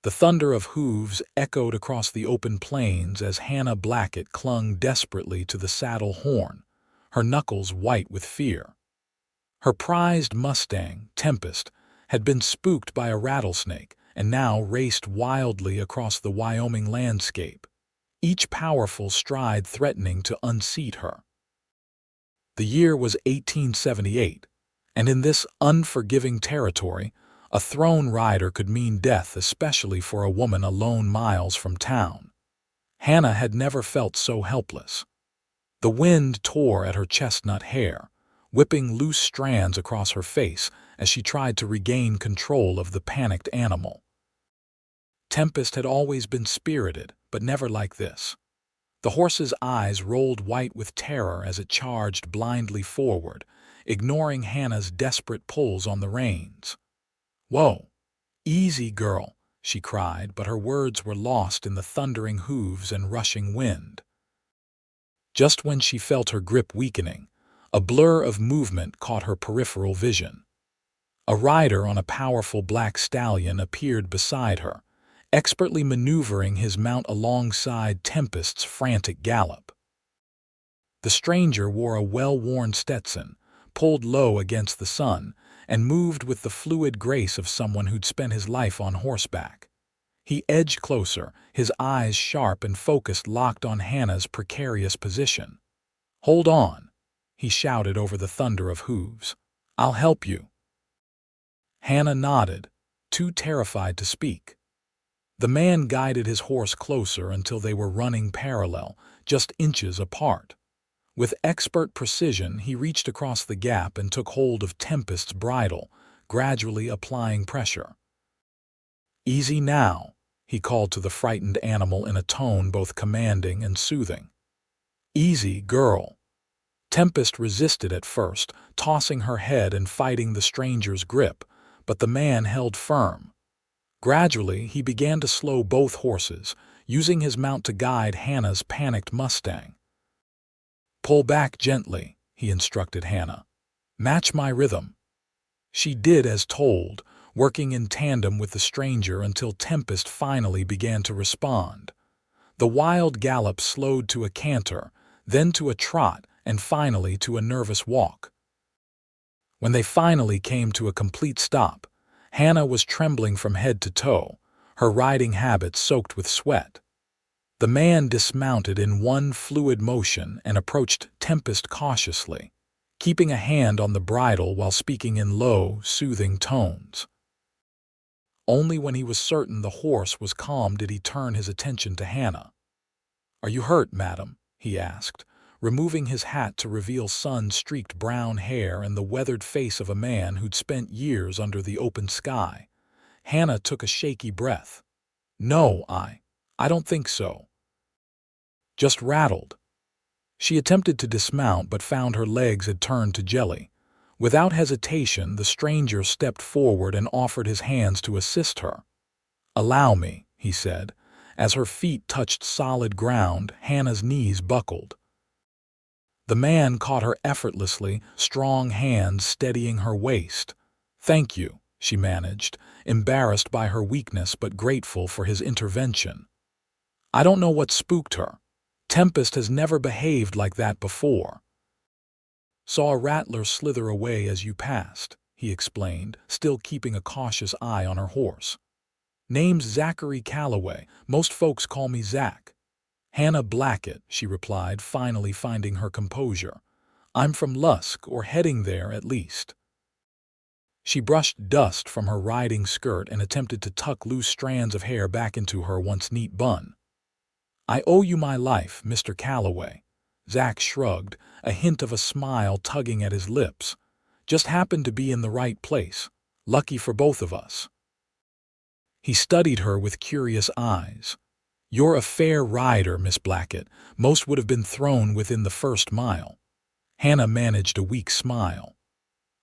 The thunder of hooves echoed across the open plains as Hannah Blackett clung desperately to the saddle horn, her knuckles white with fear. Her prized mustang, Tempest, had been spooked by a rattlesnake and now raced wildly across the Wyoming landscape, each powerful stride threatening to unseat her. The year was 1878, and in this unforgiving territory, a throne rider could mean death, especially for a woman alone miles from town. Hannah had never felt so helpless. The wind tore at her chestnut hair, whipping loose strands across her face as she tried to regain control of the panicked animal. Tempest had always been spirited, but never like this. The horse's eyes rolled white with terror as it charged blindly forward, ignoring Hannah's desperate pulls on the reins. "Whoa! Easy, girl," she cried, but her words were lost in the thundering hooves and rushing wind. Just when she felt her grip weakening, a blur of movement caught her peripheral vision. A rider on a powerful black stallion appeared beside her, expertly maneuvering his mount alongside Tempest's frantic gallop. The stranger wore a well-worn Stetson, pulled low against the sun, and moved with the fluid grace of someone who'd spent his life on horseback. He edged closer, his eyes sharp and focused, locked on Hannah's precarious position. "Hold on," he shouted over the thunder of hooves. "I'll help you." Hannah nodded, too terrified to speak. The man guided his horse closer until they were running parallel, just inches apart. With expert precision, he reached across the gap and took hold of Tempest's bridle, gradually applying pressure. "Easy now," he called to the frightened animal in a tone both commanding and soothing. "Easy, girl." Tempest resisted at first, tossing her head and fighting the stranger's grip, but the man held firm. Gradually, he began to slow both horses, using his mount to guide Hannah's panicked mustang. "Pull back gently," he instructed Hannah. "Match my rhythm." She did as told, working in tandem with the stranger until Tempest finally began to respond. The wild gallop slowed to a canter, then to a trot, and finally to a nervous walk. When they finally came to a complete stop, Hannah was trembling from head to toe, her riding habits soaked with sweat. The man dismounted in one fluid motion and approached Tempest cautiously, keeping a hand on the bridle while speaking in low, soothing tones. Only when he was certain the horse was calm did he turn his attention to Hannah. "Are you hurt, madam?" he asked, removing his hat to reveal sun-streaked brown hair and the weathered face of a man who'd spent years under the open sky. Hannah took a shaky breath. "No, I don't think so. Just rattled." She attempted to dismount but found her legs had turned to jelly. Without hesitation, the stranger stepped forward and offered his hands to assist her. "Allow me," he said. As her feet touched solid ground, Hannah's knees buckled. The man caught her effortlessly, strong hands steadying her waist. "Thank you," she managed, embarrassed by her weakness but grateful for his intervention. "I don't know what spooked her. Tempest has never behaved like that before." "Saw a rattler slither away as you passed," he explained, still keeping a cautious eye on her horse. "Name's Zachary Calloway. Most folks call me Zach." "Hannah Blackett," she replied, finally finding her composure. "I'm from Lusk, or heading there at least." She brushed dust from her riding skirt and attempted to tuck loose strands of hair back into her once neat bun. "I owe you my life, Mr. Calloway." Zach shrugged, a hint of a smile tugging at his lips. "Just happened to be in the right place. Lucky for both of us." He studied her with curious eyes. "You're a fair rider, Miss Blackett. Most would have been thrown within the first mile." Hannah managed a weak smile.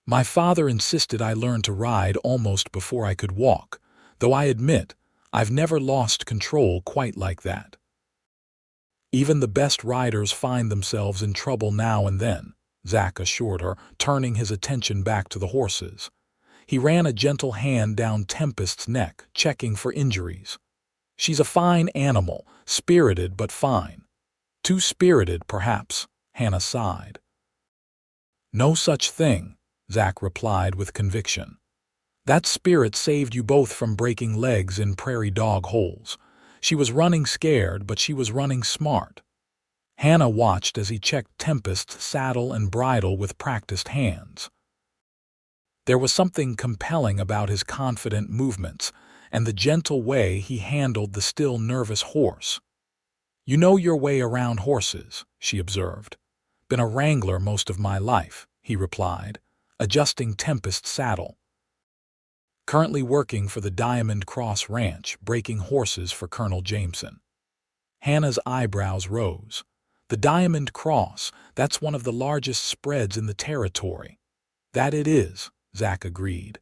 "My father insisted I learn to ride almost before I could walk, though I admit I've never lost control quite like that." "Even the best riders find themselves in trouble now and then," Zach assured her, turning his attention back to the horses. He ran a gentle hand down Tempest's neck, checking for injuries. "She's a fine animal, spirited but fine." "Too spirited, perhaps," Hannah sighed. "No such thing," Zach replied with conviction. "That spirit saved you both from breaking legs in prairie dog holes. She was running scared, but she was running smart." Hannah watched as he checked Tempest's saddle and bridle with practiced hands. There was something compelling about his confident movements and the gentle way he handled the still nervous horse. "You know your way around horses," she observed. "Been a wrangler most of my life," he replied, adjusting Tempest's saddle. "Currently working for the Diamond Cross Ranch, breaking horses for Colonel Jameson." Hannah's eyebrows rose. "The Diamond Cross, that's one of the largest spreads in the territory." "That it is," Zach agreed.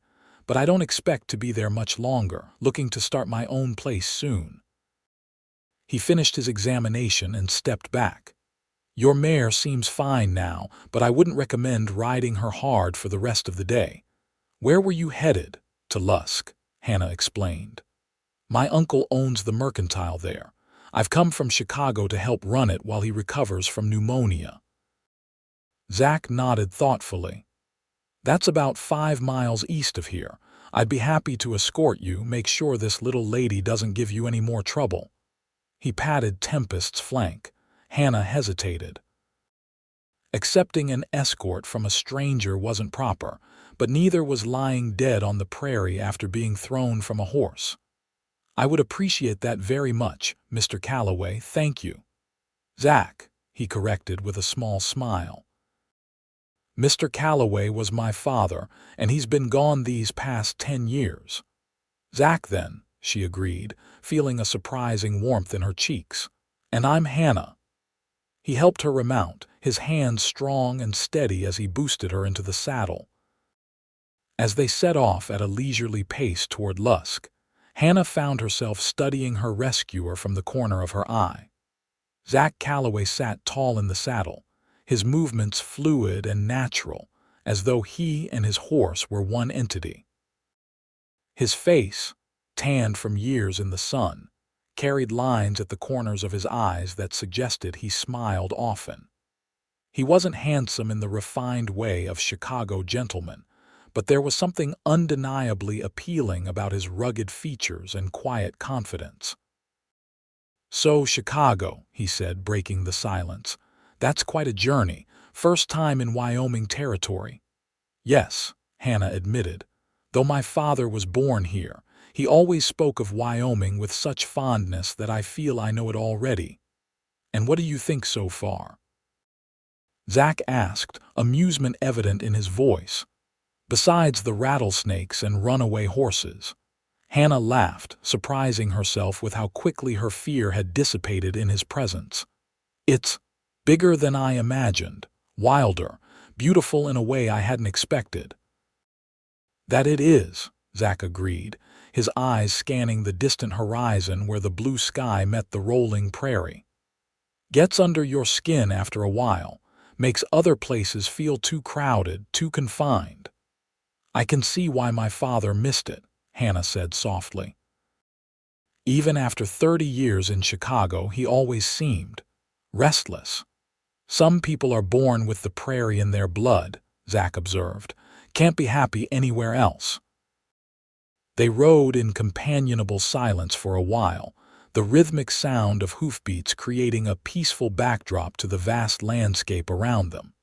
"But I don't expect to be there much longer, looking to start my own place soon." He finished his examination and stepped back. "Your mare seems fine now, but I wouldn't recommend riding her hard for the rest of the day." "Where were you headed?" "To Lusk," Hannah explained. "My uncle owns the mercantile there. I've come from Chicago to help run it while he recovers from pneumonia." Zach nodded thoughtfully. "That's about 5 miles east of here. I'd be happy to escort you, make sure this little lady doesn't give you any more trouble." He patted Tempest's flank. Hannah hesitated. Accepting an escort from a stranger wasn't proper, but neither was lying dead on the prairie after being thrown from a horse. "I would appreciate that very much, Mr. Calloway, thank you." "Zach," he corrected with a small smile. "Mr. Calloway was my father, and he's been gone these past 10 years. "Zach, then," she agreed, feeling a surprising warmth in her cheeks. "And I'm Hannah." He helped her remount, his hands strong and steady as he boosted her into the saddle. As they set off at a leisurely pace toward Lusk, Hannah found herself studying her rescuer from the corner of her eye. Zach Calloway sat tall in the saddle, his movements fluid and natural, as though he and his horse were one entity. His face, tanned from years in the sun, carried lines at the corners of his eyes that suggested he smiled often. He wasn't handsome in the refined way of Chicago gentlemen, but there was something undeniably appealing about his rugged features and quiet confidence. "So, Chicago," he said, breaking the silence. "That's quite a journey. First time in Wyoming territory." "Yes," Hannah admitted. "Though my father was born here, he always spoke of Wyoming with such fondness that I feel I know it already." "And what do you think so far?" Zach asked, amusement evident in his voice. "Besides the rattlesnakes and runaway horses." Hannah laughed, surprising herself with how quickly her fear had dissipated in his presence. "It's bigger than I imagined, wilder, beautiful in a way I hadn't expected." "That it is," Zach agreed, his eyes scanning the distant horizon where the blue sky met the rolling prairie. "Gets under your skin after a while, makes other places feel too crowded, too confined." "I can see why my father missed it," Hannah said softly. "Even after 30 years in Chicago, he always seemed restless." "Some people are born with the prairie in their blood," Zach observed. "Can't be happy anywhere else." They rode in companionable silence for a while, the rhythmic sound of hoofbeats creating a peaceful backdrop to the vast landscape around them.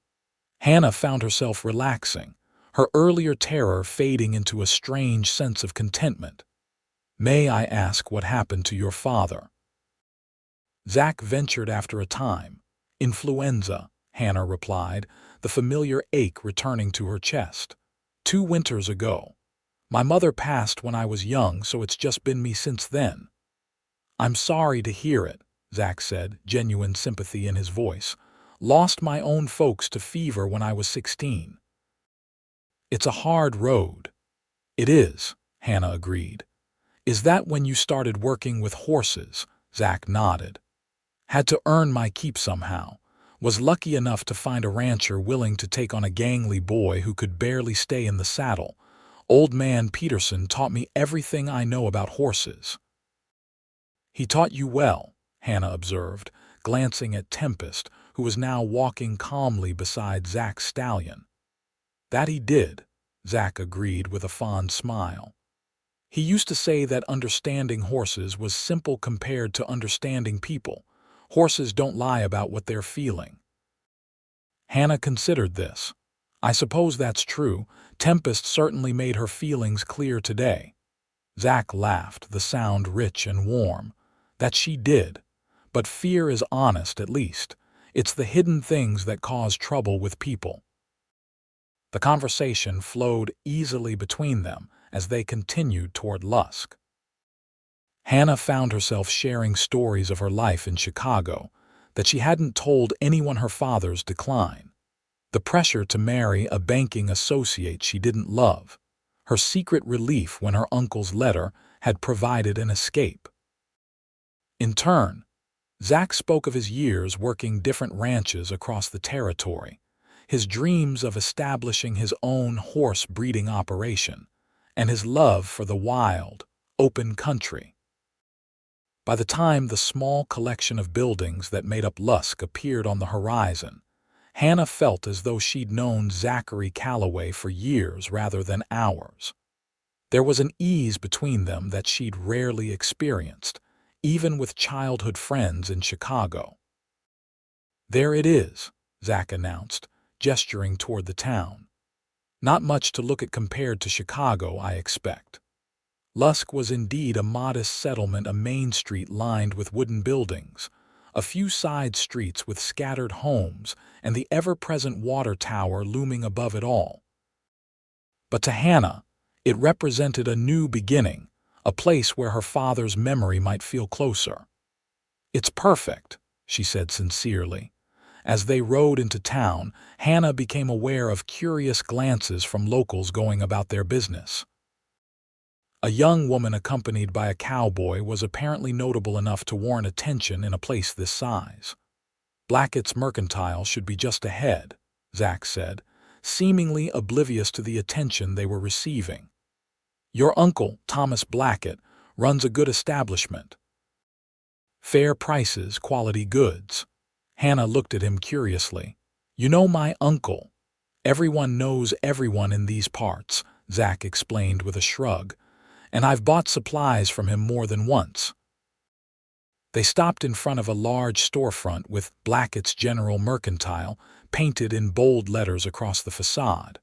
Hannah found herself relaxing, her earlier terror fading into a strange sense of contentment. "May I ask what happened to your father?" Zach ventured after a time. "Influenza," Hannah replied, the familiar ache returning to her chest. "2 winters ago. My mother passed when I was young, so it's just been me since then." "I'm sorry to hear it," Zach said, genuine sympathy in his voice. "Lost my own folks to fever when I was 16. "It's a hard road." "It is," Hannah agreed. "Is that when you started working with horses?" Zach nodded. "Had to earn my keep somehow. Was lucky enough to find a rancher willing to take on a gangly boy who could barely stay in the saddle. Old man Peterson taught me everything I know about horses." "He taught you well," Hannah observed, glancing at Tempest, who was now walking calmly beside Zach's stallion. "That he did," Zach agreed with a fond smile. "He used to say that understanding horses was simple compared to understanding people. Horses don't lie about what they're feeling." Hannah considered this. "I suppose that's true. Tempest certainly made her feelings clear today." Zach laughed, the sound rich and warm. "That she did. But fear is honest, at least. It's the hidden things that cause trouble with people." The conversation flowed easily between them as they continued toward Lusk. Hannah found herself sharing stories of her life in Chicago that she hadn't told anyone her father's decline. The pressure to marry a banking associate she didn't love. Her secret relief when her uncle's letter had provided an escape. In turn, Zach spoke of his years working different ranches across the territory, his dreams of establishing his own horse breeding operation, and his love for the wild, open country. By the time the small collection of buildings that made up Lusk appeared on the horizon, Hannah felt as though she'd known Zachary Calloway for years rather than hours. There was an ease between them that she'd rarely experienced, even with childhood friends in Chicago. "There it is," Zach announced, gesturing toward the town. "Not much to look at compared to Chicago, I expect." Lusk was indeed a modest settlement, a main street lined with wooden buildings, a few side streets with scattered homes, and the ever-present water tower looming above it all. But to Hannah, it represented a new beginning, a place where her father's memory might feel closer. "It's perfect," she said sincerely. As they rode into town, Hannah became aware of curious glances from locals going about their business. A young woman accompanied by a cowboy was apparently notable enough to warrant attention in a place this size. "Blackett's mercantile should be just ahead," Zach said, seemingly oblivious to the attention they were receiving. "Your uncle, Thomas Blackett, runs a good establishment. Fair prices, quality goods." Hannah looked at him curiously. "You know my uncle." "Everyone knows everyone in these parts," Zach explained with a shrug, "and I've bought supplies from him more than once." They stopped in front of a large storefront with Blackett's General Mercantile painted in bold letters across the facade.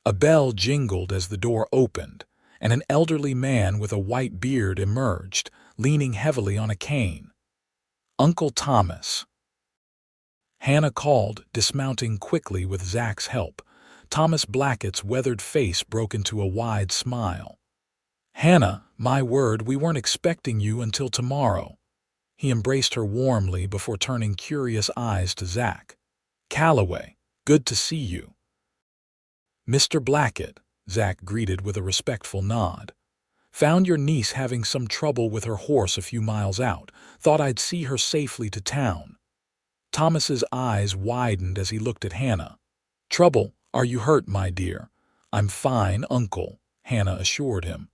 A bell jingled as the door opened, and an elderly man with a white beard emerged, leaning heavily on a cane. "Uncle Thomas," Hannah called, dismounting quickly with Zach's help. Thomas Blackett's weathered face broke into a wide smile. "Hannah, my word, we weren't expecting you until tomorrow." He embraced her warmly before turning curious eyes to Zach. "Calloway, good to see you." "Mr. Blackett," Zach greeted with a respectful nod. "Found your niece having some trouble with her horse a few miles out. Thought I'd see her safely to town." Thomas's eyes widened as he looked at Hannah. "Trouble? Are you hurt, my dear?" "I'm fine, Uncle," Hannah assured him.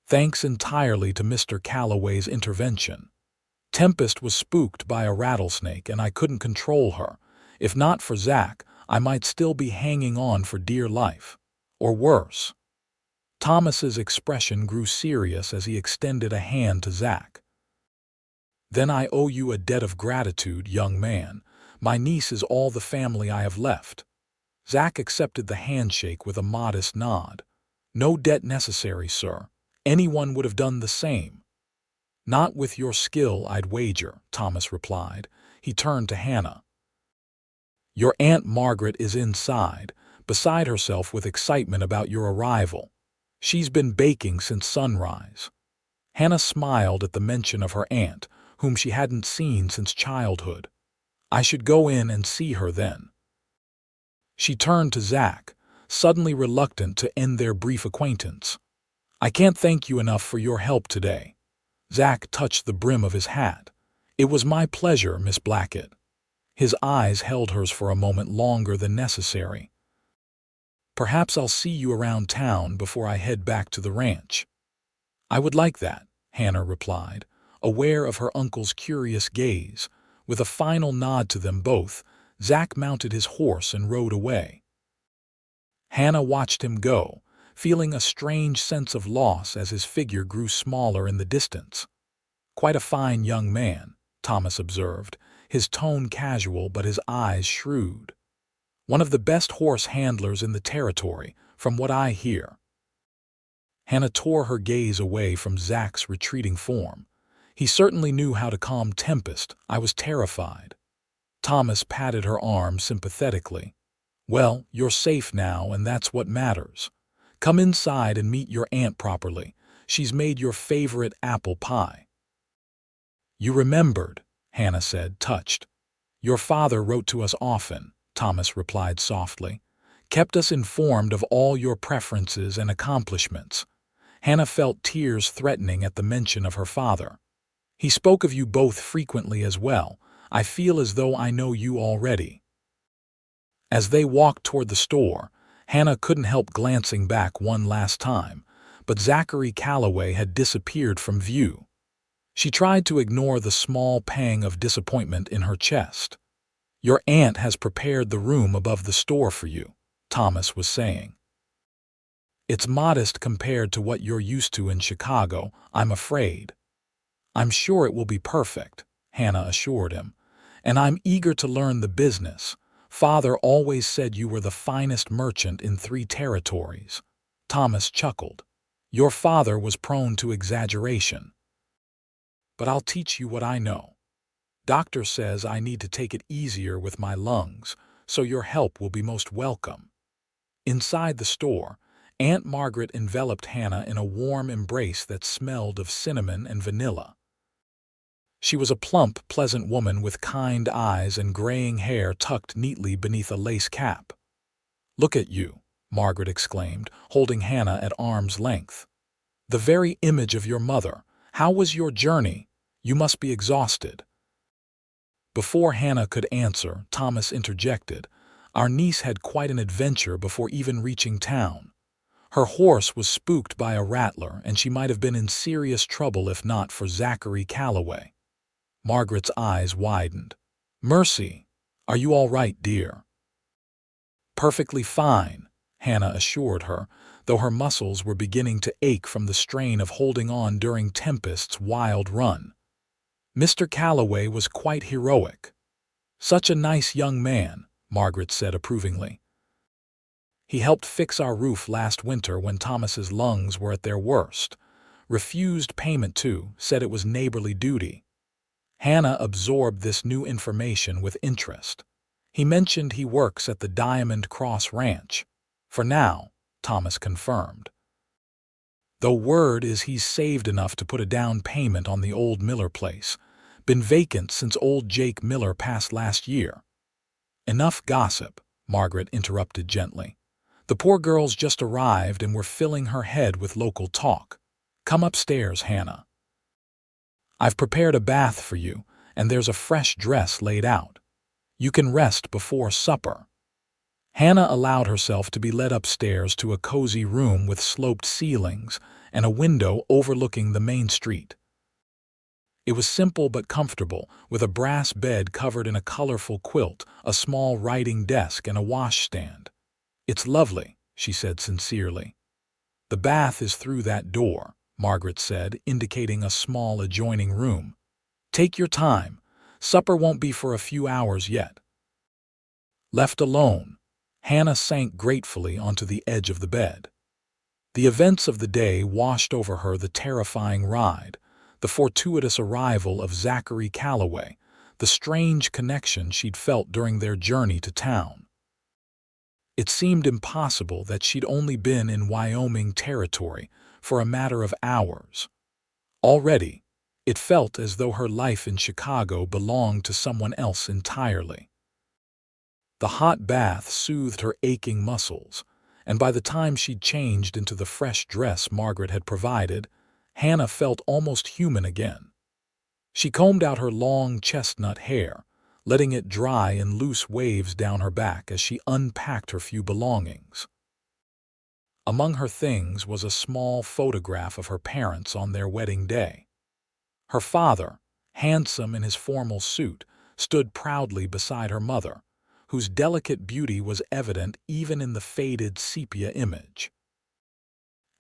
"Thanks entirely to Mr. Calloway's intervention. Tempest was spooked by a rattlesnake and I couldn't control her. If not for Zach, I might still be hanging on for dear life. Or worse." Thomas's expression grew serious as he extended a hand to Zach. "Then I owe you a debt of gratitude, young man. My niece is all the family I have left." Zach accepted the handshake with a modest nod. "No debt necessary, sir. Anyone would have done the same." "Not with your skill, I'd wager," Thomas replied. He turned to Hannah. "Your Aunt Margaret is inside, beside herself with excitement about your arrival. She's been baking since sunrise." Hannah smiled at the mention of her aunt, whom she hadn't seen since childhood. "I should go in and see her then." She turned to Zach, suddenly reluctant to end their brief acquaintance. "I can't thank you enough for your help today." Zach touched the brim of his hat. "It was my pleasure, Miss Blackett." His eyes held hers for a moment longer than necessary. Perhaps I'll see you around town before I head back to the ranch." "I would like that," Hannah replied, aware of her uncle's curious gaze. With a final nod to them both, Zach mounted his horse and rode away. Hannah watched him go, feeling a strange sense of loss as his figure grew smaller in the distance. "Quite a fine young man," Thomas observed, his tone casual but his eyes shrewd. "One of the best horse handlers in the territory, from what I hear." Hannah tore her gaze away from Zach's retreating form. "He certainly knew how to calm Tempest. I was terrified." Thomas patted her arm sympathetically. "Well, you're safe now, and that's what matters. Come inside and meet your aunt properly. She's made your favorite apple pie." "You remembered," Hannah said, touched. "Your father wrote to us often," Thomas replied softly. "Kept us informed of all your preferences and accomplishments." Hannah felt tears threatening at the mention of her father. "He spoke of you both frequently as well. I feel as though I know you already." As they walked toward the store, Hannah couldn't help glancing back one last time, but Zachary Calloway had disappeared from view. She tried to ignore the small pang of disappointment in her chest. "Your aunt has prepared the room above the store for you," Thomas was saying. "It's modest compared to what you're used to in Chicago, I'm afraid." "I'm sure it will be perfect," Hannah assured him. "And I'm eager to learn the business. Father always said you were the finest merchant in 3 territories." Thomas chuckled. "Your father was prone to exaggeration. But I'll teach you what I know. Doctor says I need to take it easier with my lungs, so your help will be most welcome." Inside the store, Aunt Margaret enveloped Hannah in a warm embrace that smelled of cinnamon and vanilla. She was a plump, pleasant woman with kind eyes and graying hair tucked neatly beneath a lace cap. "Look at you," Margaret exclaimed, holding Hannah at arm's length. "The very image of your mother. How was your journey? You must be exhausted." Before Hannah could answer, Thomas interjected. "Our niece had quite an adventure before even reaching town. Her horse was spooked by a rattler, and she might have been in serious trouble if not for Zachary Calloway." Margaret's eyes widened. "Mercy, are you all right, dear?" "Perfectly fine," Hannah assured her, though her muscles were beginning to ache from the strain of holding on during Tempest's wild run. "Mr. Calloway was quite heroic." "Such a nice young man," Margaret said approvingly. "He helped fix our roof last winter when Thomas's lungs were at their worst. Refused payment too, said it was neighborly duty." Hannah absorbed this new information with interest. "He mentioned he works at the Diamond Cross Ranch." "For now," Thomas confirmed. "Though word is he's saved enough to put a down payment on the old Miller place. Been vacant since old Jake Miller passed last year." "Enough gossip," Margaret interrupted gently. "The poor girl's just arrived and we're filling her head with local talk. Come upstairs, Hannah. I've prepared a bath for you, and there's a fresh dress laid out. You can rest before supper." Hannah allowed herself to be led upstairs to a cozy room with sloped ceilings and a window overlooking the main street. It was simple but comfortable, with a brass bed covered in a colorful quilt, a small writing desk, and a washstand. "It's lovely," she said sincerely. "The bath is through that door," Margaret said, indicating a small adjoining room. "Take your time. Supper won't be for a few hours yet." Left alone, Hannah sank gratefully onto the edge of the bed. The events of the day washed over her: the terrifying ride, the fortuitous arrival of Zachary Calloway, the strange connection she'd felt during their journey to town. It seemed impossible that she'd only been in Wyoming territory for a matter of hours. Already, it felt as though her life in Chicago belonged to someone else entirely. The hot bath soothed her aching muscles, and by the time she'd changed into the fresh dress Margaret had provided, Hannah felt almost human again. She combed out her long chestnut hair, letting it dry in loose waves down her back as she unpacked her few belongings. Among her things was a small photograph of her parents on their wedding day. Her father, handsome in his formal suit, stood proudly beside her mother, whose delicate beauty was evident even in the faded sepia image.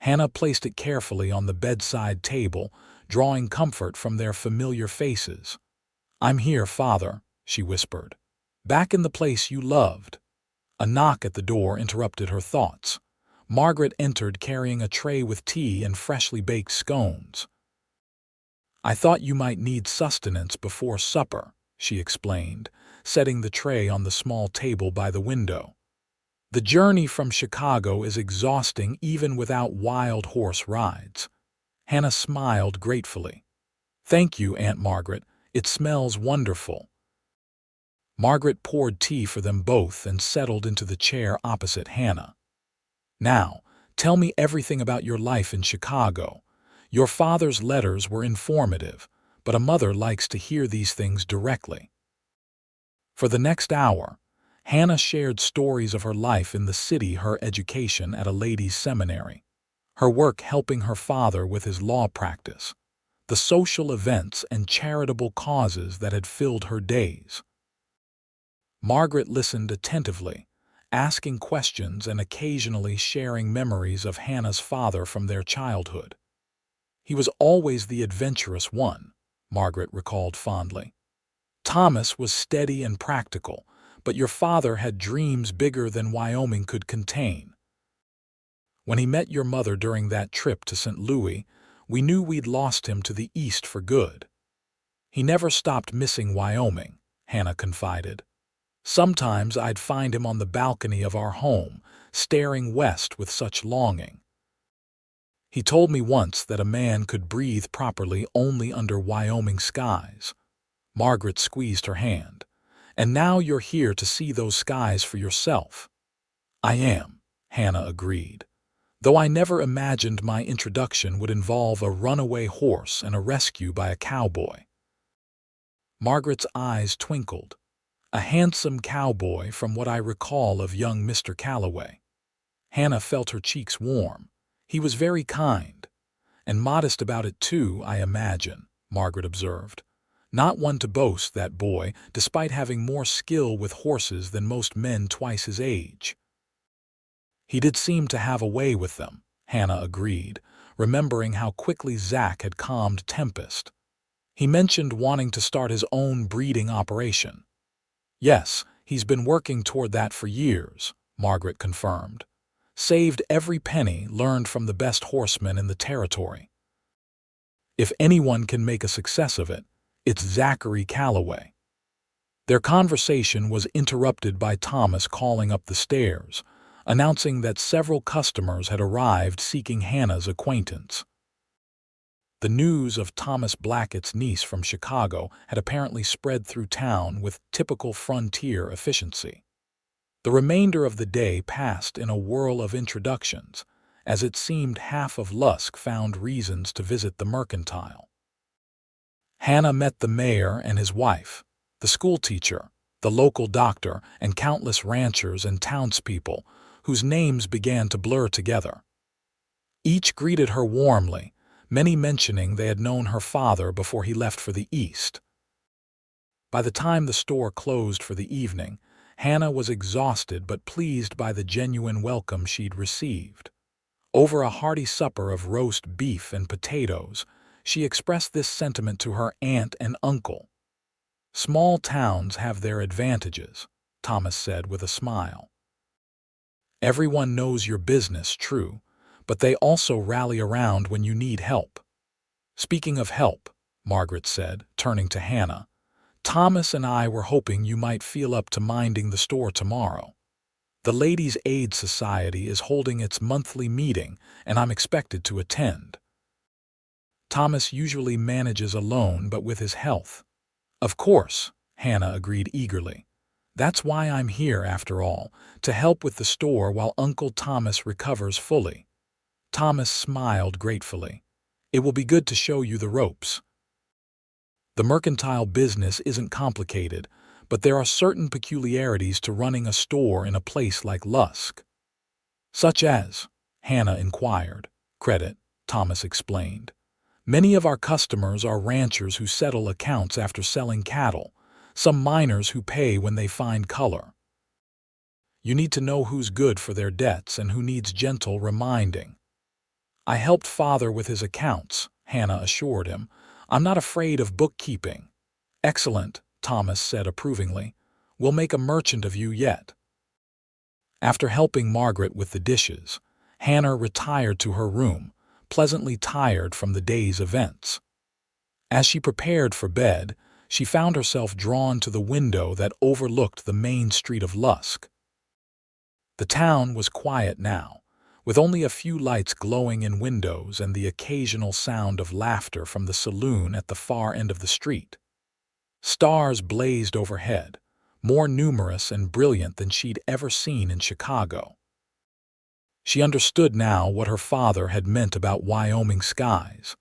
Hannah placed it carefully on the bedside table, drawing comfort from their familiar faces. "I'm here, Father," she whispered. "Back in the place you loved." A knock at the door interrupted her thoughts. Margaret entered carrying a tray with tea and freshly baked scones. "I thought you might need sustenance before supper," she explained, setting the tray on the small table by the window. "The journey from Chicago is exhausting even without wild horse rides." Hannah smiled gratefully. "Thank you, Aunt Margaret. It smells wonderful." Margaret poured tea for them both and settled into the chair opposite Hannah. "Now, tell me everything about your life in Chicago. Your father's letters were informative, but a mother likes to hear these things directly." For the next hour, Hannah shared stories of her life in the city, her education at a ladies' seminary, her work helping her father with his law practice, the social events and charitable causes that had filled her days. Margaret listened attentively, asking questions and occasionally sharing memories of Hannah's father from their childhood. "He was always the adventurous one," Margaret recalled fondly. "Thomas was steady and practical, but your father had dreams bigger than Wyoming could contain. When he met your mother during that trip to St. Louis, we knew we'd lost him to the east for good. He never stopped missing Wyoming," Hannah confided. "Sometimes I'd find him on the balcony of our home, staring west with such longing. He told me once that a man could breathe properly only under Wyoming skies." Margaret squeezed her hand. "And now you're here to see those skies for yourself." "I am," Hannah agreed, "though I never imagined my introduction would involve a runaway horse and a rescue by a cowboy." Margaret's eyes twinkled. "A handsome cowboy from what I recall of young Mr. Calloway." Hannah felt her cheeks warm. "He was very kind. And modest about it too, I imagine," Margaret observed. "Not one to boast, that boy, despite having more skill with horses than most men twice his age." "He did seem to have a way with them," Hannah agreed, remembering how quickly Zach had calmed Tempest. "He mentioned wanting to start his own breeding operation." "Yes, he's been working toward that for years," Margaret confirmed. "Saved every penny learned from the best horsemen in the territory. If anyone can make a success of it, it's Zachary Calloway." Their conversation was interrupted by Thomas calling up the stairs, announcing that several customers had arrived seeking Hannah's acquaintance. The news of Thomas Blackett's niece from Chicago had apparently spread through town with typical frontier efficiency. The remainder of the day passed in a whirl of introductions, as it seemed half of Lusk found reasons to visit the mercantile. Hannah met the mayor and his wife, the schoolteacher, the local doctor, and countless ranchers and townspeople, whose names began to blur together. Each greeted her warmly, many mentioning they had known her father before he left for the East. By the time the store closed for the evening, Hannah was exhausted but pleased by the genuine welcome she'd received. Over a hearty supper of roast beef and potatoes, she expressed this sentiment to her aunt and uncle. "Small towns have their advantages," Thomas said with a smile. "Everyone knows your business, true, but they also rally around when you need help." "Speaking of help," Margaret said, turning to Hannah, "Thomas and I were hoping you might feel up to minding the store tomorrow. The Ladies' Aid Society is holding its monthly meeting, and I'm expected to attend." Thomas usually manages alone, but with his health. "Of course," Hannah agreed eagerly. "That's why I'm here, after all, to help with the store while Uncle Thomas recovers fully." Thomas smiled gratefully. "It will be good to show you the ropes. The mercantile business isn't complicated, but there are certain peculiarities to running a store in a place like Lusk." "Such as?" Hannah inquired. Credit, Thomas explained. Many of our customers are ranchers who settle accounts after selling cattle, some miners who pay when they find color. You need to know who's good for their debts and who needs gentle reminding. I helped Father with his accounts, Hannah assured him. I'm not afraid of bookkeeping. Excellent, Thomas said approvingly. We'll make a merchant of you yet. After helping Margaret with the dishes, Hannah retired to her room, pleasantly tired from the day's events. As she prepared for bed, she found herself drawn to the window that overlooked the main street of Lusk. The town was quiet now, with only a few lights glowing in windows and the occasional sound of laughter from the saloon at the far end of the street. Stars blazed overhead, more numerous and brilliant than she'd ever seen in Chicago. She understood now what her father had meant about Wyoming skies.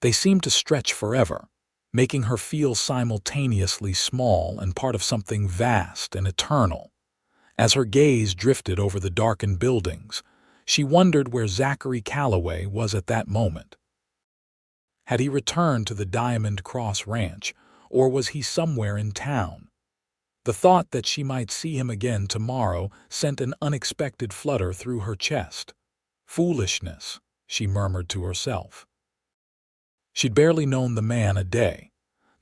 They seemed to stretch forever, making her feel simultaneously small and part of something vast and eternal. As her gaze drifted over the darkened buildings, she wondered where Zachary Calloway was at that moment. Had he returned to the Diamond Cross Ranch, or was he somewhere in town? The thought that she might see him again tomorrow sent an unexpected flutter through her chest. Foolishness, she murmured to herself. She'd barely known the man a day.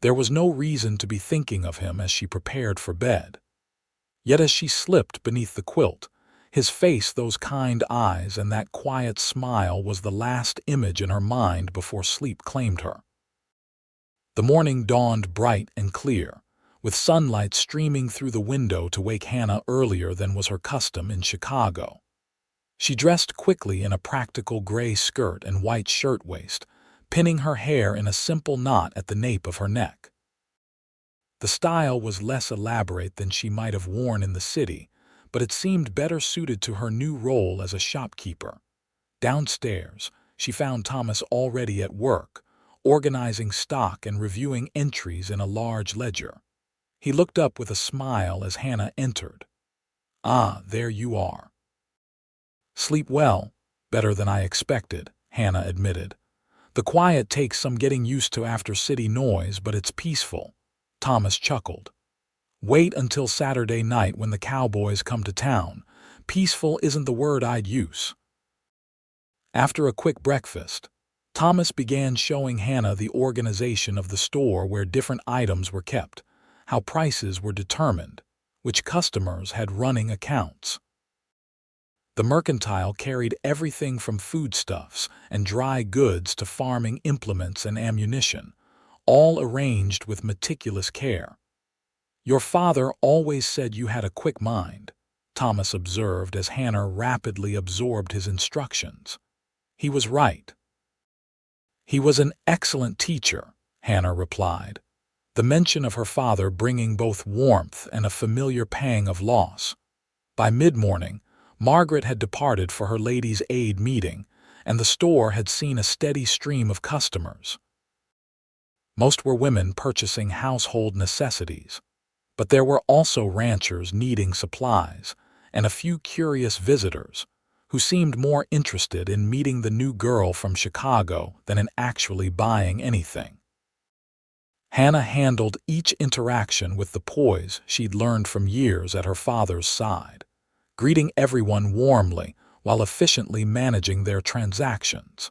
There was no reason to be thinking of him as she prepared for bed. Yet as she slipped beneath the quilt, his face, those kind eyes, and that quiet smile was the last image in her mind before sleep claimed her. The morning dawned bright and clear, with sunlight streaming through the window to wake Hannah earlier than was her custom in Chicago. She dressed quickly in a practical gray skirt and white shirtwaist, pinning her hair in a simple knot at the nape of her neck. The style was less elaborate than she might have worn in the city, but it seemed better suited to her new role as a shopkeeper. Downstairs, she found Thomas already at work, organizing stock and reviewing entries in a large ledger. He looked up with a smile as Hannah entered. "Ah, there you are." "Sleep well, better than I expected," Hannah admitted. "The quiet takes some getting used to after city noise, but it's peaceful." Thomas chuckled. "Wait until Saturday night when the Cowboys come to town. Peaceful isn't the word I'd use." After a quick breakfast, Thomas began showing Hannah the organization of the store, where different items were kept, how prices were determined, which customers had running accounts. The mercantile carried everything from foodstuffs and dry goods to farming implements and ammunition, all arranged with meticulous care. "Your father always said you had a quick mind," Thomas observed as Hannah rapidly absorbed his instructions. "He was right." "He was an excellent teacher," Hannah replied, the mention of her father bringing both warmth and a familiar pang of loss. By mid-morning, Margaret had departed for her Ladies' Aid meeting, and the store had seen a steady stream of customers. Most were women purchasing household necessities, but there were also ranchers needing supplies, and a few curious visitors, who seemed more interested in meeting the new girl from Chicago than in actually buying anything. Hannah handled each interaction with the poise she'd learned from years at her father's side, greeting everyone warmly while efficiently managing their transactions.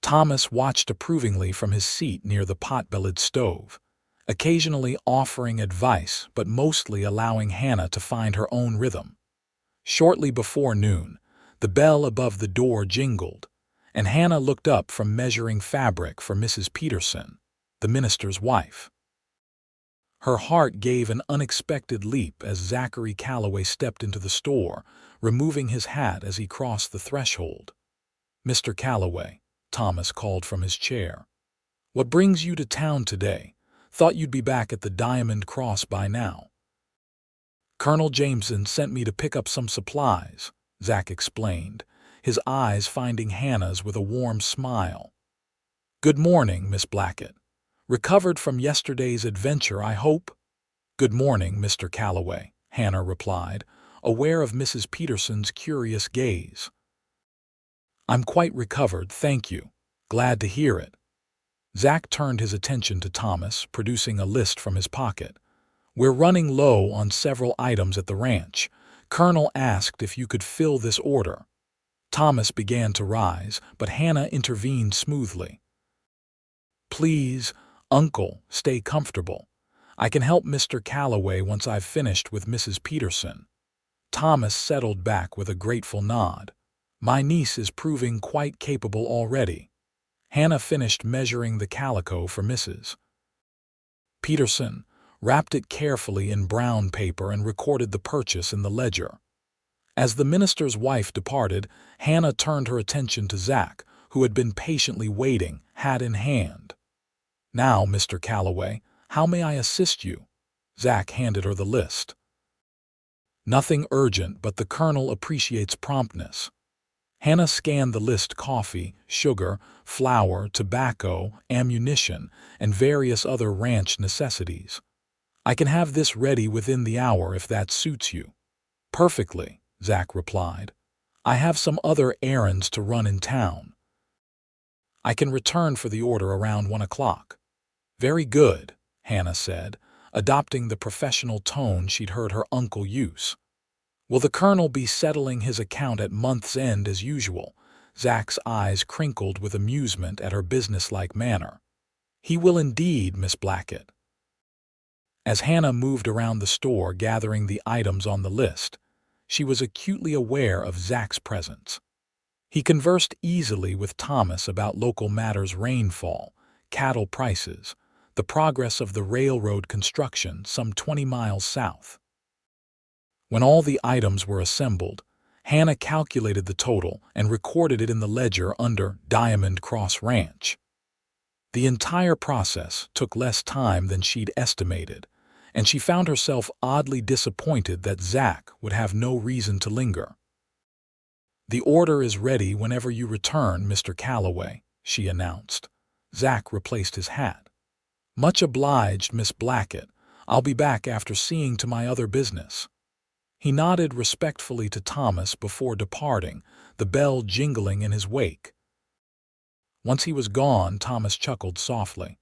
Thomas watched approvingly from his seat near the pot-bellied stove, occasionally offering advice but mostly allowing Hannah to find her own rhythm. Shortly before noon, the bell above the door jingled, and Hannah looked up from measuring fabric for Mrs. Peterson, the minister's wife. Her heart gave an unexpected leap as Zachary Calloway stepped into the store, removing his hat as he crossed the threshold. "Mr. Calloway," Thomas called from his chair. "What brings you to town today? Thought you'd be back at the Diamond Cross by now." "Colonel Jameson sent me to pick up some supplies," Zach explained, his eyes finding Hannah's with a warm smile. "Good morning, Miss Blackett. Recovered from yesterday's adventure, I hope?" "Good morning, Mr. Calloway," Hannah replied, aware of Mrs. Peterson's curious gaze. I'm quite recovered, thank you. Glad to hear it. Zach turned his attention to Thomas, producing a list from his pocket. We're running low on several items at the ranch. Colonel asked if you could fill this order. Thomas began to rise, but Hannah intervened smoothly. Please, Uncle, stay comfortable. I can help Mr. Calloway once I've finished with Mrs. Peterson. Thomas settled back with a grateful nod. My niece is proving quite capable already. Hannah finished measuring the calico for Mrs. Peterson, wrapped it carefully in brown paper and recorded the purchase in the ledger. As the minister's wife departed, Hannah turned her attention to Zach, who had been patiently waiting, hat in hand. Now, Mr. Calloway, how may I assist you? Zach handed her the list. Nothing urgent, but the colonel appreciates promptness. Hannah scanned the list: coffee, sugar, flour, tobacco, ammunition, and various other ranch necessities. I can have this ready within the hour if that suits you. Perfectly, Zach replied. I have some other errands to run in town. I can return for the order around 1 o'clock. Very good, Hannah said, adopting the professional tone she'd heard her uncle use. Will the colonel be settling his account at month's end as usual? Zach's eyes crinkled with amusement at her businesslike manner. He will indeed, Miss Blackett. As Hannah moved around the store gathering the items on the list, she was acutely aware of Zach's presence. He conversed easily with Thomas about local matters: rainfall, cattle prices, the progress of the railroad construction some 20 miles south. When all the items were assembled, Hannah calculated the total and recorded it in the ledger under Diamond Cross Ranch. The entire process took less time than she'd estimated, and she found herself oddly disappointed that Zach would have no reason to linger. The order is ready whenever you return, Mr. Calloway, she announced. Zach replaced his hat. Much obliged, Miss Blackett. I'll be back after seeing to my other business. He nodded respectfully to Thomas before departing, the bell jingling in his wake. Once he was gone, Thomas chuckled softly.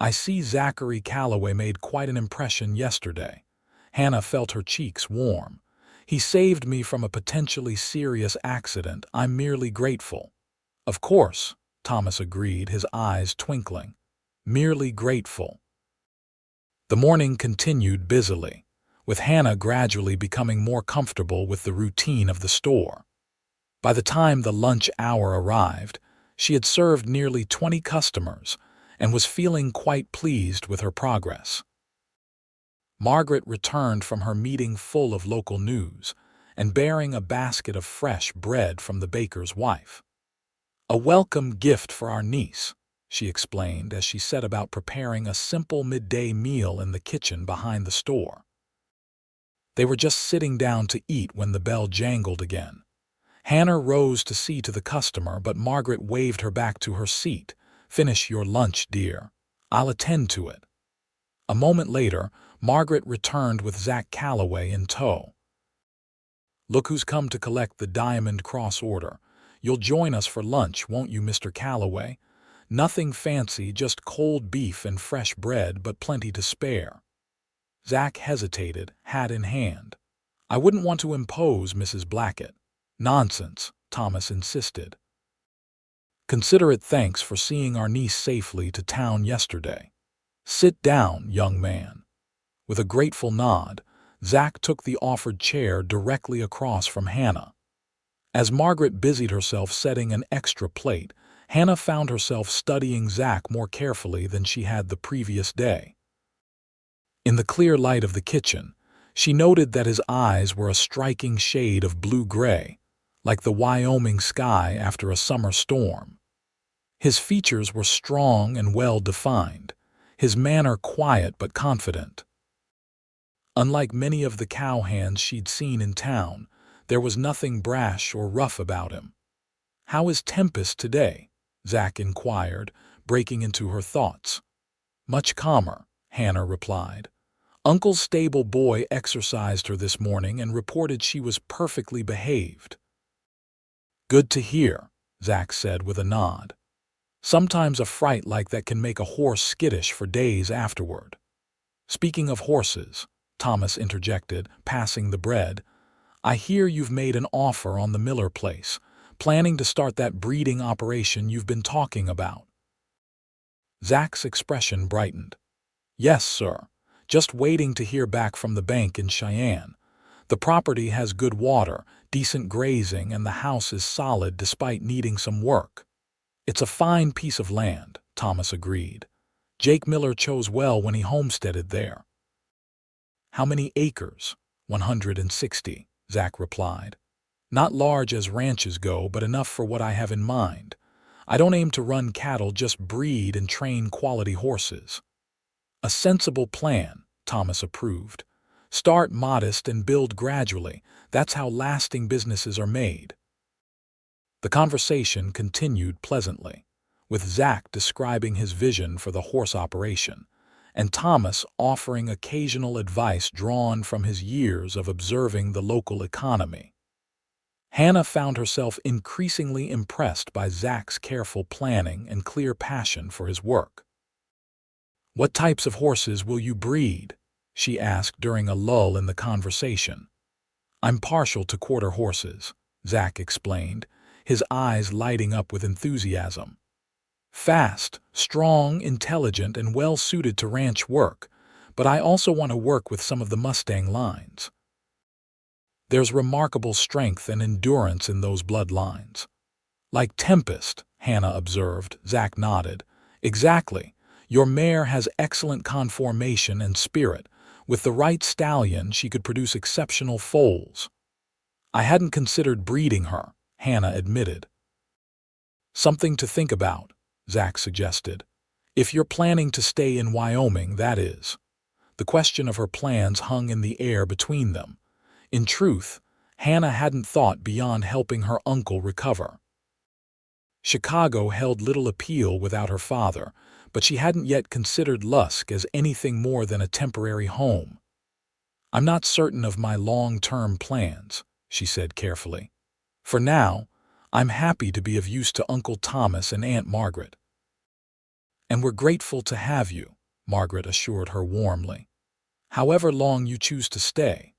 I see Zachary Calloway made quite an impression yesterday. Hannah felt her cheeks warm. He saved me from a potentially serious accident. I'm merely grateful. Of course, Thomas agreed, his eyes twinkling. Merely grateful. The morning continued busily, with Hannah gradually becoming more comfortable with the routine of the store. By the time the lunch hour arrived, she had served nearly 20 customers and was feeling quite pleased with her progress. Margaret returned from her meeting full of local news and bearing a basket of fresh bread from the baker's wife. A welcome gift for our niece, she explained as she set about preparing a simple midday meal in the kitchen behind the store. They were just sitting down to eat when the bell jangled again. Hannah rose to see to the customer, but Margaret waved her back to her seat. Finish your lunch, dear. I'll attend to it. A moment later, Margaret returned with Zach Calloway in tow. Look who's come to collect the Diamond Cross order. You'll join us for lunch, won't you, Mr. Calloway? Nothing fancy, just cold beef and fresh bread, but plenty to spare. Zach hesitated, hat in hand. I wouldn't want to impose, Mrs. Blackett. Nonsense, Thomas insisted. Consider it thanks for seeing our niece safely to town yesterday. Sit down, young man. With a grateful nod, Zach took the offered chair directly across from Hannah. As Margaret busied herself setting an extra plate, Hannah found herself studying Zach more carefully than she had the previous day. In the clear light of the kitchen, she noted that his eyes were a striking shade of blue-gray, like the Wyoming sky after a summer storm. His features were strong and well-defined, his manner quiet but confident. Unlike many of the cowhands she'd seen in town, there was nothing brash or rough about him. How is Tempest today? Zach inquired, breaking into her thoughts. Much calmer, Hannah replied. Uncle's stable boy exercised her this morning and reported she was perfectly behaved. Good to hear, Zach said with a nod. Sometimes a fright like that can make a horse skittish for days afterward. Speaking of horses, Thomas interjected, passing the bread, I hear you've made an offer on the Miller place, planning to start that breeding operation you've been talking about. Zach's expression brightened. Yes, sir. Just waiting to hear back from the bank in Cheyenne. The property has good water, decent grazing, and the house is solid despite needing some work. It's a fine piece of land, Thomas agreed. Jake Miller chose well when he homesteaded there. How many acres? 160, Zach replied. Not large as ranches go, but enough for what I have in mind. I don't aim to run cattle, just breed and train quality horses. A sensible plan, Thomas approved. Start modest and build gradually. That's how lasting businesses are made. The conversation continued pleasantly, with Zach describing his vision for the horse operation, and Thomas offering occasional advice drawn from his years of observing the local economy. Hannah found herself increasingly impressed by Zach's careful planning and clear passion for his work. What types of horses will you breed? She asked during a lull in the conversation. I'm partial to quarter horses, Zach explained, his eyes lighting up with enthusiasm. Fast, strong, intelligent, and well-suited to ranch work, but I also want to work with some of the Mustang lines. There's remarkable strength and endurance in those bloodlines. Like Tempest, Hannah observed. Zach nodded. Exactly. Your mare has excellent conformation and spirit. With the right stallion, she could produce exceptional foals. I hadn't considered breeding her, Hannah admitted. Something to think about, Zach suggested. If you're planning to stay in Wyoming, that is. The question of her plans hung in the air between them. In truth, Hannah hadn't thought beyond helping her uncle recover. Chicago held little appeal without her father, but she hadn't yet considered Lusk as anything more than a temporary home. I'm not certain of my long-term plans, she said carefully. For now, I'm happy to be of use to Uncle Thomas and Aunt Margaret. And we're grateful to have you, Margaret assured her warmly. However long you choose to stay.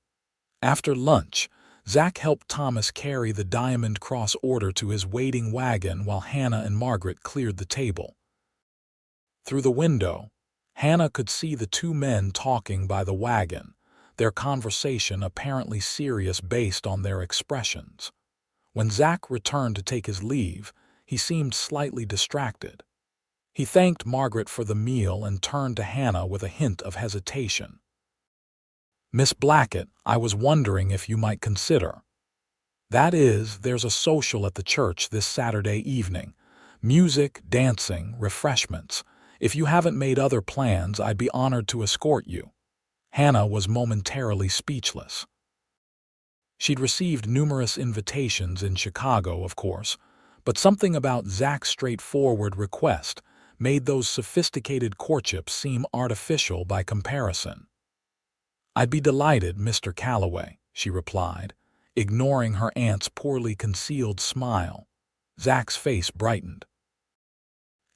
After lunch, Zach helped Thomas carry the Diamond Cross order to his waiting wagon while Hannah and Margaret cleared the table. Through the window, Hannah could see the two men talking by the wagon, their conversation apparently serious based on their expressions. When Zach returned to take his leave, he seemed slightly distracted. He thanked Margaret for the meal and turned to Hannah with a hint of hesitation. Miss Blackett, I was wondering if you might consider. That is, there's a social at the church this Saturday evening. Music, dancing, refreshments. If you haven't made other plans, I'd be honored to escort you. Hannah was momentarily speechless. She'd received numerous invitations in Chicago, of course, but something about Zach's straightforward request made those sophisticated courtships seem artificial by comparison. I'd be delighted, Mr. Calloway, she replied, ignoring her aunt's poorly concealed smile. Zach's face brightened.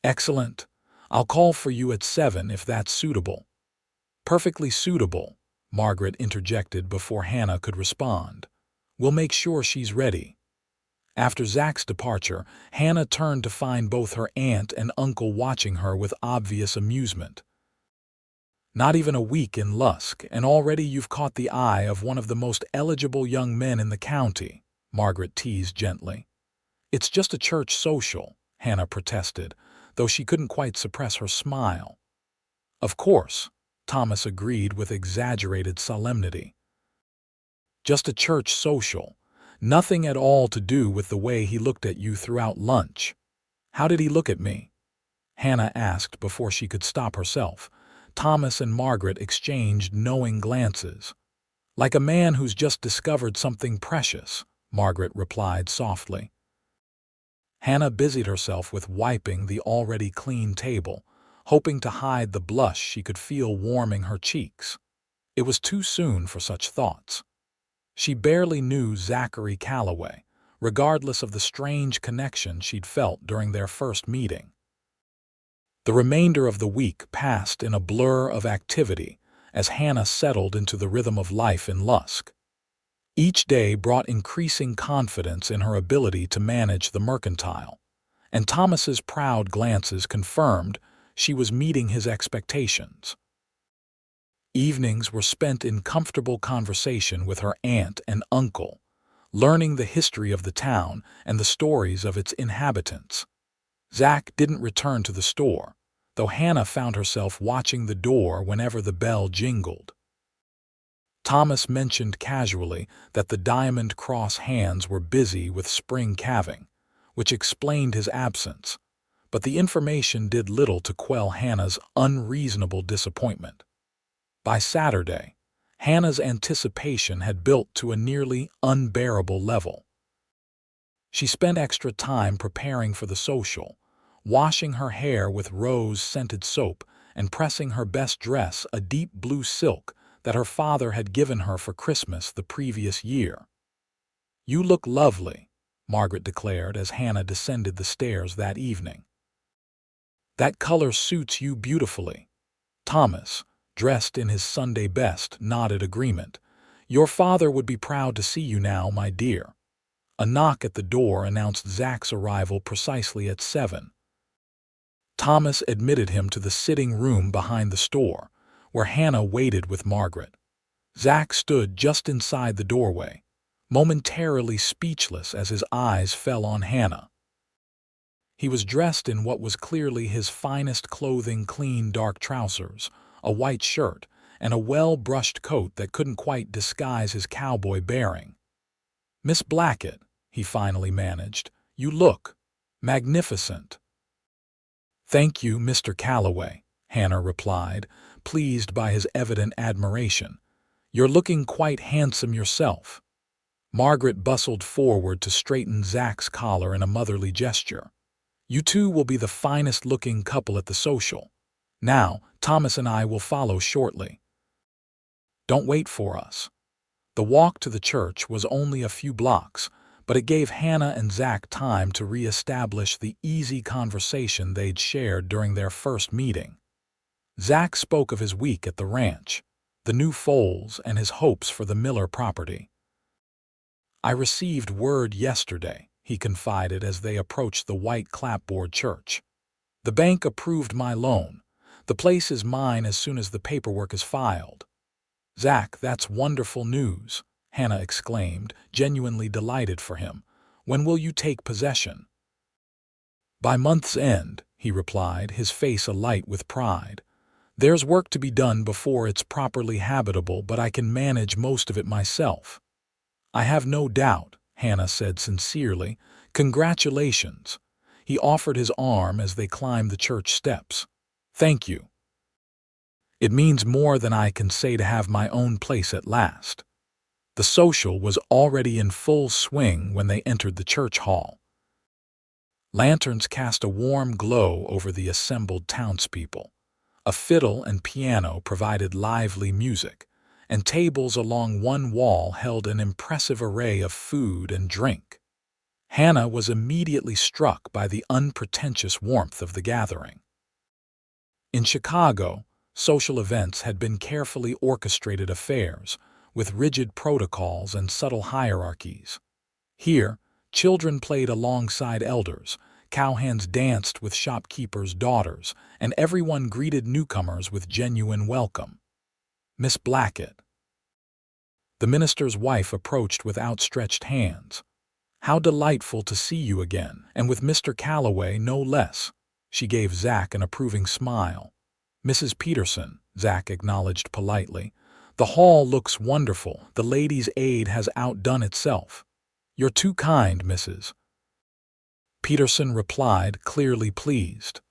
Excellent. I'll call for you at 7 if that's suitable. Perfectly suitable, Margaret interjected before Hannah could respond. We'll make sure she's ready. After Zach's departure, Hannah turned to find both her aunt and uncle watching her with obvious amusement. Not even a week in Lusk, and already you've caught the eye of one of the most eligible young men in the county, Margaret teased gently. It's just a church social, Hannah protested, though she couldn't quite suppress her smile. Of course, Thomas agreed with exaggerated solemnity. Just a church social. Nothing at all to do with the way he looked at you throughout lunch. How did he look at me? Hannah asked before she could stop herself. Thomas and Margaret exchanged knowing glances. Like a man who's just discovered something precious, Margaret replied softly. Hannah busied herself with wiping the already clean table, hoping to hide the blush she could feel warming her cheeks. It was too soon for such thoughts. She barely knew Zachary Calloway, regardless of the strange connection she'd felt during their first meeting. The remainder of the week passed in a blur of activity as Hannah settled into the rhythm of life in Lusk. Each day brought increasing confidence in her ability to manage the mercantile, and Thomas's proud glances confirmed she was meeting his expectations. Evenings were spent in comfortable conversation with her aunt and uncle, learning the history of the town and the stories of its inhabitants. Zach didn't return to the store, though Hannah found herself watching the door whenever the bell jingled. Thomas mentioned casually that the Diamond Cross hands were busy with spring calving, which explained his absence, but the information did little to quell Hannah's unreasonable disappointment. By Saturday, Hannah's anticipation had built to a nearly unbearable level. She spent extra time preparing for the social, washing her hair with rose-scented soap and pressing her best dress, a deep blue silk that her father had given her for Christmas the previous year. "You look lovely," Margaret declared as Hannah descended the stairs that evening. "That color suits you beautifully." Thomas, dressed in his Sunday best, nodded agreement. "Your father would be proud to see you now, my dear." A knock at the door announced Zach's arrival precisely at 7. Thomas admitted him to the sitting room behind the store, where Hannah waited with Margaret. Zach stood just inside the doorway, momentarily speechless as his eyes fell on Hannah. He was dressed in what was clearly his finest clothing: clean dark trousers, a white shirt, and a well-brushed coat that couldn't quite disguise his cowboy bearing. "Miss Blackett," he finally managed, "you look magnificent." "Thank you, Mr. Calloway," Hannah replied, pleased by his evident admiration. "You're looking quite handsome yourself." Margaret bustled forward to straighten Zach's collar in a motherly gesture. "You two will be the finest-looking couple at the social. Now, Thomas and I will follow shortly. Don't wait for us." The walk to the church was only a few blocks, but it gave Hannah and Zach time to re-establish the easy conversation they'd shared during their first meeting. Zach spoke of his week at the ranch, the new foals, and his hopes for the Miller property. "I received word yesterday," he confided as they approached the white clapboard church. "The bank approved my loan. The place is mine as soon as the paperwork is filed." "Zach, that's wonderful news," Hannah exclaimed, genuinely delighted for him. "When will you take possession?" "By month's end," he replied, his face alight with pride. "There's work to be done before it's properly habitable, but I can manage most of it myself." "I have no doubt," Hannah said sincerely. "Congratulations." He offered his arm as they climbed the church steps. "Thank you. It means more than I can say to have my own place at last." The social was already in full swing when they entered the church hall. Lanterns cast a warm glow over the assembled townspeople. A fiddle and piano provided lively music, and tables along one wall held an impressive array of food and drink. Hannah was immediately struck by the unpretentious warmth of the gathering. In Chicago, social events had been carefully orchestrated affairs, with rigid protocols and subtle hierarchies. Here, children played alongside elders, cowhands danced with shopkeepers' daughters, and everyone greeted newcomers with genuine welcome. "Miss Blackett." The minister's wife approached with outstretched hands. "How delightful to see you again, and with Mr. Calloway no less." She gave Zach an approving smile. "Mrs. Peterson," Zach acknowledged politely. "The hall looks wonderful. The ladies' aid has outdone itself." "You're too kind, Mrs. Peterson replied, clearly pleased.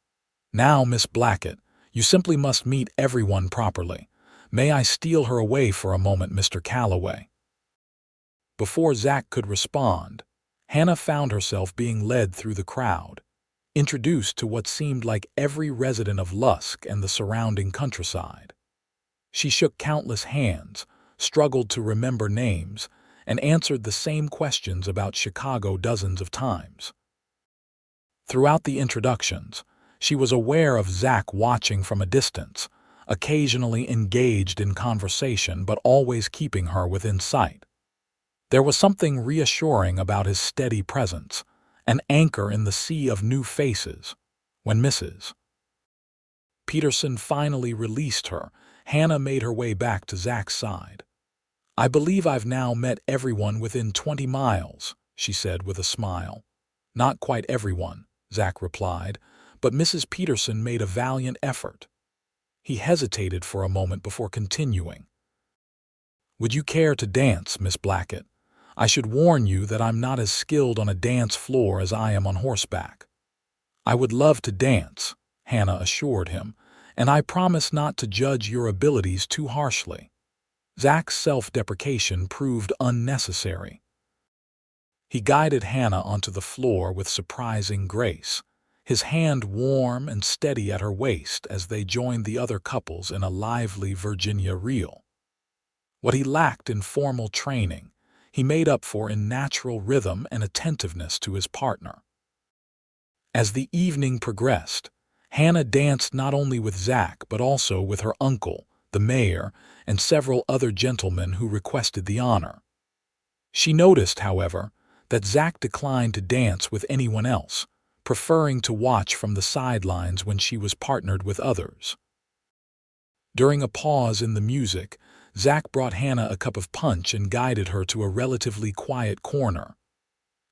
"Now, Miss Blackett, you simply must meet everyone properly. May I steal her away for a moment, Mr. Calloway?" Before Zach could respond, Hannah found herself being led through the crowd, introduced to what seemed like every resident of Lusk and the surrounding countryside. She shook countless hands, struggled to remember names, and answered the same questions about Chicago dozens of times. Throughout the introductions, she was aware of Zach watching from a distance, occasionally engaged in conversation but always keeping her within sight. There was something reassuring about his steady presence, an anchor in the sea of new faces. When Mrs. Peterson finally released her, Hannah made her way back to Zach's side. "I believe I've now met everyone within 20 miles, she said with a smile. "Not quite everyone," Zach replied, but Mrs. Peterson made a valiant effort. He hesitated for a moment before continuing. "Would you care to dance, Miss Blackett? I should warn you that I'm not as skilled on a dance floor as I am on horseback." "I would love to dance," Hannah assured him, "and I promise not to judge your abilities too harshly." Zach's self-deprecation proved unnecessary. He guided Hannah onto the floor with surprising grace, his hand warm and steady at her waist as they joined the other couples in a lively Virginia reel. What he lacked in formal training, he made up for in natural rhythm and attentiveness to his partner. As the evening progressed, Hannah danced not only with Zach but also with her uncle, the mayor, and several other gentlemen who requested the honor. She noticed, however, that Zach declined to dance with anyone else, preferring to watch from the sidelines when she was partnered with others. During a pause in the music, Zach brought Hannah a cup of punch and guided her to a relatively quiet corner.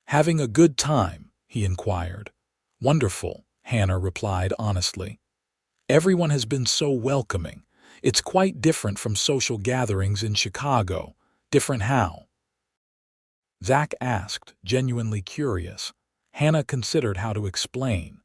"Having a good time?" he inquired. "Wonderful," Hannah replied honestly. "Everyone has been so welcoming. It's quite different from social gatherings in Chicago." "Different how?" Zach asked, genuinely curious. Hannah considered how to explain.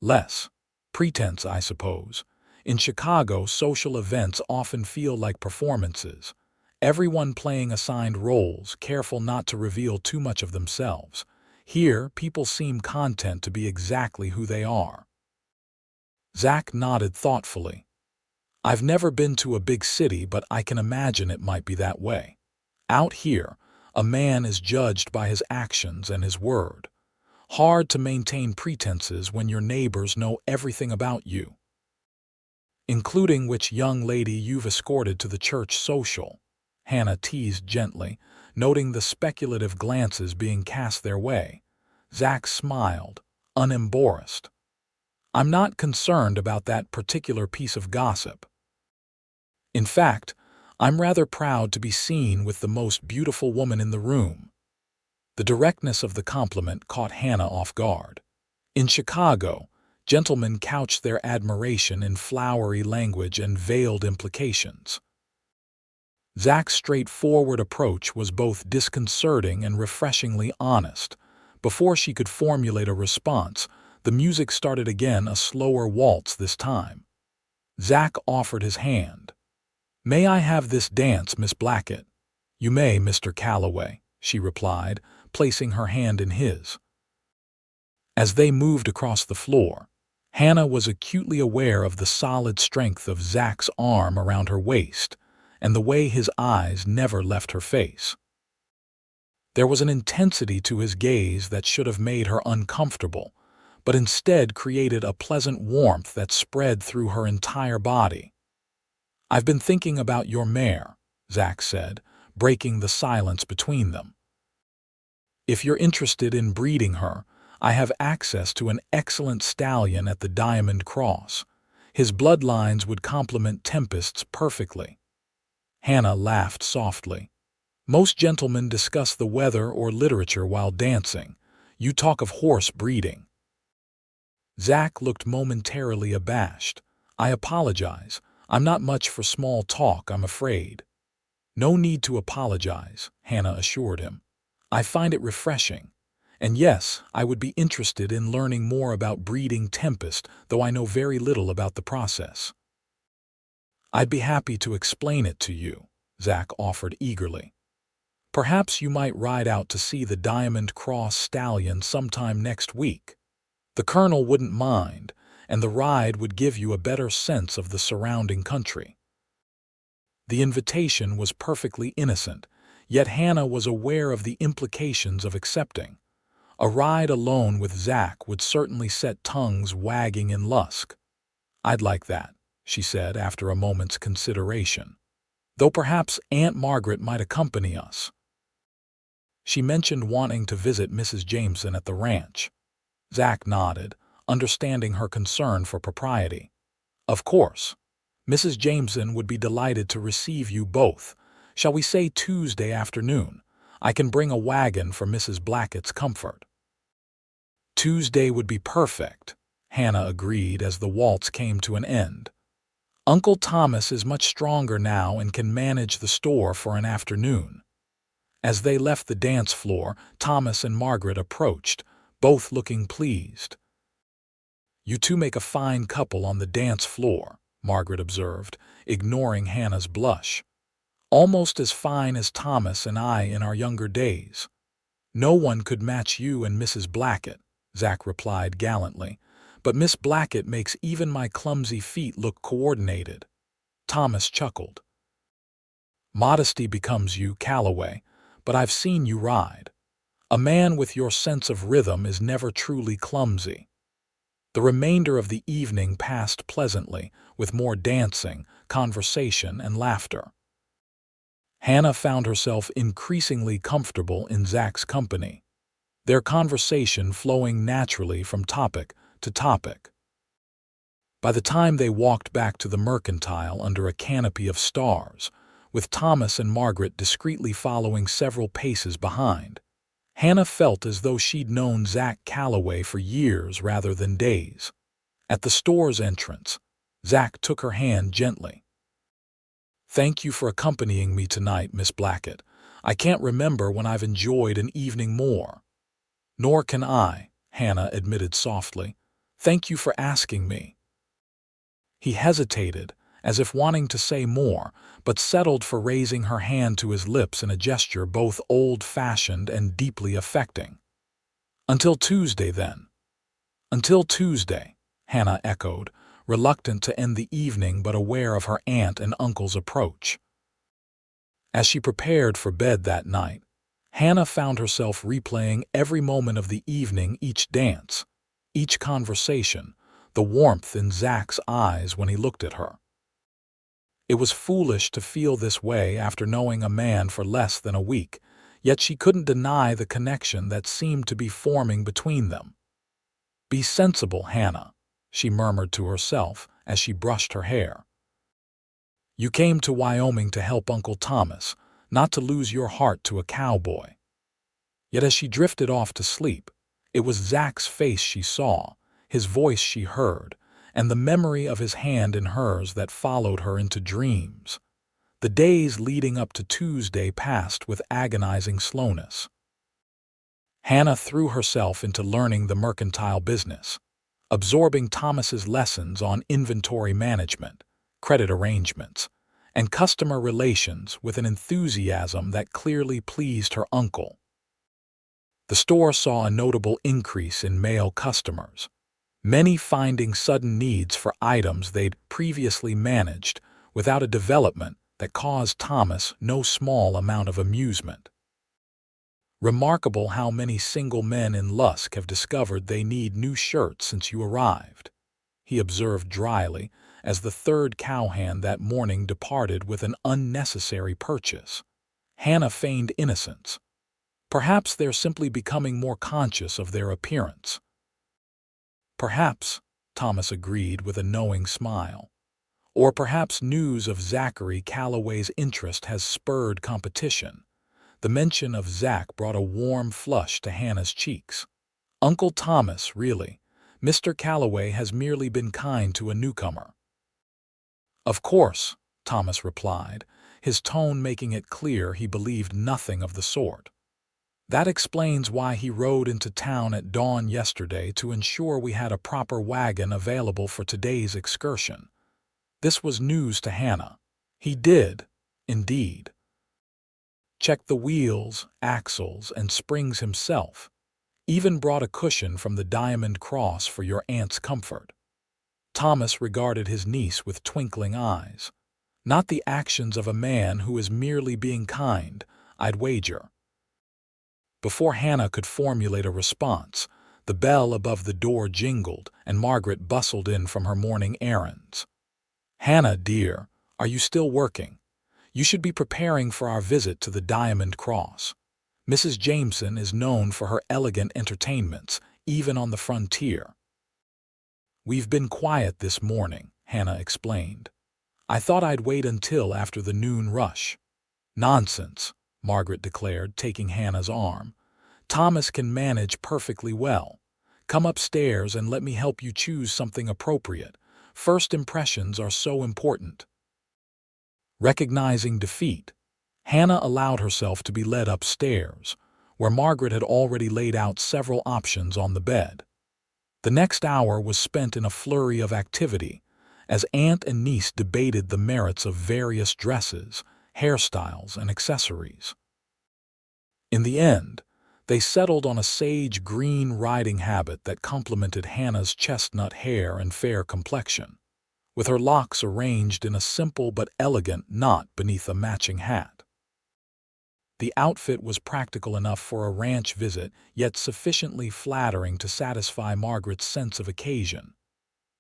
"Less pretense, I suppose. In Chicago, social events often feel like performances. Everyone playing assigned roles, careful not to reveal too much of themselves. Here, people seem content to be exactly who they are." Zach nodded thoughtfully. "I've never been to a big city, but I can imagine it might be that way. Out here, a man is judged by his actions and his word. Hard to maintain pretenses when your neighbors know everything about you." "Including which young lady you've escorted to the church social," Hannah teased gently, noting the speculative glances being cast their way. Zach smiled, unembarrassed. "I'm not concerned about that particular piece of gossip. In fact, I'm rather proud to be seen with the most beautiful woman in the room." The directness of the compliment caught Hannah off guard. In Chicago, gentlemen couched their admiration in flowery language and veiled implications. Zach's straightforward approach was both disconcerting and refreshingly honest. Before she could formulate a response, the music started again, a slower waltz this time. Zach offered his hand. "May I have this dance, Miss Blackett?" "You may, Mr. Calloway," she replied, placing her hand in his. As they moved across the floor, Hannah was acutely aware of the solid strength of Zach's arm around her waist and the way his eyes never left her face. There was an intensity to his gaze that should have made her uncomfortable, but instead created a pleasant warmth that spread through her entire body. "I've been thinking about your mare," Zach said, breaking the silence between them. "If you're interested in breeding her, I have access to an excellent stallion at the Diamond Cross. His bloodlines would complement Tempest's perfectly." Hannah laughed softly. "Most gentlemen discuss the weather or literature while dancing. You talk of horse breeding." Zach looked momentarily abashed. "I apologize. I'm not much for small talk, I'm afraid." "No need to apologize," Hannah assured him. "I find it refreshing. And yes, I would be interested in learning more about breeding Tempest, though I know very little about the process." "I'd be happy to explain it to you," Zach offered eagerly. "Perhaps you might ride out to see the Diamond Cross stallion sometime next week. The Colonel wouldn't mind, and the ride would give you a better sense of the surrounding country." The invitation was perfectly innocent, Yet Hannah was aware of the implications of accepting. A ride alone with Zach would certainly set tongues wagging in Lusk. "I'd like that," she said after a moment's consideration. "Though perhaps Aunt Margaret might accompany us." She mentioned wanting to visit Mrs. Jameson at the ranch. Zach nodded, understanding her concern for propriety. "Of course. Mrs. Jameson would be delighted to receive you both. Shall we say Tuesday afternoon? I can bring a wagon for Mrs. Blackett's comfort." "Tuesday would be perfect," Hannah agreed as the waltz came to an end. "Uncle Thomas is much stronger now and can manage the store for an afternoon." As they left the dance floor, Thomas and Margaret approached, both looking pleased. "You two make a fine couple on the dance floor," Margaret observed, ignoring Hannah's blush. "Almost as fine as Thomas and I in our younger days." "No one could match you and Mrs. Blackett," Zach replied gallantly, "but Miss Blackett makes even my clumsy feet look coordinated." Thomas chuckled. "Modesty becomes you, Calloway, but I've seen you ride. A man with your sense of rhythm is never truly clumsy." The remainder of the evening passed pleasantly, with more dancing, conversation, and laughter. Hannah found herself increasingly comfortable in Zach's company, their conversation flowing naturally from topic to topic. By the time they walked back to the Mercantile under a canopy of stars, with Thomas and Margaret discreetly following several paces behind, Hannah felt as though she'd known Zach Calloway for years rather than days. At the store's entrance, Zach took her hand gently. "Thank you for accompanying me tonight, Miss Blackett. I can't remember when I've enjoyed an evening more." "Nor can I," Hannah admitted softly. "Thank you for asking me." He hesitated, as if wanting to say more, but settled for raising her hand to his lips in a gesture both old-fashioned and deeply affecting. "Until Tuesday, then." "Until Tuesday," Hannah echoed, reluctant to end the evening but aware of her aunt and uncle's approach. As she prepared for bed that night, Hannah found herself replaying every moment of the evening, each dance, each conversation, the warmth in Zach's eyes when he looked at her. It was foolish to feel this way after knowing a man for less than a week, yet she couldn't deny the connection that seemed to be forming between them. "Be sensible, Hannah," she murmured to herself as she brushed her hair. "You came to Wyoming to help Uncle Thomas, not to lose your heart to a cowboy." Yet as she drifted off to sleep, it was Zach's face she saw, his voice she heard, and the memory of his hand in hers that followed her into dreams. The days leading up to Tuesday passed with agonizing slowness. Hannah threw herself into learning the mercantile business, absorbing Thomas's lessons on inventory management, credit arrangements, and customer relations with an enthusiasm that clearly pleased her uncle. The store saw a notable increase in male customers, many finding sudden needs for items they'd previously managed without a development that caused Thomas no small amount of amusement. "Remarkable how many single men in Lusk have discovered they need new shirts since you arrived," he observed dryly as the third cowhand that morning departed with an unnecessary purchase. Hannah feigned innocence. "Perhaps they're simply becoming more conscious of their appearance." "Perhaps," Thomas agreed with a knowing smile. "Or perhaps news of Zachary Calloway's interest has spurred competition." The mention of Zach brought a warm flush to Hannah's cheeks. "Uncle Thomas, really. Mr. Calloway has merely been kind to a newcomer." "Of course," Thomas replied, his tone making it clear he believed nothing of the sort. "That explains why he rode into town at dawn yesterday to ensure we had a proper wagon available for today's excursion." This was news to Hannah. He did, indeed, check the wheels, axles, and springs himself. Even brought a cushion from the Diamond Cross for your aunt's comfort. Thomas regarded his niece with twinkling eyes. "Not the actions of a man who is merely being kind. I'd wager. Before Hannah could formulate a response, the bell above the door jingled and Margaret bustled in from her morning errands. "Hannah, dear, are you still working? You should be preparing for our visit to the Diamond Cross. Mrs. Jameson is known for her elegant entertainments, even on the frontier." "We've been quiet this morning," Hannah explained. "I thought I'd wait until after the noon rush." "Nonsense," Margaret declared, taking Hannah's arm. "Thomas can manage perfectly well. Come upstairs and let me help you choose something appropriate. First impressions are so important." Recognizing defeat, Hannah allowed herself to be led upstairs, where Margaret had already laid out several options on the bed. The next hour was spent in a flurry of activity, as aunt and niece debated the merits of various dresses, hairstyles, and accessories. In the end, they settled on a sage green riding habit that complemented Hannah's chestnut hair and fair complexion, with her locks arranged in a simple but elegant knot beneath a matching hat. The outfit was practical enough for a ranch visit, yet sufficiently flattering to satisfy Margaret's sense of occasion.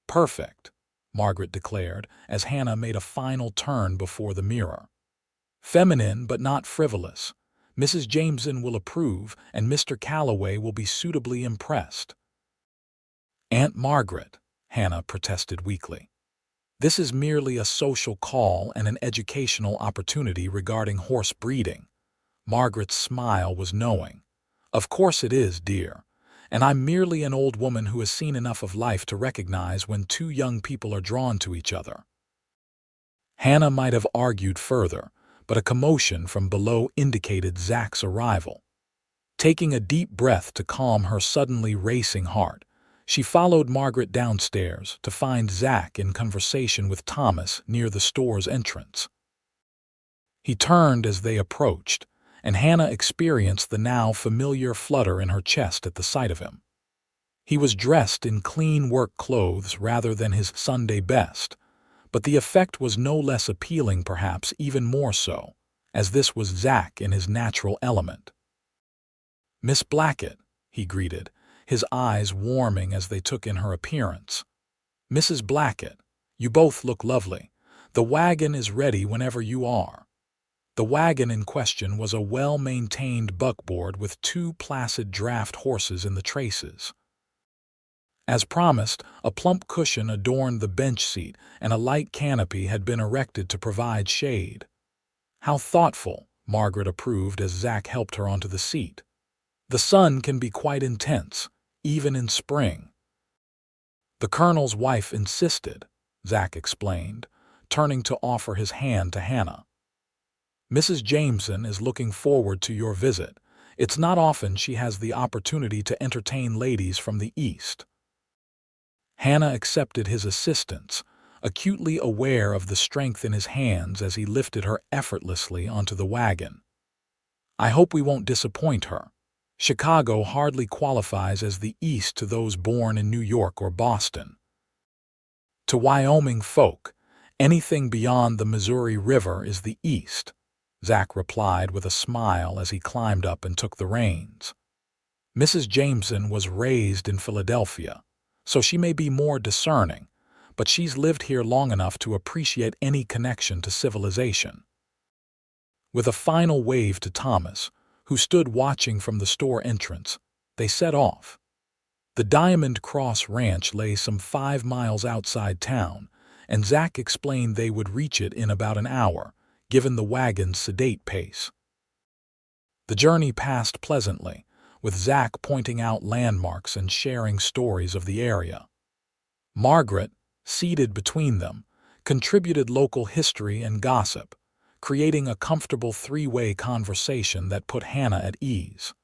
"Perfect," Margaret declared, as Hannah made a final turn before the mirror. "Feminine but not frivolous. Mrs. Jameson will approve, and Mr. Calloway will be suitably impressed." "Aunt Margaret," Hannah protested weakly. "This is merely a social call and an educational opportunity regarding horse breeding." Margaret's smile was knowing. "Of course it is, dear. And I'm merely an old woman who has seen enough of life to recognize when two young people are drawn to each other." Hannah might have argued further, but a commotion from below indicated Zach's arrival. Taking a deep breath to calm her suddenly racing heart, she followed Margaret downstairs to find Zach in conversation with Thomas near the store's entrance. He turned as they approached, and Hannah experienced the now familiar flutter in her chest at the sight of him. He was dressed in clean work clothes rather than his Sunday best, but the effect was no less appealing, perhaps even more so, as this was Zach in his natural element. "Miss Blackett," he greeted, his eyes warming as they took in her appearance. "Mrs. Blackett, you both look lovely. The wagon is ready whenever you are." The wagon in question was a well-maintained buckboard with two placid draft horses in the traces. As promised, a plump cushion adorned the bench seat, and a light canopy had been erected to provide shade. "How thoughtful," Margaret approved as Zach helped her onto the seat. "The sun can be quite intense, even in spring." "The colonel's wife insisted," Zach explained, turning to offer his hand to Hannah. "Mrs. Jameson is looking forward to your visit. It's not often she has the opportunity to entertain ladies from the East." Hannah accepted his assistance, acutely aware of the strength in his hands as he lifted her effortlessly onto the wagon. "I hope we won't disappoint her. Chicago hardly qualifies as the East to those born in New York or Boston. To Wyoming folk, anything beyond the Missouri River is the East," Zach replied with a smile as he climbed up and took the reins. "Mrs. Jameson was raised in Philadelphia, so she may be more discerning, but she's lived here long enough to appreciate any connection to civilization." With a final wave to Thomas, who stood watching from the store entrance, they set off. The Diamond Cross Ranch lay some 5 miles outside town, and Zach explained they would reach it in about an hour, given the wagon's sedate pace. The journey passed pleasantly, with Zach pointing out landmarks and sharing stories of the area. Margaret, seated between them, contributed local history and gossip, creating a comfortable three-way conversation that put Hannah at ease.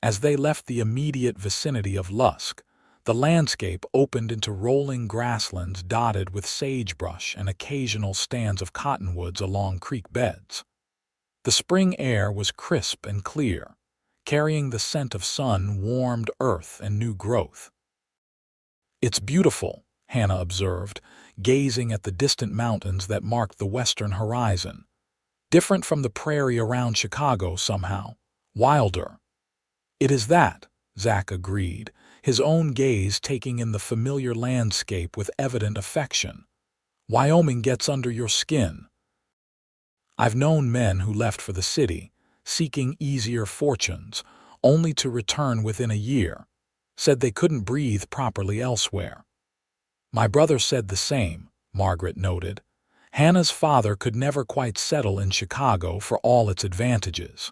As they left the immediate vicinity of Lusk, the landscape opened into rolling grasslands dotted with sagebrush and occasional stands of cottonwoods along creek beds. The spring air was crisp and clear, carrying the scent of sun-warmed earth and new growth. "It's beautiful," Hannah observed, gazing at the distant mountains that marked the western horizon. Different from the prairie around Chicago somehow. Wilder. It is that, Zach agreed, his own gaze taking in the familiar landscape with evident affection. Wyoming gets under your skin. I've known men who left for the city, seeking easier fortunes, only to return within a year, said they couldn't breathe properly elsewhere. My brother said the same, Margaret noted. Hannah's father could never quite settle in Chicago for all its advantages.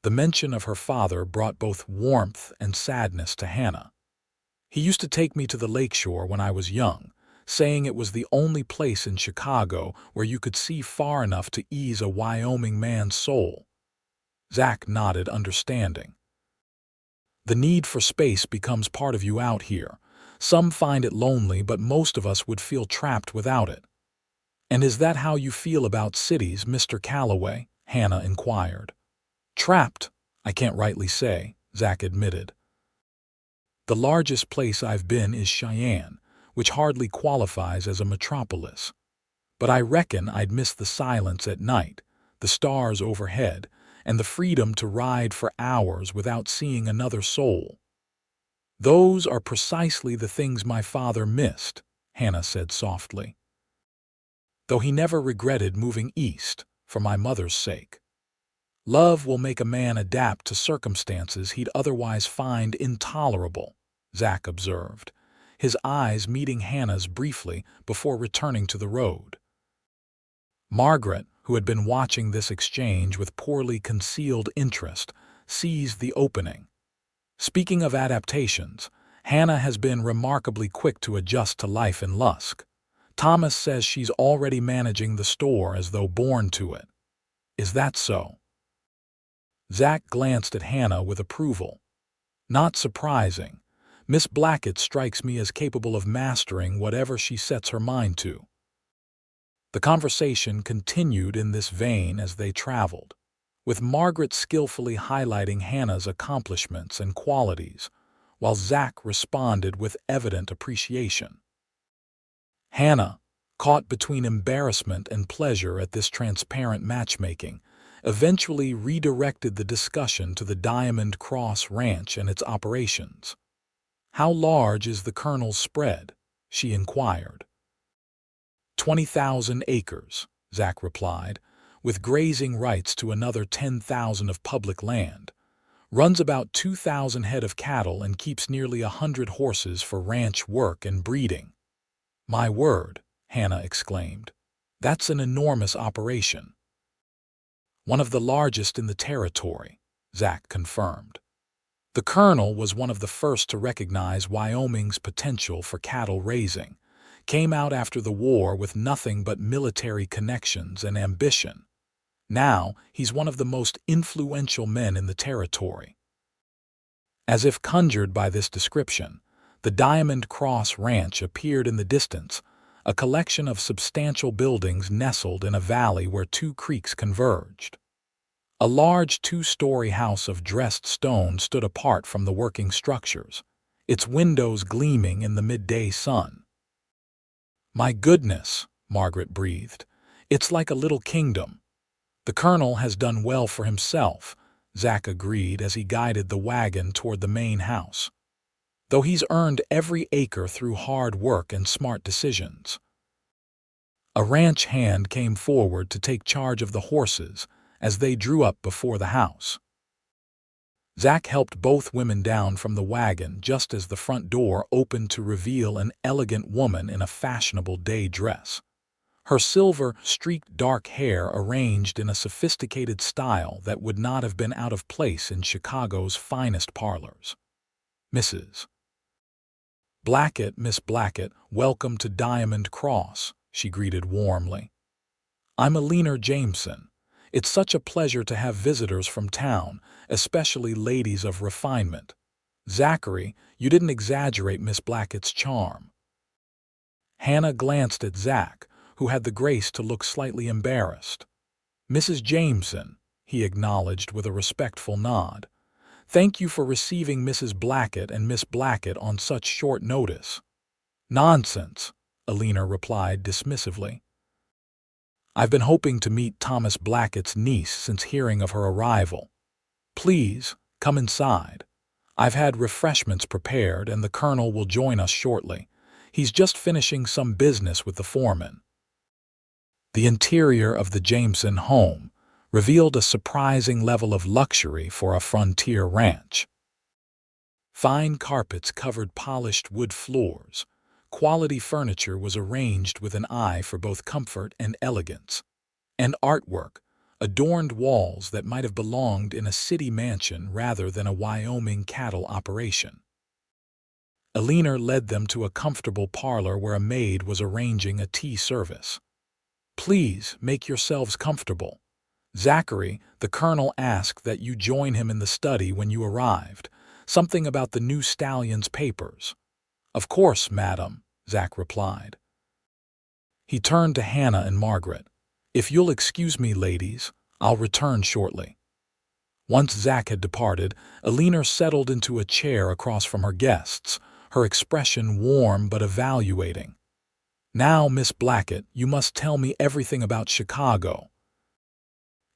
The mention of her father brought both warmth and sadness to Hannah. He used to take me to the lakeshore when I was young, saying it was the only place in Chicago where you could see far enough to ease a Wyoming man's soul. Zach nodded, understanding. The need for space becomes part of you out here. Some find it lonely, but most of us would feel trapped without it. And is that how you feel about cities, Mr. Calloway? Hannah inquired. Trapped, I can't rightly say, Zach admitted. The largest place I've been is Cheyenne, which hardly qualifies as a metropolis. But I reckon I'd miss the silence at night, the stars overhead, and the freedom to ride for hours without seeing another soul. Those are precisely the things my father missed, Hannah said softly. Though he never regretted moving east, for my mother's sake. Love will make a man adapt to circumstances he'd otherwise find intolerable, Zach observed, his eyes meeting Hannah's briefly before returning to the road. Margaret, who had been watching this exchange with poorly concealed interest, seized the opening. Speaking of adaptations, Hannah has been remarkably quick to adjust to life in Lusk. Thomas says she's already managing the store as though born to it. Is that so? Zach glanced at Hannah with approval. Not surprising. Miss Blackett strikes me as capable of mastering whatever she sets her mind to. The conversation continued in this vein as they traveled, with Margaret skillfully highlighting Hannah's accomplishments and qualities, while Zach responded with evident appreciation. Hannah, caught between embarrassment and pleasure at this transparent matchmaking, eventually redirected the discussion to the Diamond Cross Ranch and its operations. How large is the Colonel's spread? She inquired. 20,000 acres, Zach replied, with grazing rights to another 10,000 of public land. Runs about 2,000 head of cattle and keeps nearly 100 horses for ranch work and breeding. My word, Hannah exclaimed. That's an enormous operation. One of the largest in the territory, Zach confirmed. The Colonel was one of the first to recognize Wyoming's potential for cattle raising, came out after the war with nothing but military connections and ambition. Now he's one of the most influential men in the territory. As if conjured by this description, the Diamond Cross Ranch appeared in the distance, a collection of substantial buildings nestled in a valley where two creeks converged. A large two-story house of dressed stone stood apart from the working structures, its windows gleaming in the midday sun. My goodness, Margaret breathed. It's like a little kingdom. The Colonel has done well for himself, Zach agreed as he guided the wagon toward the main house. Though he's earned every acre through hard work and smart decisions. A ranch hand came forward to take charge of the horses as they drew up before the house. Zach helped both women down from the wagon just as the front door opened to reveal an elegant woman in a fashionable day dress. Her silver-streaked dark hair arranged in a sophisticated style that would not have been out of place in Chicago's finest parlors. Mrs. Blackett, Miss Blackett, welcome to Diamond Cross, she greeted warmly. I'm Alina Jameson. It's such a pleasure to have visitors from town, especially ladies of refinement. Zachary, you didn't exaggerate Miss Blackett's charm. Hannah glanced at Zach, who had the grace to look slightly embarrassed. Mrs. Jameson, he acknowledged with a respectful nod. Thank you for receiving Mrs. Blackett and Miss Blackett on such short notice. Nonsense, Alina replied dismissively. I've been hoping to meet Thomas Blackett's niece since hearing of her arrival. Please, come inside. I've had refreshments prepared and the colonel will join us shortly. He's just finishing some business with the foreman. The interior of the Jameson home revealed a surprising level of luxury for a frontier ranch. Fine carpets covered polished wood floors. Quality furniture was arranged with an eye for both comfort and elegance. And artwork adorned walls that might have belonged in a city mansion rather than a Wyoming cattle operation. Eleanor led them to a comfortable parlor where a maid was arranging a tea service. Please make yourselves comfortable. Zachary, the colonel, asked that you join him in the study when you arrived. Something about the new stallion's papers. Of course, madam, Zach replied. He turned to Hannah and Margaret. If you'll excuse me, ladies, I'll return shortly. Once Zach had departed, Eleanor settled into a chair across from her guests, her expression warm but evaluating. Now, Miss Blackett, you must tell me everything about Chicago.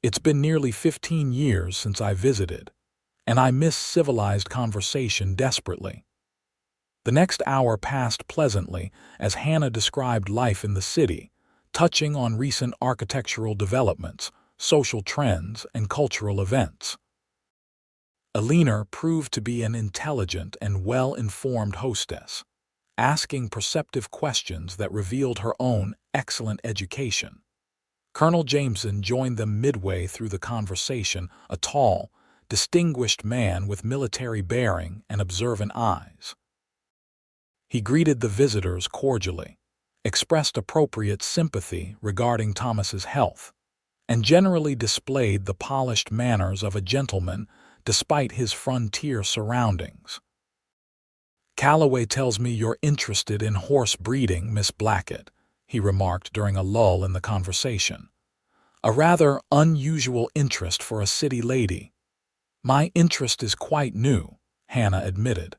It's been nearly 15 years since I visited, and I miss civilized conversation desperately. The next hour passed pleasantly as Hannah described life in the city, touching on recent architectural developments, social trends, and cultural events. Eleanor proved to be an intelligent and well-informed hostess, asking perceptive questions that revealed her own excellent education. Colonel Jameson joined them midway through the conversation, a tall, distinguished man with military bearing and observant eyes. He greeted the visitors cordially, expressed appropriate sympathy regarding Thomas's health, and generally displayed the polished manners of a gentleman despite his frontier surroundings. Calloway tells me you're interested in horse breeding, Miss Blackett, he remarked during a lull in the conversation. A rather unusual interest for a city lady. My interest is quite new, Hannah admitted.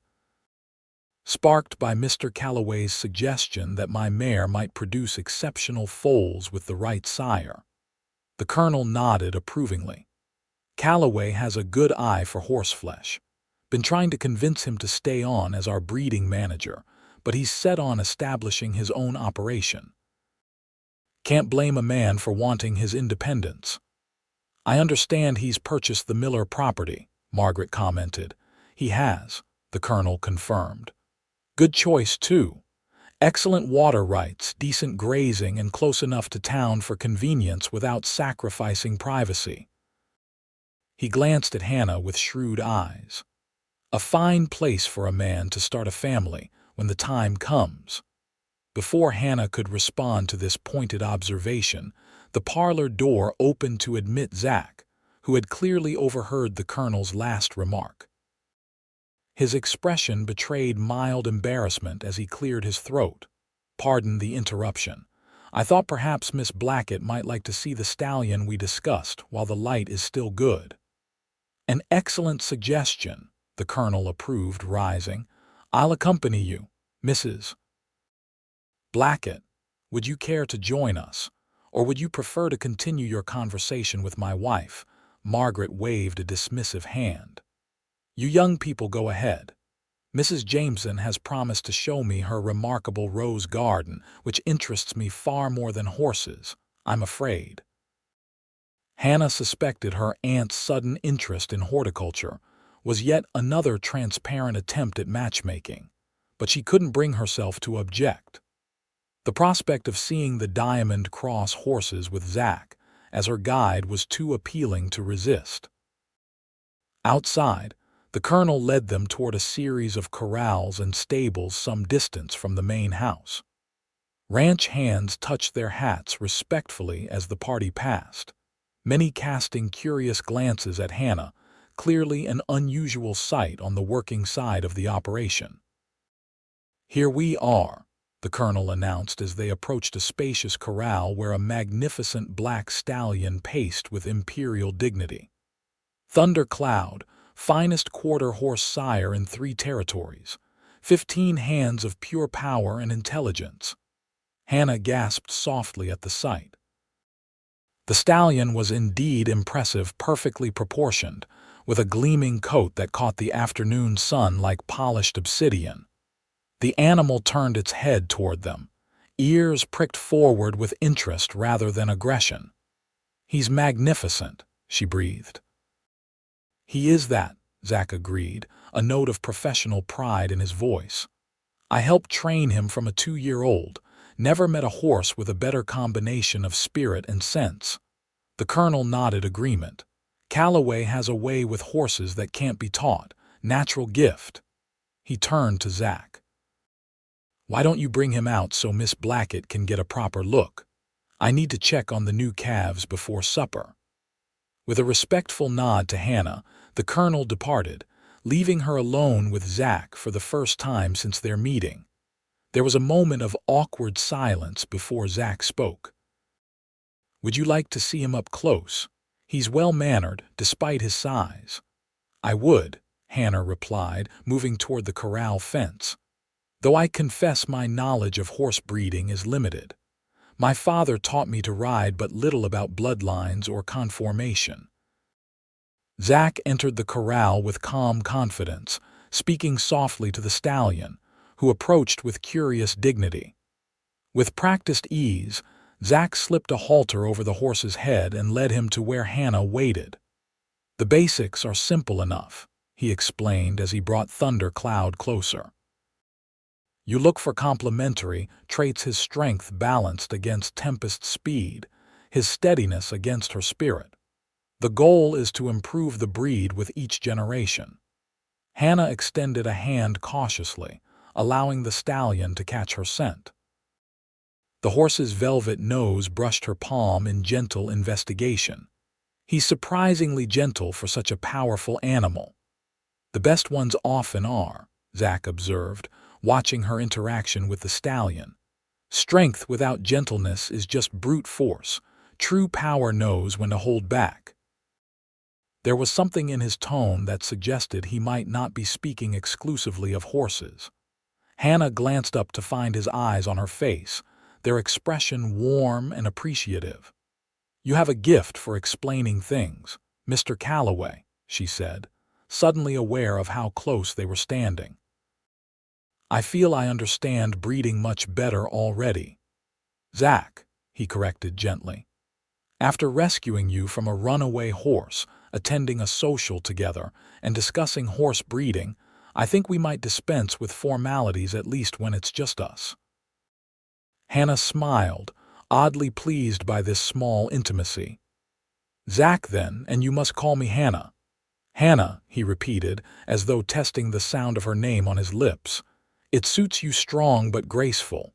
Sparked by Mr. Calloway's suggestion that my mare might produce exceptional foals with the right sire. The colonel nodded approvingly. Calloway has a good eye for horseflesh. Been trying to convince him to stay on as our breeding manager, but he's set on establishing his own operation. Can't blame a man for wanting his independence. I understand he's purchased the Miller property, Margaret commented. He has, the colonel confirmed. Good choice, too. Excellent water rights, decent grazing, and close enough to town for convenience without sacrificing privacy. He glanced at Hannah with shrewd eyes. A fine place for a man to start a family when the time comes. Before Hannah could respond to this pointed observation, the parlor door opened to admit Zach, who had clearly overheard the colonel's last remark. His expression betrayed mild embarrassment as he cleared his throat. Pardon the interruption. I thought perhaps Miss Blackett might like to see the stallion we discussed while the light is still good. An excellent suggestion, the colonel approved, rising. I'll accompany you, Mrs. Blackett. Would you care to join us, or would you prefer to continue your conversation with my wife? Margaret waved a dismissive hand. You young people go ahead. Mrs. Jameson has promised to show me her remarkable rose garden, which interests me far more than horses, I'm afraid. Hannah suspected her aunt's sudden interest in horticulture was yet another transparent attempt at matchmaking, but she couldn't bring herself to object. The prospect of seeing the Diamond Cross horses with Zach as her guide was too appealing to resist. Outside, the colonel led them toward a series of corrals and stables some distance from the main house. Ranch hands touched their hats respectfully as the party passed, many casting curious glances at Hannah, clearly an unusual sight on the working side of the operation. Here we are, the colonel announced as they approached a spacious corral where a magnificent black stallion paced with imperial dignity. Thunder Cloud, finest quarter-horse sire in 3 territories, 15 hands of pure power and intelligence. Hannah gasped softly at the sight. The stallion was indeed impressive, perfectly proportioned, with a gleaming coat that caught the afternoon sun like polished obsidian. The animal turned its head toward them, ears pricked forward with interest rather than aggression. "He's magnificent," she breathed. "He is that," Zach agreed, a note of professional pride in his voice. "I helped train him from a 2-year-old, never met a horse with a better combination of spirit and sense." The colonel nodded agreement. "Calloway has a way with horses that can't be taught, natural gift." He turned to Zach. "Why don't you bring him out so Miss Blackett can get a proper look? I need to check on the new calves before supper." With a respectful nod to Hannah, the colonel departed, leaving her alone with Zach for the first time since their meeting. There was a moment of awkward silence before Zach spoke. "Would you like to see him up close? He's well-mannered, despite his size." "I would," Hannah replied, moving toward the corral fence. "Though I confess my knowledge of horse breeding is limited. My father taught me to ride but little about bloodlines or conformation." Zach entered the corral with calm confidence, speaking softly to the stallion, who approached with curious dignity. With practiced ease, Zach slipped a halter over the horse's head and led him to where Hannah waited. "The basics are simple enough," he explained as he brought Thunder Cloud closer. "You look for complementary traits: his strength balanced against Tempest's speed, his steadiness against her spirit. The goal is to improve the breed with each generation." Hannah extended a hand cautiously, allowing the stallion to catch her scent. The horse's velvet nose brushed her palm in gentle investigation. "He's surprisingly gentle for such a powerful animal." "The best ones often are," Zach observed, watching her interaction with the stallion. "Strength without gentleness is just brute force. True power knows when to hold back." There was something in his tone that suggested he might not be speaking exclusively of horses. Hannah glanced up to find his eyes on her face, their expression warm and appreciative. "You have a gift for explaining things, Mr. Calloway," she said, suddenly aware of how close they were standing. "I feel I understand breeding much better already." "Zach," he corrected gently. "After rescuing you from a runaway horse, attending a social together, and discussing horse breeding, I think we might dispense with formalities at least when it's just us." Hannah smiled, oddly pleased by this small intimacy. "Zach, then, and you must call me Hannah." "Hannah," he repeated, as though testing the sound of her name on his lips. "It suits you, strong but graceful."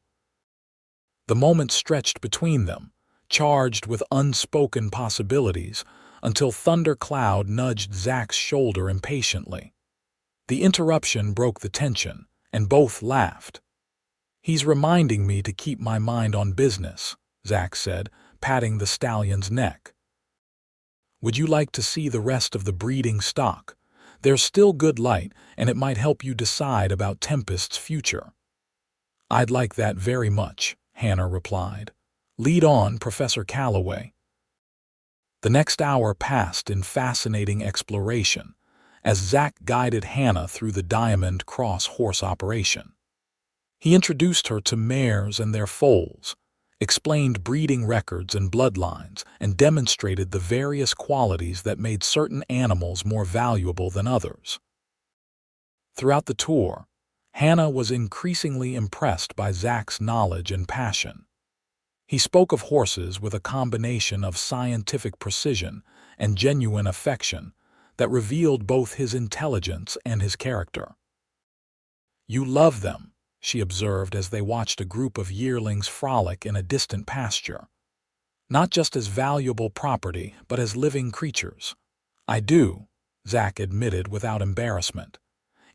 The moment stretched between them, charged with unspoken possibilities, until Thunder Cloud nudged Zach's shoulder impatiently. The interruption broke the tension, and both laughed. "He's reminding me to keep my mind on business," Zach said, patting the stallion's neck. "Would you like to see the rest of the breeding stock? There's still good light, and it might help you decide about Tempest's future." "I'd like that very much," Hannah replied. "Lead on, Professor Calloway." The next hour passed in fascinating exploration, as Zach guided Hannah through the Diamond Cross horse operation. He introduced her to mares and their foals, explained breeding records and bloodlines, and demonstrated the various qualities that made certain animals more valuable than others. Throughout the tour, Hannah was increasingly impressed by Zach's knowledge and passion. He spoke of horses with a combination of scientific precision and genuine affection that revealed both his intelligence and his character. "You love them," she observed as they watched a group of yearlings frolic in a distant pasture. "Not just as valuable property, but as living creatures." "I do," Zach admitted without embarrassment.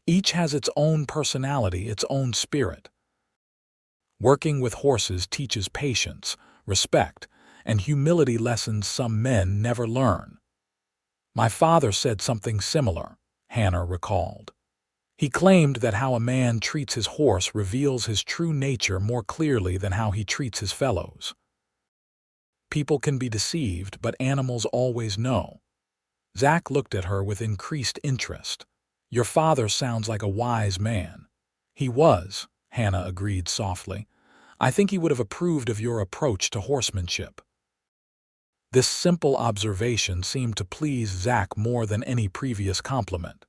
"Each has its own personality, its own spirit." Working with horses teaches patience, respect, and humility, lessons some men never learn. "My father said something similar," Hannah recalled. "He claimed that how a man treats his horse reveals his true nature more clearly than how he treats his fellows." People can be deceived, but animals always know. Zach looked at her with increased interest. Your father sounds like a wise man. He was, Hannah agreed softly. I think he would have approved of your approach to horsemanship. This simple observation seemed to please Zach more than any previous compliment.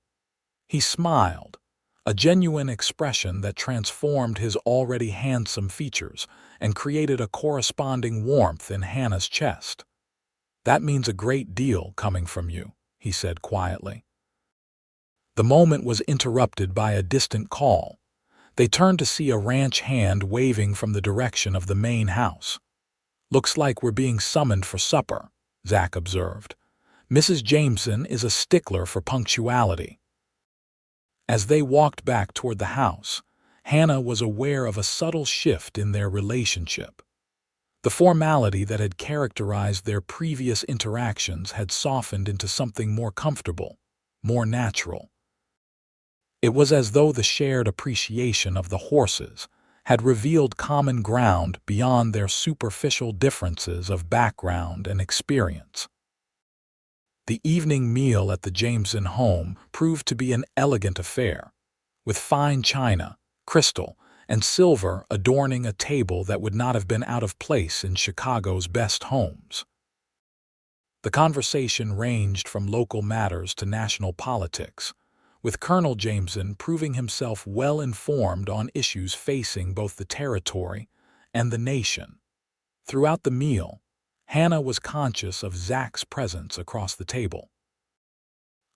He smiled, a genuine expression that transformed his already handsome features and created a corresponding warmth in Hannah's chest. That means a great deal coming from you, he said quietly. The moment was interrupted by a distant call. They turned to see a ranch hand waving from the direction of the main house. Looks like we're being summoned for supper, Zach observed. Mrs. Jameson is a stickler for punctuality. As they walked back toward the house, Hannah was aware of a subtle shift in their relationship. The formality that had characterized their previous interactions had softened into something more comfortable, more natural. It was as though the shared appreciation of the horses had revealed common ground beyond their superficial differences of background and experience. The evening meal at the Jameson home proved to be an elegant affair, with fine china, crystal, and silver adorning a table that would not have been out of place in Chicago's best homes. The conversation ranged from local matters to national politics, with Colonel Jameson proving himself well informed on issues facing both the territory and the nation. Throughout the meal, Hannah was conscious of Zach's presence across the table.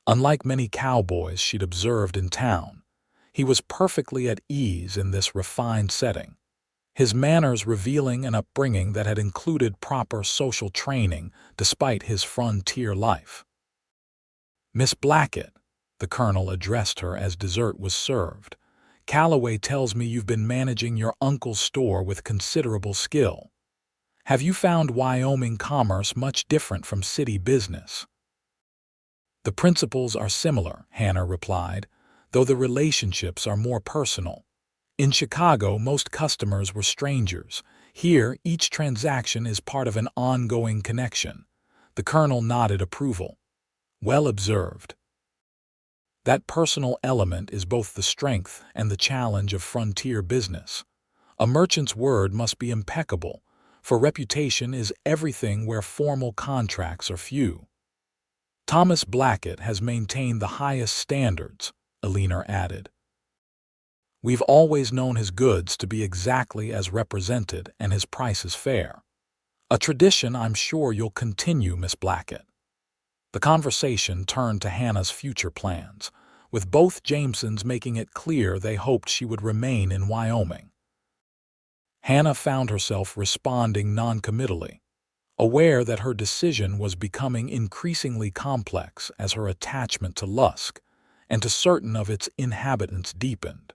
Unlike many cowboys she'd observed in town, he was perfectly at ease in this refined setting, his manners revealing an upbringing that had included proper social training despite his frontier life. Miss Blackett, the colonel addressed her as dessert was served, Calloway tells me you've been managing your uncle's store with considerable skill. Have you found Wyoming commerce much different from city business? The principles are similar, Hannah replied, though the relationships are more personal. In Chicago, most customers were strangers. Here, each transaction is part of an ongoing connection. The colonel nodded approval. Well observed. That personal element is both the strength and the challenge of frontier business. A merchant's word must be impeccable, for reputation is everything where formal contracts are few. Thomas Blackett has maintained the highest standards, Alina added. We've always known his goods to be exactly as represented and his prices fair. A tradition I'm sure you'll continue, Miss Blackett. The conversation turned to Hannah's future plans, with both Jamesons making it clear they hoped she would remain in Wyoming. Hannah found herself responding noncommittally, aware that her decision was becoming increasingly complex as her attachment to Lusk and to certain of its inhabitants deepened.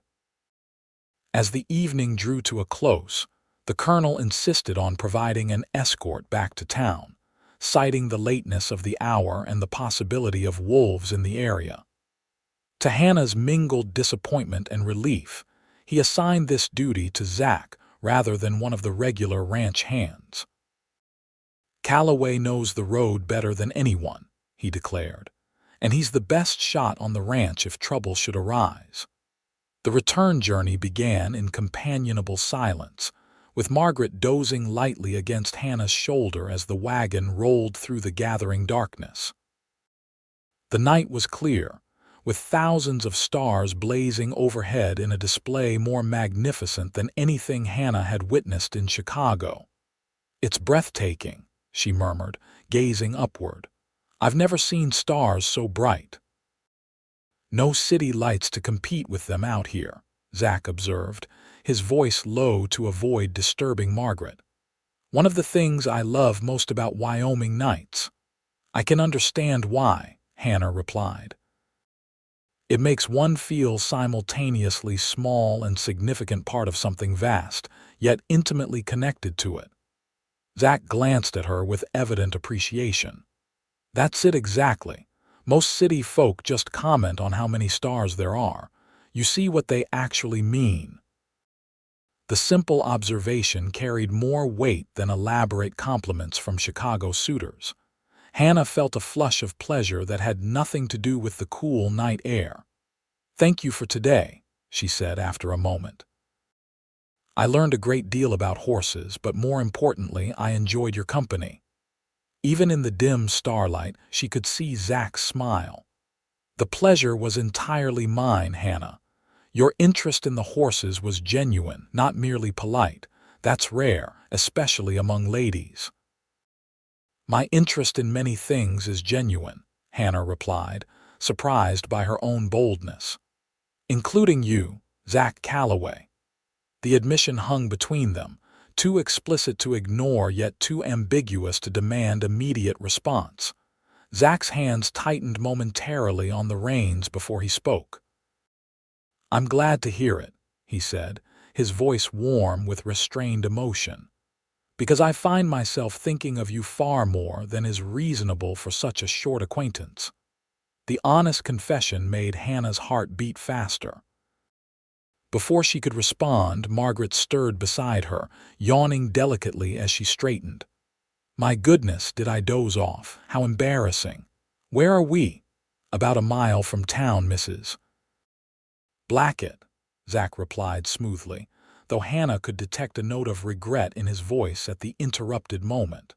As the evening drew to a close, the colonel insisted on providing an escort back to town, citing the lateness of the hour and the possibility of wolves in the area. To Hannah's mingled disappointment and relief, he assigned this duty to Zach rather than one of the regular ranch hands. Calloway knows the road better than anyone, he declared, and he's the best shot on the ranch if trouble should arise. The return journey began in companionable silence, with Margaret dozing lightly against Hannah's shoulder as the wagon rolled through the gathering darkness. The night was clear, with thousands of stars blazing overhead in a display more magnificent than anything Hannah had witnessed in Chicago. It's breathtaking, she murmured, gazing upward. I've never seen stars so bright. No city lights to compete with them out here, Zach observed, his voice low to avoid disturbing Margaret. One of the things I love most about Wyoming nights. I can understand why, Hannah replied. It makes one feel simultaneously small and significant part of something vast, yet intimately connected to it. Zach glanced at her with evident appreciation. That's it exactly. Most city folk just comment on how many stars there are. You see what they actually mean. The simple observation carried more weight than elaborate compliments from Chicago suitors. Hannah felt a flush of pleasure that had nothing to do with the cool night air. "Thank you for today," she said after a moment. "I learned a great deal about horses, but more importantly, I enjoyed your company." Even in the dim starlight, she could see Zach's smile. "The pleasure was entirely mine, Hannah. Your interest in the horses was genuine, not merely polite. That's rare, especially among ladies." "My interest in many things is genuine," Hannah replied, surprised by her own boldness. "Including you, Zach Calloway." The admission hung between them, too explicit to ignore yet too ambiguous to demand immediate response. Zach's hands tightened momentarily on the reins before he spoke. "I'm glad to hear it," he said, his voice warm with restrained emotion, "because I find myself thinking of you far more than is reasonable for such a short acquaintance." The honest confession made Hannah's heart beat faster. Before she could respond, Margaret stirred beside her, yawning delicately as she straightened. "My goodness, did I doze off? How embarrassing. Where are we?" "About a mile from town, Mrs. Blackett," Zach replied smoothly, though Hannah could detect a note of regret in his voice at the interrupted moment.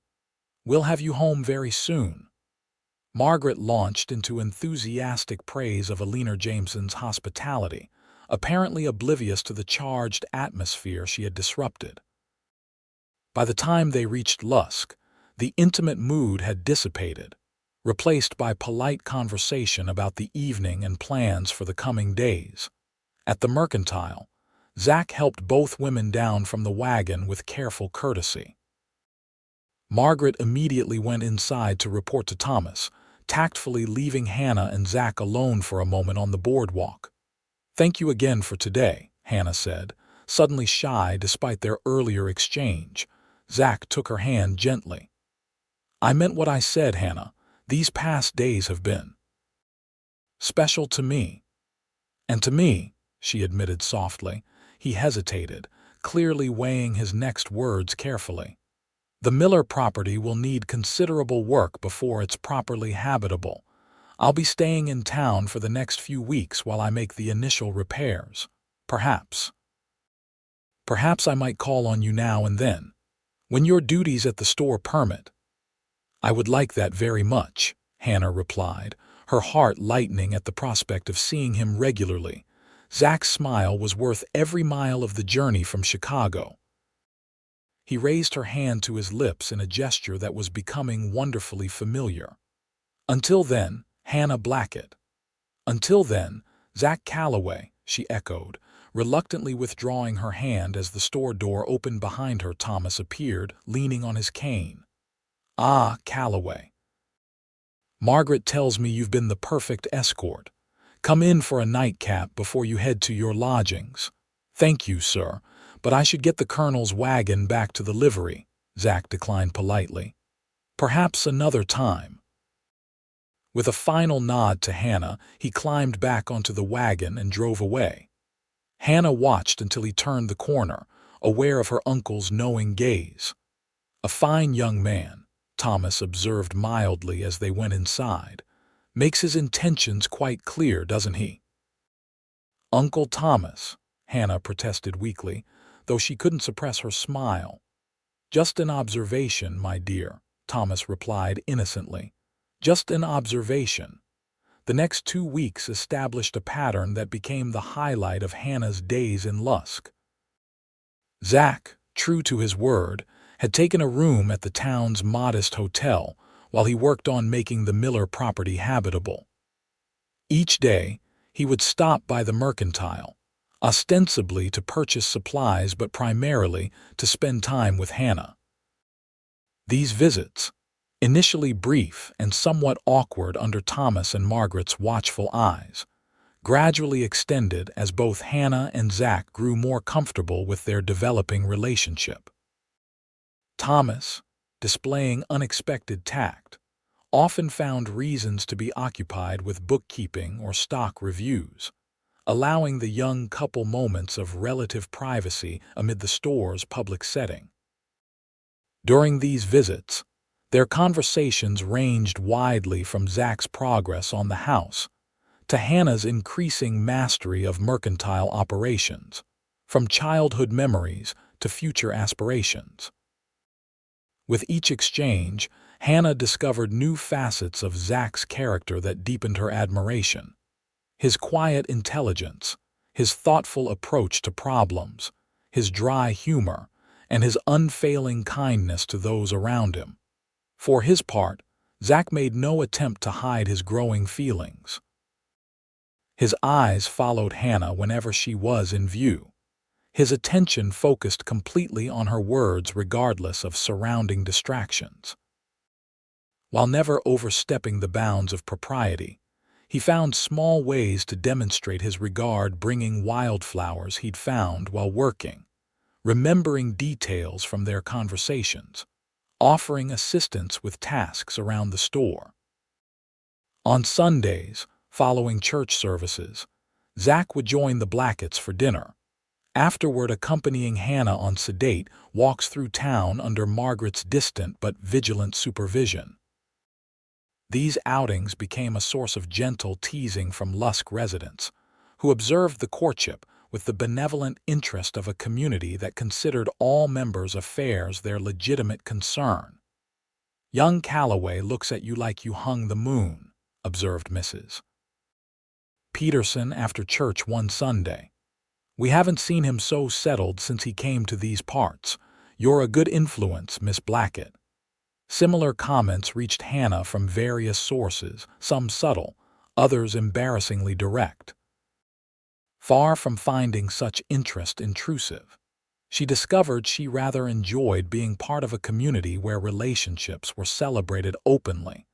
"We'll have you home very soon." Margaret launched into enthusiastic praise of Alina Jameson's hospitality, apparently oblivious to the charged atmosphere she had disrupted. By the time they reached Lusk, the intimate mood had dissipated, replaced by polite conversation about the evening and plans for the coming days. At the Mercantile, Zach helped both women down from the wagon with careful courtesy. Margaret immediately went inside to report to Thomas, tactfully leaving Hannah and Zach alone for a moment on the boardwalk. "Thank you again for today," Hannah said, suddenly shy despite their earlier exchange. Zach took her hand gently. "I meant what I said, Hannah. These past days have been special to me." "And to me," she admitted softly. He hesitated, clearly weighing his next words carefully. "The Miller property will need considerable work before it's properly habitable. I'll be staying in town for the next few weeks while I make the initial repairs. Perhaps I might call on you now and then, when your duties at the store permit." "I would like that very much," Hannah replied, her heart lightening at the prospect of seeing him regularly. Zach's smile was worth every mile of the journey from Chicago. He raised her hand to his lips in a gesture that was becoming wonderfully familiar. "Until then, Hannah Blackett." "Until then, Zach Calloway," she echoed, reluctantly withdrawing her hand as the store door opened behind her. Thomas appeared, leaning on his cane. "Ah, Calloway. Margaret tells me you've been the perfect escort. Come in for a nightcap before you head to your lodgings." "Thank you, sir, but I should get the Colonel's wagon back to the livery," Zach declined politely. "Perhaps another time." With a final nod to Hannah, he climbed back onto the wagon and drove away. Hannah watched until he turned the corner, aware of her uncle's knowing gaze. "A fine young man," Thomas observed mildly as they went inside. "Makes his intentions quite clear, doesn't he?" "Uncle Thomas," Hannah protested weakly, though she couldn't suppress her smile. "Just an observation, my dear," Thomas replied innocently. "Just an observation." The next 2 weeks established a pattern that became the highlight of Hannah's days in Lusk. Zach, true to his word, had taken a room at the town's modest hotel while he worked on making the Miller property habitable. Each day, he would stop by the Mercantile, ostensibly to purchase supplies but primarily to spend time with Hannah. These visits, initially brief and somewhat awkward under Thomas and Margaret's watchful eyes, gradually extended as both Hannah and Zach grew more comfortable with their developing relationship. Thomas, displaying unexpected tact, often found reasons to be occupied with bookkeeping or stock reviews, allowing the young couple moments of relative privacy amid the store's public setting. During these visits, their conversations ranged widely from Zach's progress on the house to Hannah's increasing mastery of mercantile operations, from childhood memories to future aspirations. With each exchange, Hannah discovered new facets of Zach's character that deepened her admiration. His quiet intelligence, his thoughtful approach to problems, his dry humor, and his unfailing kindness to those around him. For his part, Zach made no attempt to hide his growing feelings. His eyes followed Hannah whenever she was in view. His attention focused completely on her words regardless of surrounding distractions. While never overstepping the bounds of propriety, he found small ways to demonstrate his regard, bringing wildflowers he'd found while working, remembering details from their conversations, offering assistance with tasks around the store. On Sundays, following church services, Zach would join the Blacketts for dinner, afterward accompanying Hannah on sedate walks through town under Margaret's distant but vigilant supervision. These outings became a source of gentle teasing from Lusk residents, who observed the courtship with the benevolent interest of a community that considered all members' affairs their legitimate concern. "Young Calloway looks at you like you hung the moon," observed Mrs. Peterson after church one Sunday. "We haven't seen him so settled since he came to these parts. You're a good influence, Miss Blackett." Similar comments reached Hannah from various sources, some subtle, others embarrassingly direct. Far from finding such interest intrusive, she discovered she rather enjoyed being part of a community where relationships were celebrated openly,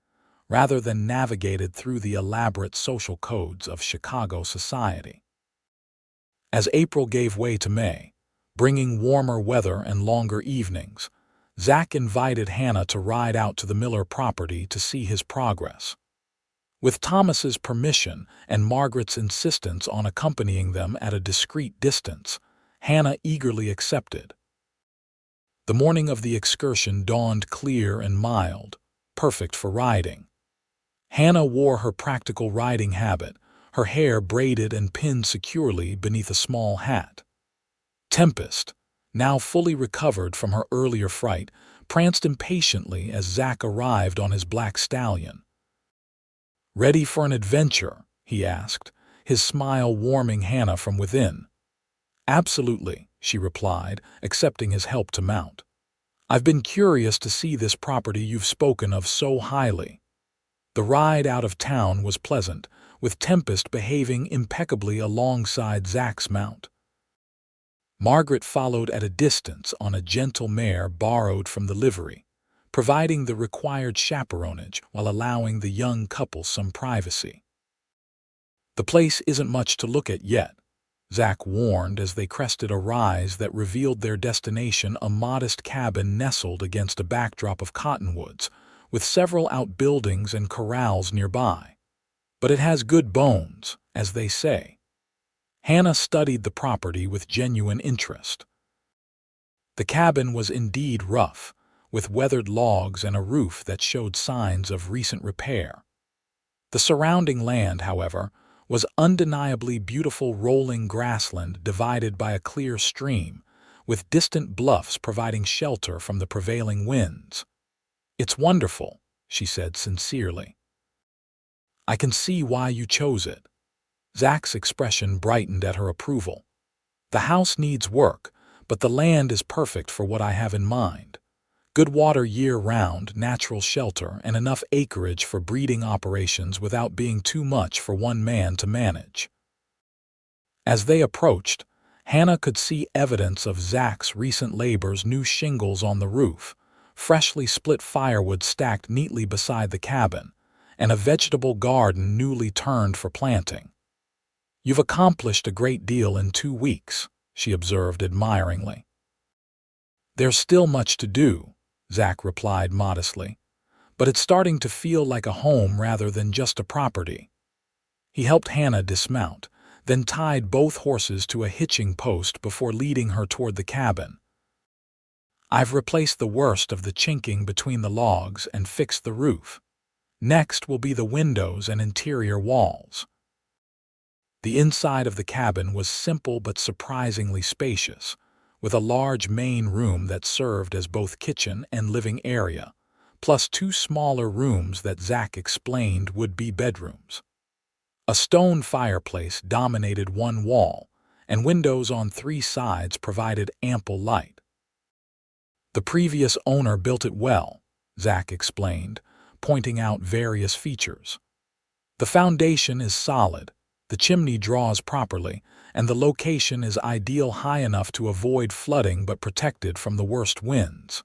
rather than navigated through the elaborate social codes of Chicago society. As April gave way to May, bringing warmer weather and longer evenings, Zach invited Hannah to ride out to the Miller property to see his progress. With Thomas's permission and Margaret's insistence on accompanying them at a discreet distance, Hannah eagerly accepted. The morning of the excursion dawned clear and mild, perfect for riding. Hannah wore her practical riding habit, her hair braided and pinned securely beneath a small hat. Tempest, now fully recovered from her earlier fright, pranced impatiently as Zach arrived on his black stallion. "Ready for an adventure?" he asked, his smile warming Hannah from within. "Absolutely," she replied, accepting his help to mount. "I've been curious to see this property you've spoken of so highly." The ride out of town was pleasant, with Tempest behaving impeccably alongside Zach's mount. Margaret followed at a distance on a gentle mare borrowed from the livery, providing the required chaperonage while allowing the young couple some privacy. "The place isn't much to look at yet," Zach warned as they crested a rise that revealed their destination, a modest cabin nestled against a backdrop of cottonwoods, with several outbuildings and corrals nearby. "But it has good bones, as they say." Hannah studied the property with genuine interest. The cabin was indeed rough, with weathered logs and a roof that showed signs of recent repair. The surrounding land, however, was undeniably beautiful rolling grassland divided by a clear stream, with distant bluffs providing shelter from the prevailing winds. "It's wonderful," she said sincerely. "I can see why you chose it." Zach's expression brightened at her approval. "The house needs work, but the land is perfect for what I have in mind. Good water year-round, natural shelter, and enough acreage for breeding operations without being too much for one man to manage." As they approached, Hannah could see evidence of Zach's recent labors: new shingles on the roof, freshly split firewood stacked neatly beside the cabin, and a vegetable garden newly turned for planting. "You've accomplished a great deal in 2 weeks," she observed admiringly. "There's still much to do," Zach replied modestly, "but it's starting to feel like a home rather than just a property." He helped Hannah dismount, then tied both horses to a hitching post before leading her toward the cabin. "I've replaced the worst of the chinking between the logs and fixed the roof. Next will be the windows and interior walls." The inside of the cabin was simple but surprisingly spacious, with a large main room that served as both kitchen and living area, plus two smaller rooms that Zach explained would be bedrooms. A stone fireplace dominated one wall, and windows on 3 sides provided ample light. "The previous owner built it well," Zach explained, pointing out various features. "The foundation is solid, the chimney draws properly, and the location is ideal, high enough to avoid flooding but protected from the worst winds."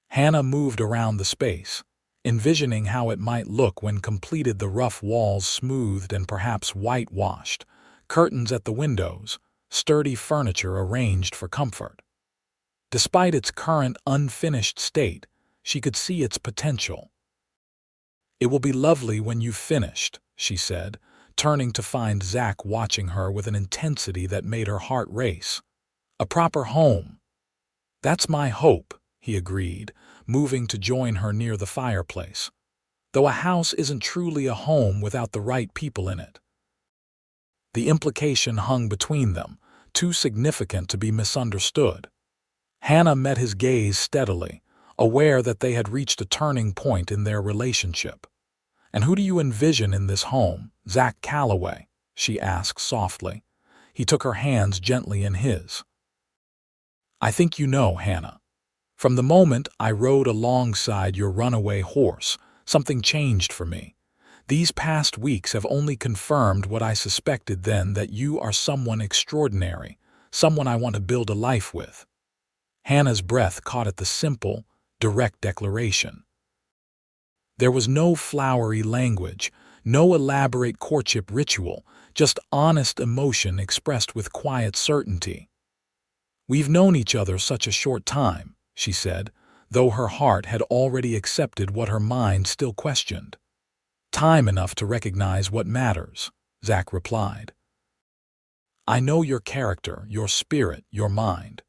Hannah moved around the space, envisioning how it might look when completed, the rough walls smoothed and perhaps whitewashed, curtains at the windows, sturdy furniture arranged for comfort. Despite its current unfinished state, she could see its potential. "It will be lovely when you've finished," she said, turning to find Zach watching her with an intensity that made her heart race. "A proper home." "That's my hope," he agreed, moving to join her near the fireplace. "Though a house isn't truly a home without the right people in it." The implication hung between them, too significant to be misunderstood. Hannah met his gaze steadily, aware that they had reached a turning point in their relationship. "And who do you envision in this home, Zach Calloway?" she asked softly. He took her hands gently in his. "I think you know, Hannah. From the moment I rode alongside your runaway horse, something changed for me. These past weeks have only confirmed what I suspected then, that you are someone extraordinary, someone I want to build a life with." Hannah's breath caught at the simple, direct declaration. There was no flowery language, no elaborate courtship ritual, just honest emotion expressed with quiet certainty. "We've known each other such a short time," she said, though her heart had already accepted what her mind still questioned. "Time enough to recognize what matters," Zach replied. "I know your character, your spirit, your mind.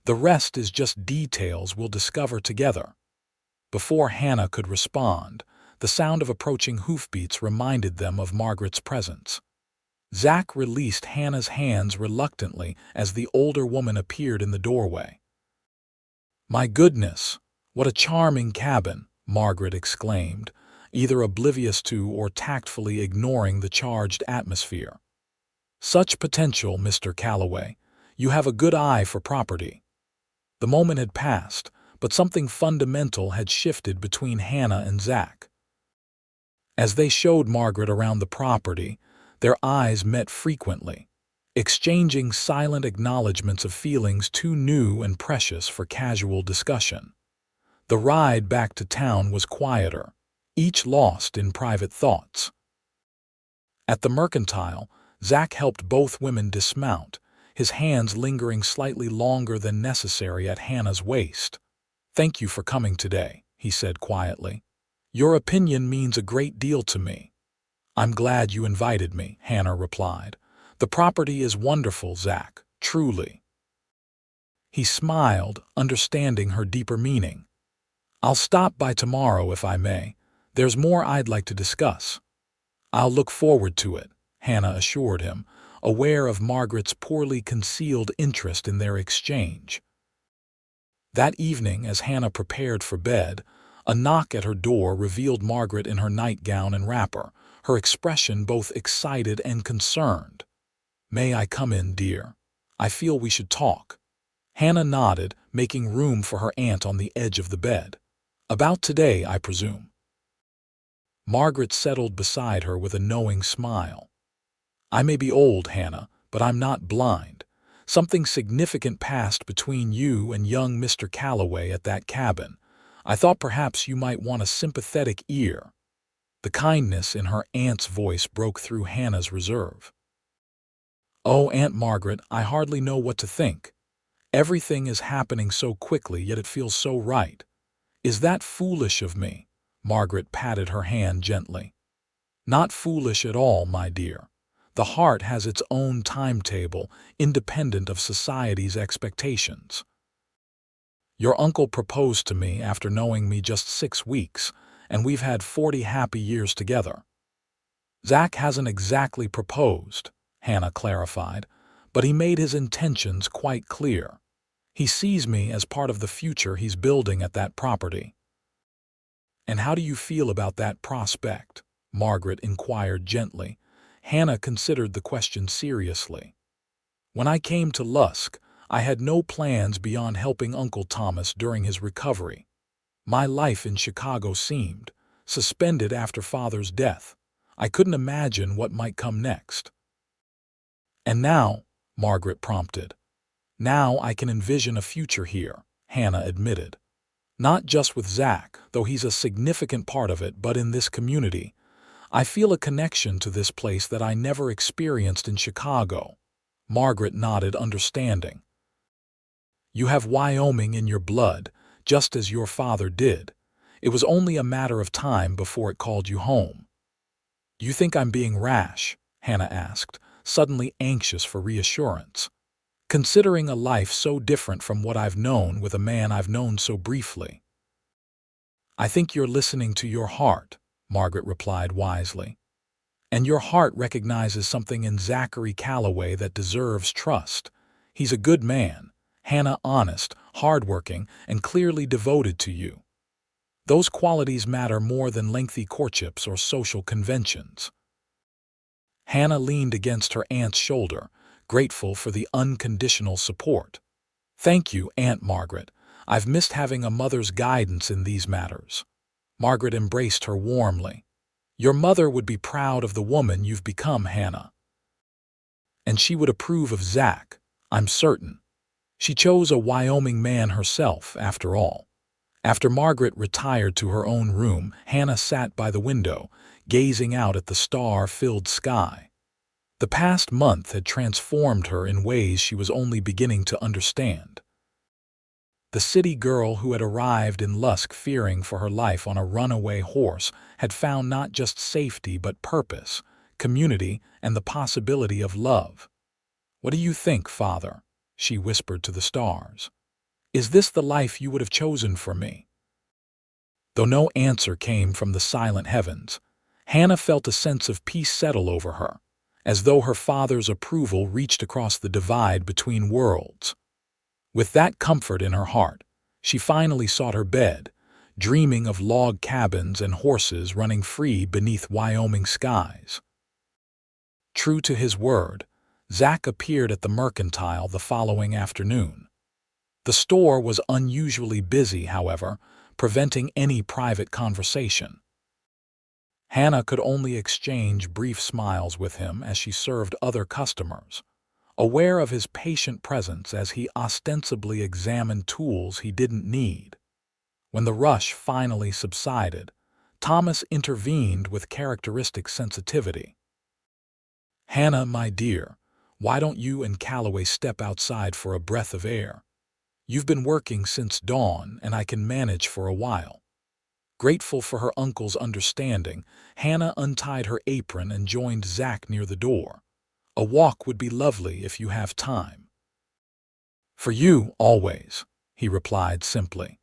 The rest is just details we'll discover together." Before Hannah could respond, the sound of approaching hoofbeats reminded them of Margaret's presence. Zach released Hannah's hands reluctantly as the older woman appeared in the doorway. "My goodness, what a charming cabin," Margaret exclaimed, either oblivious to or tactfully ignoring the charged atmosphere. "Such potential, Mr. Calloway. You have a good eye for property." The moment had passed, but something fundamental had shifted between Hannah and Zach. As they showed Margaret around the property, their eyes met frequently, exchanging silent acknowledgments of feelings too new and precious for casual discussion. The ride back to town was quieter, each lost in private thoughts. At the mercantile, Zach helped both women dismount, his hands lingering slightly longer than necessary at Hannah's waist. "Thank you for coming today," he said quietly. "Your opinion means a great deal to me." "I'm glad you invited me," Hannah replied. "The property is wonderful, Zach, truly." He smiled, understanding her deeper meaning. "I'll stop by tomorrow if I may. There's more I'd like to discuss." "I'll look forward to it," Hannah assured him, aware of Margaret's poorly concealed interest in their exchange. That evening, as Hannah prepared for bed, a knock at her door revealed Margaret in her nightgown and wrapper, her expression both excited and concerned. "May I come in, dear? I feel we should talk." Hannah nodded, making room for her aunt on the edge of the bed. "About today, I presume?" Margaret settled beside her with a knowing smile. "I may be old, Hannah, but I'm not blind. Something significant passed between you and young Mr. Calloway at that cabin. I thought perhaps you might want a sympathetic ear." The kindness in her aunt's voice broke through Hannah's reserve. "Oh, Aunt Margaret, I hardly know what to think. Everything is happening so quickly, yet it feels so right. Is that foolish of me?" Margaret patted her hand gently. "Not foolish at all, my dear. The heart has its own timetable, independent of society's expectations. Your uncle proposed to me after knowing me just 6 weeks, and we've had 40 happy years together. Zach hasn't exactly proposed, Hannah clarified, but he made his intentions quite clear. He sees me as part of the future he's building at that property. And how do you feel about that prospect? Margaret inquired gently. Hannah considered the question seriously. When I came to Lusk, I had no plans beyond helping Uncle Thomas during his recovery. My life in Chicago seemed suspended after Father's death. I couldn't imagine what might come next. And now, Margaret prompted. Now I can envision a future here, Hannah admitted. Not just with Zach, though he's a significant part of it, but in this community. I feel a connection to this place that I never experienced in Chicago. Margaret nodded, understanding. You have Wyoming in your blood, just as your father did. It was only a matter of time before it called you home. You think I'm being rash? Hannah asked, suddenly anxious for reassurance. Considering a life so different from what I've known with a man I've known so briefly. I think you're listening to your heart, Margaret replied wisely. And your heart recognizes something in Zachary Calloway that deserves trust. He's a good man, Hannah, honest, hardworking, and clearly devoted to you. Those qualities matter more than lengthy courtships or social conventions. Hannah leaned against her aunt's shoulder, grateful for the unconditional support. Thank you, Aunt Margaret. I've missed having a mother's guidance in these matters. Margaret embraced her warmly. Your mother would be proud of the woman you've become, Hannah. And she would approve of Zach, I'm certain. She chose a Wyoming man herself, after all. After Margaret retired to her own room, Hannah sat by the window, gazing out at the star-filled sky. The past month had transformed her in ways she was only beginning to understand. The city girl who had arrived in Lusk fearing for her life on a runaway horse had found not just safety but purpose, community, and the possibility of love. What do you think, Father? She whispered to the stars. Is this the life you would have chosen for me? Though no answer came from the silent heavens, Hannah felt a sense of peace settle over her, as though her father's approval reached across the divide between worlds. With that comfort in her heart, she finally sought her bed, dreaming of log cabins and horses running free beneath Wyoming skies. True to his word, Zach appeared at the Mercantile the following afternoon. The store was unusually busy, however, preventing any private conversation. Hannah could only exchange brief smiles with him as she served other customers, aware of his patient presence as he ostensibly examined tools he didn't need. When the rush finally subsided, Thomas intervened with characteristic sensitivity. Hannah, my dear, why don't you and Calloway step outside for a breath of air? You've been working since dawn, and I can manage for a while. Grateful for her uncle's understanding, Hannah untied her apron and joined Zach near the door. A walk would be lovely if you have time. For you, always, he replied simply.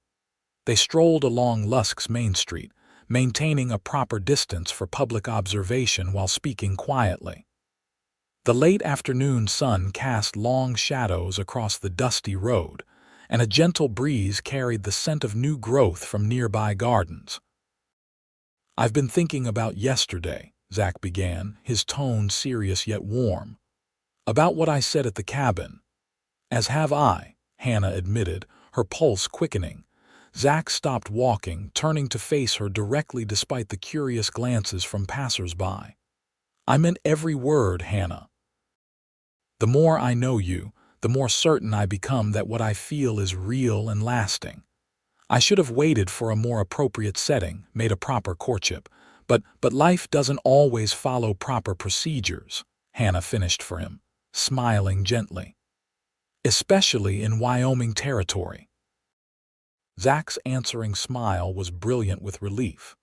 They strolled along Lusk's Main Street, maintaining a proper distance for public observation while speaking quietly. The late afternoon sun cast long shadows across the dusty road, and a gentle breeze carried the scent of new growth from nearby gardens. I've been thinking about yesterday, Zach began, his tone serious yet warm. About what I said at the cabin. As have I, Hannah admitted, her pulse quickening. Zach stopped walking, turning to face her directly despite the curious glances from passers-by. I meant every word, Hannah. The more I know you, the more certain I become that what I feel is real and lasting. I should have waited for a more appropriate setting, made a proper courtship, but life doesn't always follow proper procedures, Hannah finished for him, smiling gently. Especially in Wyoming territory. Zach's answering smile was brilliant with relief.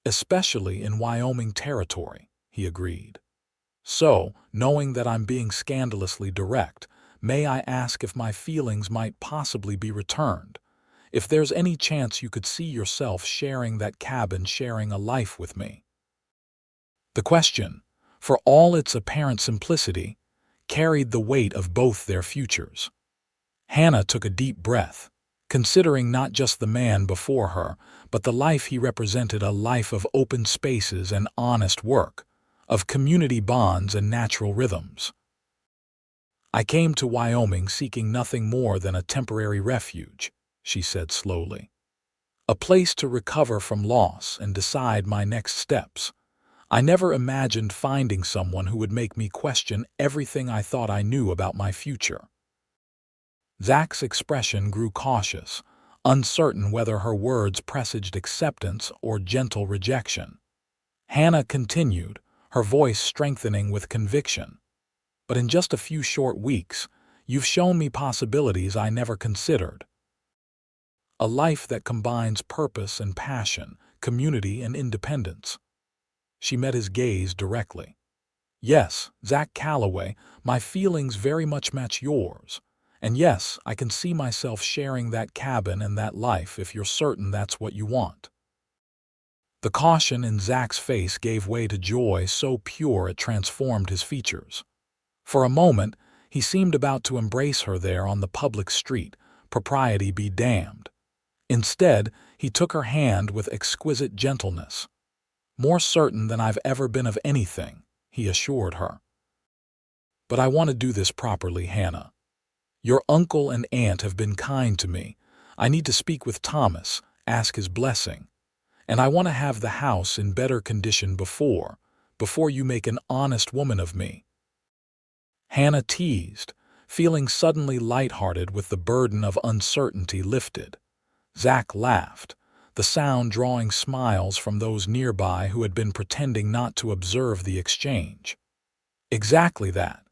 Especially in Wyoming territory, he agreed. So, knowing that I'm being scandalously direct, may I ask if my feelings might possibly be returned? If there's any chance you could see yourself sharing that cabin, sharing a life with me? The question, for all its apparent simplicity, carried the weight of both their futures. Hannah took a deep breath, considering not just the man before her, but the life he represented, a life of open spaces and honest work, of community bonds and natural rhythms. "I came to Wyoming seeking nothing more than a temporary refuge," she said slowly. "A place to recover from loss and decide my next steps. I never imagined finding someone who would make me question everything I thought I knew about my future." Zach's expression grew cautious, uncertain whether her words presaged acceptance or gentle rejection. Hannah continued, her voice strengthening with conviction. "But in just a few short weeks, you've shown me possibilities I never considered. A life that combines purpose and passion, community and independence." She met his gaze directly. "Yes, Zach Calloway, my feelings very much match yours. And yes, I can see myself sharing that cabin and that life if you're certain that's what you want." The caution in Zach's face gave way to joy so pure it transformed his features. For a moment, he seemed about to embrace her there on the public street, propriety be damned. Instead, he took her hand with exquisite gentleness. "More certain than I've ever been of anything," he assured her. "But I want to do this properly, Hannah. Your uncle and aunt have been kind to me. I need to speak with Thomas, ask his blessing. And I want to have the house in better condition before you make an honest woman of me." Hannah teased, feeling suddenly lighthearted with the burden of uncertainty lifted. Zach laughed, the sound drawing smiles from those nearby who had been pretending not to observe the exchange. "Exactly that.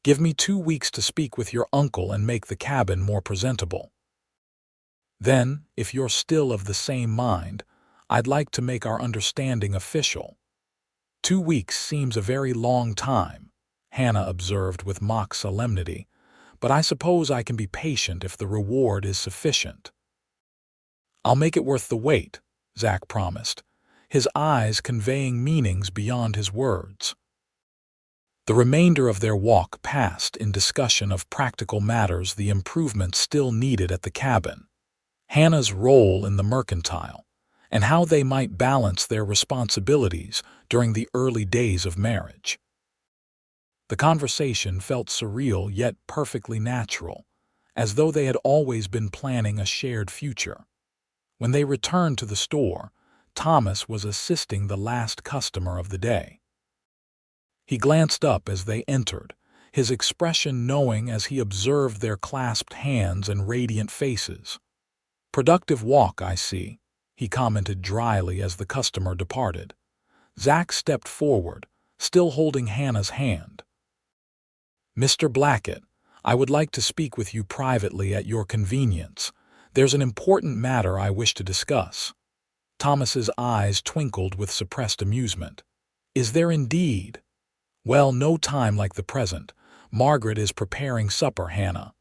Give me 2 weeks to speak with your uncle and make the cabin more presentable. Then, if you're still of the same mind, I'd like to make our understanding official." 2 weeks seems a very long time," Hannah observed with mock solemnity, "but I suppose I can be patient if the reward is sufficient." "I'll make it worth the wait," Zach promised, his eyes conveying meanings beyond his words. The remainder of their walk passed in discussion of practical matters, the improvements still needed at the cabin, Hannah's role in the mercantile, and how they might balance their responsibilities during the early days of marriage. The conversation felt surreal yet perfectly natural, as though they had always been planning a shared future. When they returned to the store, Thomas was assisting the last customer of the day. He glanced up as they entered, his expression knowing as he observed their clasped hands and radiant faces. "Productive walk, I see," he commented dryly as the customer departed. Zach stepped forward, still holding Hannah's hand. "Mr. Blackett, I would like to speak with you privately at your convenience. There's an important matter I wish to discuss." Thomas's eyes twinkled with suppressed amusement. "Is there indeed? Well, no time like the present. Margaret is preparing supper, Hannah.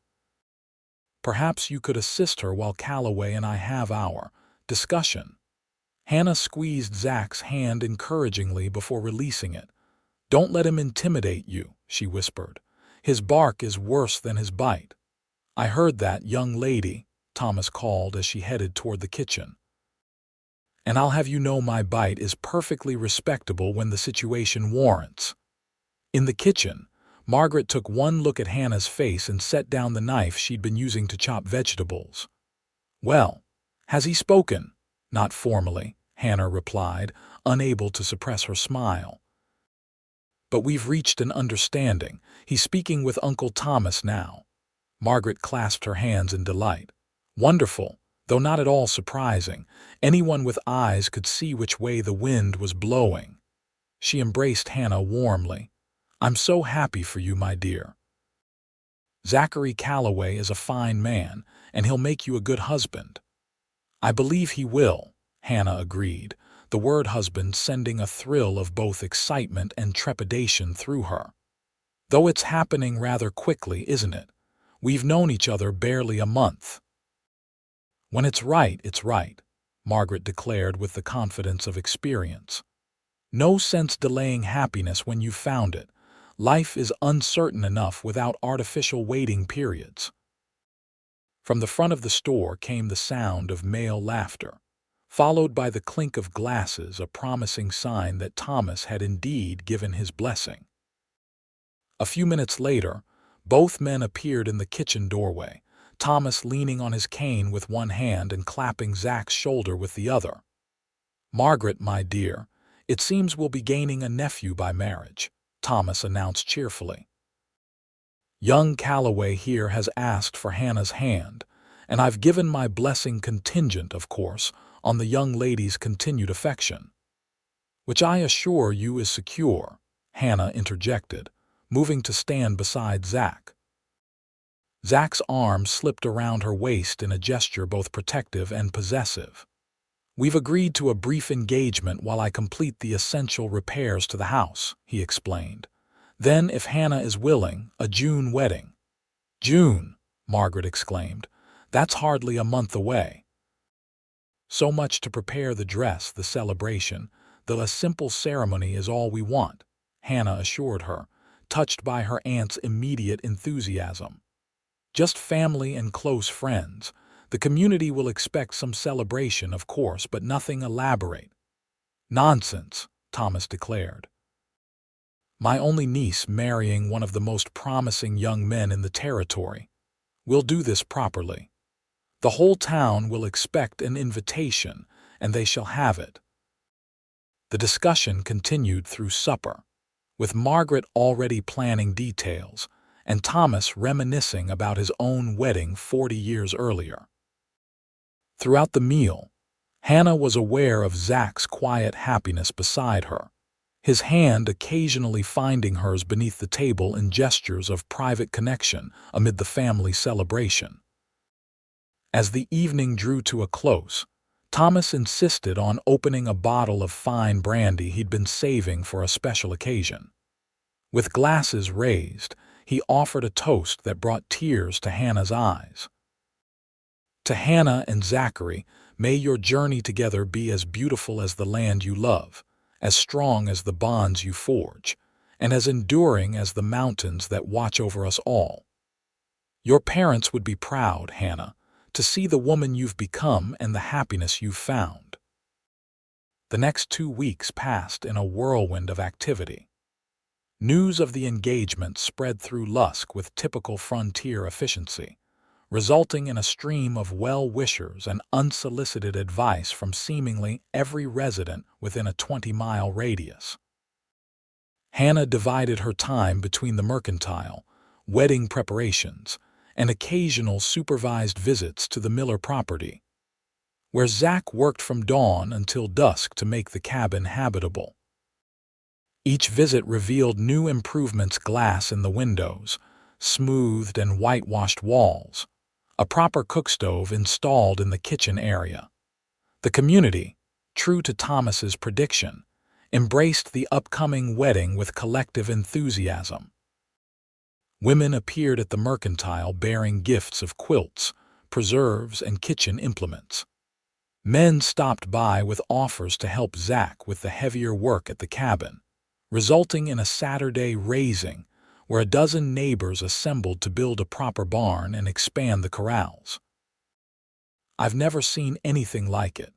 Perhaps you could assist her while Calloway and I have our discussion." Hannah squeezed Zach's hand encouragingly before releasing it. "Don't let him intimidate you," she whispered. "His bark is worse than his bite." "I heard that, young lady," Thomas called as she headed toward the kitchen. "And I'll have you know my bite is perfectly respectable when the situation warrants." In the kitchen, Margaret took one look at Hannah's face and set down the knife she'd been using to chop vegetables. "Well, has he spoken?" "Not formally," Hannah replied, unable to suppress her smile. "But we've reached an understanding. He's speaking with Uncle Thomas now." Margaret clasped her hands in delight. "Wonderful, though not at all surprising. Anyone with eyes could see which way the wind was blowing." She embraced Hannah warmly. "I'm so happy for you, my dear. Zachary Calloway is a fine man, and he'll make you a good husband." "I believe he will," Hannah agreed, the word husband sending a thrill of both excitement and trepidation through her. Though it's happening rather quickly, isn't it? We've known each other barely a month. When it's right, Margaret declared with the confidence of experience. No sense delaying happiness when you've found it. Life is uncertain enough without artificial waiting periods. From the front of the store came the sound of male laughter, followed by the clink of glasses, a promising sign that Thomas had indeed given his blessing. A few minutes later, both men appeared in the kitchen doorway, Thomas leaning on his cane with one hand and clapping Zach's shoulder with the other. "Margaret, my dear, it seems we'll be gaining a nephew by marriage," Thomas announced cheerfully. "Young Calloway here has asked for Hannah's hand, and I've given my blessing contingent, of course, on the young lady's continued affection." "Which I assure you is secure," Hannah interjected, moving to stand beside Zach. Zach's arm slipped around her waist in a gesture both protective and possessive. "We've agreed to a brief engagement while I complete the essential repairs to the house," he explained. "Then, if Hannah is willing, a June wedding." "June!" Margaret exclaimed. "That's hardly a month away." "So much to prepare the dress, the celebration, though a simple ceremony is all we want," Hannah assured her, touched by her aunt's immediate enthusiasm. "Just family and close friends. The community will expect some celebration, of course, but nothing elaborate." "Nonsense," Thomas declared. "My only niece marrying one of the most promising young men in the territory. We'll do this properly. The whole town will expect an invitation, and they shall have it." The discussion continued through supper, with Margaret already planning details, and Thomas reminiscing about his own wedding 40 years earlier. Throughout the meal, Hannah was aware of Zach's quiet happiness beside her, his hand occasionally finding hers beneath the table in gestures of private connection amid the family celebration. As the evening drew to a close, Thomas insisted on opening a bottle of fine brandy he'd been saving for a special occasion. With glasses raised, he offered a toast that brought tears to Hannah's eyes. "To Hannah and Zachary, may your journey together be as beautiful as the land you love, as strong as the bonds you forge, and as enduring as the mountains that watch over us all. Your parents would be proud, Hannah, to see the woman you've become and the happiness you've found." The next 2 weeks passed in a whirlwind of activity. News of the engagement spread through Lusk with typical frontier efficiency, resulting in a stream of well-wishers and unsolicited advice from seemingly every resident within a 20-mile radius. Hannah divided her time between the mercantile, wedding preparations, and occasional supervised visits to the Miller property, where Zach worked from dawn until dusk to make the cabin habitable. Each visit revealed new improvements: glass in the windows, smoothed and whitewashed walls, a proper cookstove installed in the kitchen area. The community, true to Thomas's prediction, embraced the upcoming wedding with collective enthusiasm. Women appeared at the mercantile bearing gifts of quilts, preserves, and kitchen implements. Men stopped by with offers to help Zach with the heavier work at the cabin, resulting in a Saturday raising where a dozen neighbors assembled to build a proper barn and expand the corrals. "I've never seen anything like it,"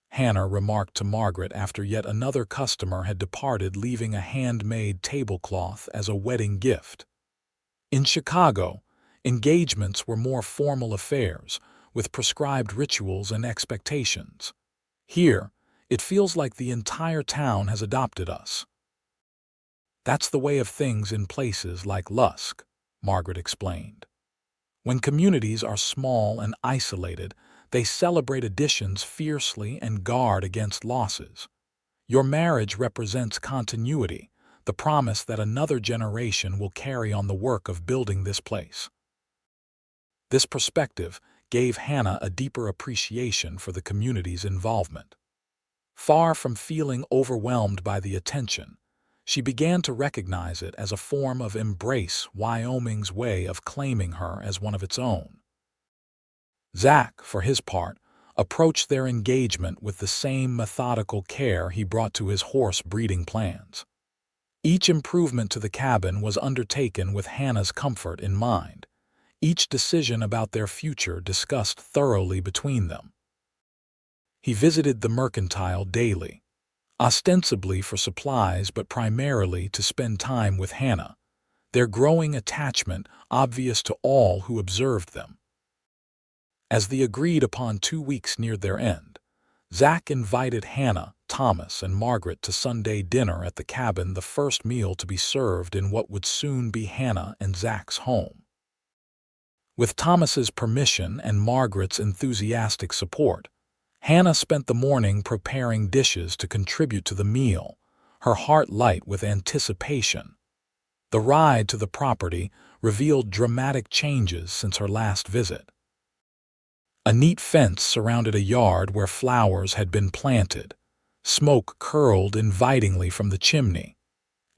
Hannah remarked to Margaret after yet another customer had departed, leaving a handmade tablecloth as a wedding gift. In Chicago, engagements were more formal affairs, with prescribed rituals and expectations. Here, it feels like the entire town has adopted us. "That's the way of things in places like Lusk," Margaret explained. "When communities are small and isolated, they celebrate additions fiercely and guard against losses. Your marriage represents continuity, the promise that another generation will carry on the work of building this place." This perspective gave Hannah a deeper appreciation for the community's involvement. Far from feeling overwhelmed by the attention, she began to recognize it as a form of embrace Wyoming's way of claiming her as one of its own. Zach, for his part, approached their engagement with the same methodical care he brought to his horse breeding plans. Each improvement to the cabin was undertaken with Hannah's comfort in mind, each decision about their future discussed thoroughly between them. He visited the mercantile daily, ostensibly for supplies but primarily to spend time with Hannah, their growing attachment obvious to all who observed them. As the agreed-upon 2 weeks neared their end, Zach invited Hannah, Thomas, and Margaret to Sunday dinner at the cabin, the first meal to be served in what would soon be Hannah and Zach's home. With Thomas's permission and Margaret's enthusiastic support, Hannah spent the morning preparing dishes to contribute to the meal, her heart light with anticipation. The ride to the property revealed dramatic changes since her last visit. A neat fence surrounded a yard where flowers had been planted, smoke curled invitingly from the chimney,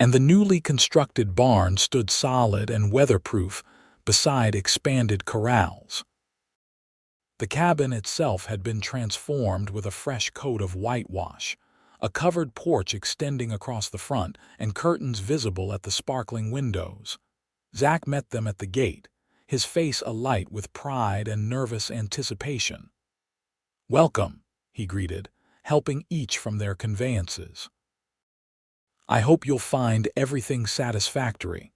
and the newly constructed barn stood solid and weatherproof beside expanded corrals. The cabin itself had been transformed with a fresh coat of whitewash, a covered porch extending across the front, and curtains visible at the sparkling windows. Zach met them at the gate, his face alight with pride and nervous anticipation. "Welcome," he greeted, helping each from their conveyances. "I hope you'll find everything satisfactory.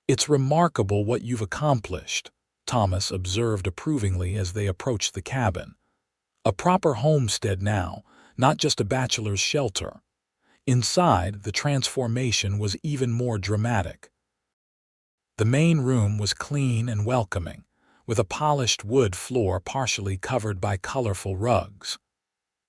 It's remarkable what you've accomplished," Thomas observed approvingly as they approached the cabin. A proper homestead now, not just a bachelor's shelter. Inside, the transformation was even more dramatic. The main room was clean and welcoming, with a polished wood floor partially covered by colorful rugs.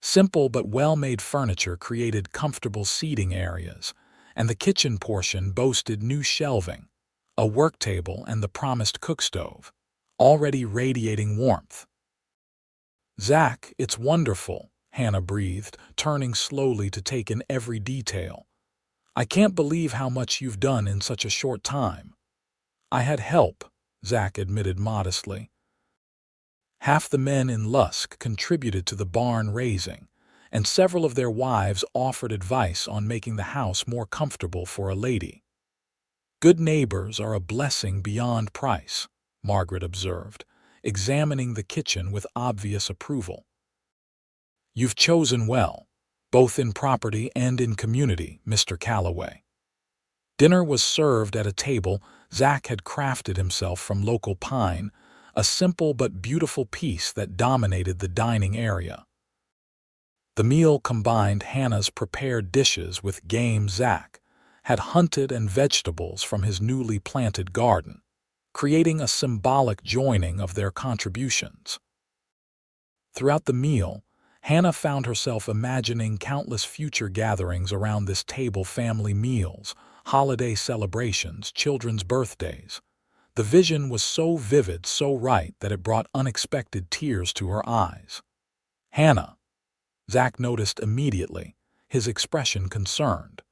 Simple but well-made furniture created comfortable seating areas, and the kitchen portion boasted new shelving, a work table, and the promised cookstove, already radiating warmth. "Zach, it's wonderful," Hannah breathed, turning slowly to take in every detail. "I can't believe how much you've done in such a short time." "I had help," Zach admitted modestly. Half the men in Lusk contributed to the barn raising, and several of their wives offered advice on making the house more comfortable for a lady. "Good neighbors are a blessing beyond price," Margaret observed, examining the kitchen with obvious approval. "You've chosen well, both in property and in community, Mr. Calloway." Dinner was served at a table Zach had crafted himself from local pine, a simple but beautiful piece that dominated the dining area. The meal combined Hannah's prepared dishes with game Zach had hunted and vegetables from his newly planted garden, creating a symbolic joining of their contributions. Throughout the meal, Hannah found herself imagining countless future gatherings around this table: family meals, holiday celebrations, children's birthdays. The vision was so vivid, so right, that it brought unexpected tears to her eyes. "Hannah," Zach noticed immediately, his expression concerned.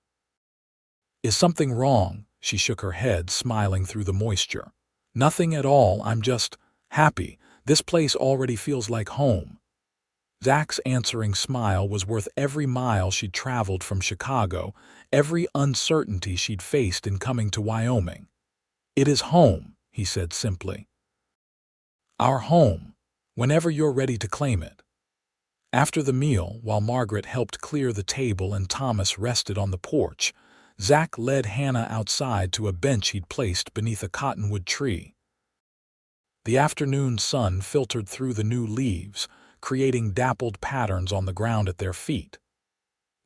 "Is something wrong?" She shook her head, smiling through the moisture. "Nothing at all, I'm just happy. This place already feels like home." Zach's answering smile was worth every mile she'd traveled from Chicago, every uncertainty she'd faced in coming to Wyoming. "It is home," he said simply. "Our home, whenever you're ready to claim it." After the meal, while Margaret helped clear the table and Thomas rested on the porch, Zach led Hannah outside to a bench he'd placed beneath a cottonwood tree. The afternoon sun filtered through the new leaves, creating dappled patterns on the ground at their feet.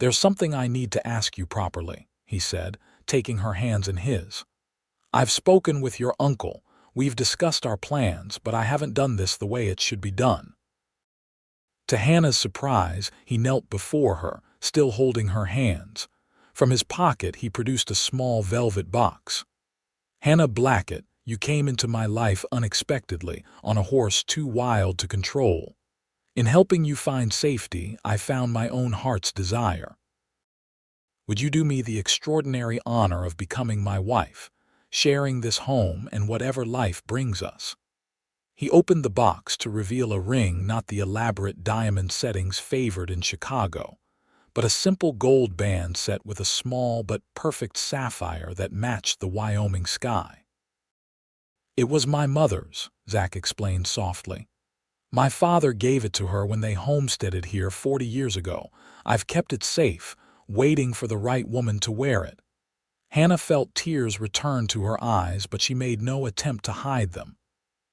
"There's something I need to ask you properly," he said, taking her hands in his. "I've spoken with your uncle, we've discussed our plans, but I haven't done this the way it should be done." To Hannah's surprise, he knelt before her, still holding her hands. From his pocket he produced a small velvet box. "Hannah Blackett, you came into my life unexpectedly, on a horse too wild to control. In helping you find safety, I found my own heart's desire. Would you do me the extraordinary honor of becoming my wife, sharing this home and whatever life brings us?" He opened the box to reveal a ring, not the elaborate diamond settings favored in Chicago, but a simple gold band set with a small but perfect sapphire that matched the Wyoming sky. "It was my mother's," Zach explained softly. "My father gave it to her when they homesteaded here 40 years ago. I've kept it safe, waiting for the right woman to wear it." Hannah felt tears return to her eyes, but she made no attempt to hide them.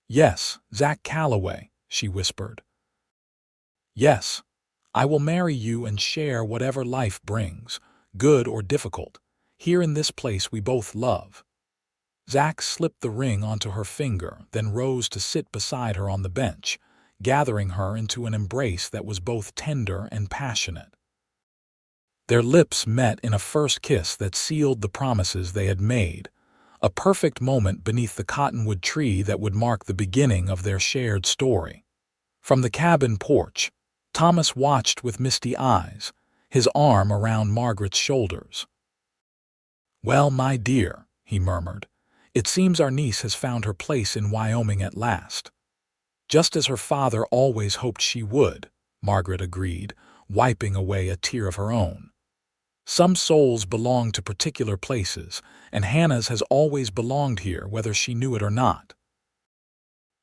"Yes, Zach Calloway," she whispered. "Yes, I will marry you and share whatever life brings, good or difficult, here in this place we both love." Zach slipped the ring onto her finger, then rose to sit beside her on the bench, gathering her into an embrace that was both tender and passionate. Their lips met in a first kiss that sealed the promises they had made, a perfect moment beneath the cottonwood tree that would mark the beginning of their shared story. From the cabin porch, Thomas watched with misty eyes, his arm around Margaret's shoulders. "Well, my dear," he murmured, "it seems our niece has found her place in Wyoming at last." "Just as her father always hoped she would," Margaret agreed, wiping away a tear of her own. "Some souls belong to particular places, and Hannah's has always belonged here, whether she knew it or not."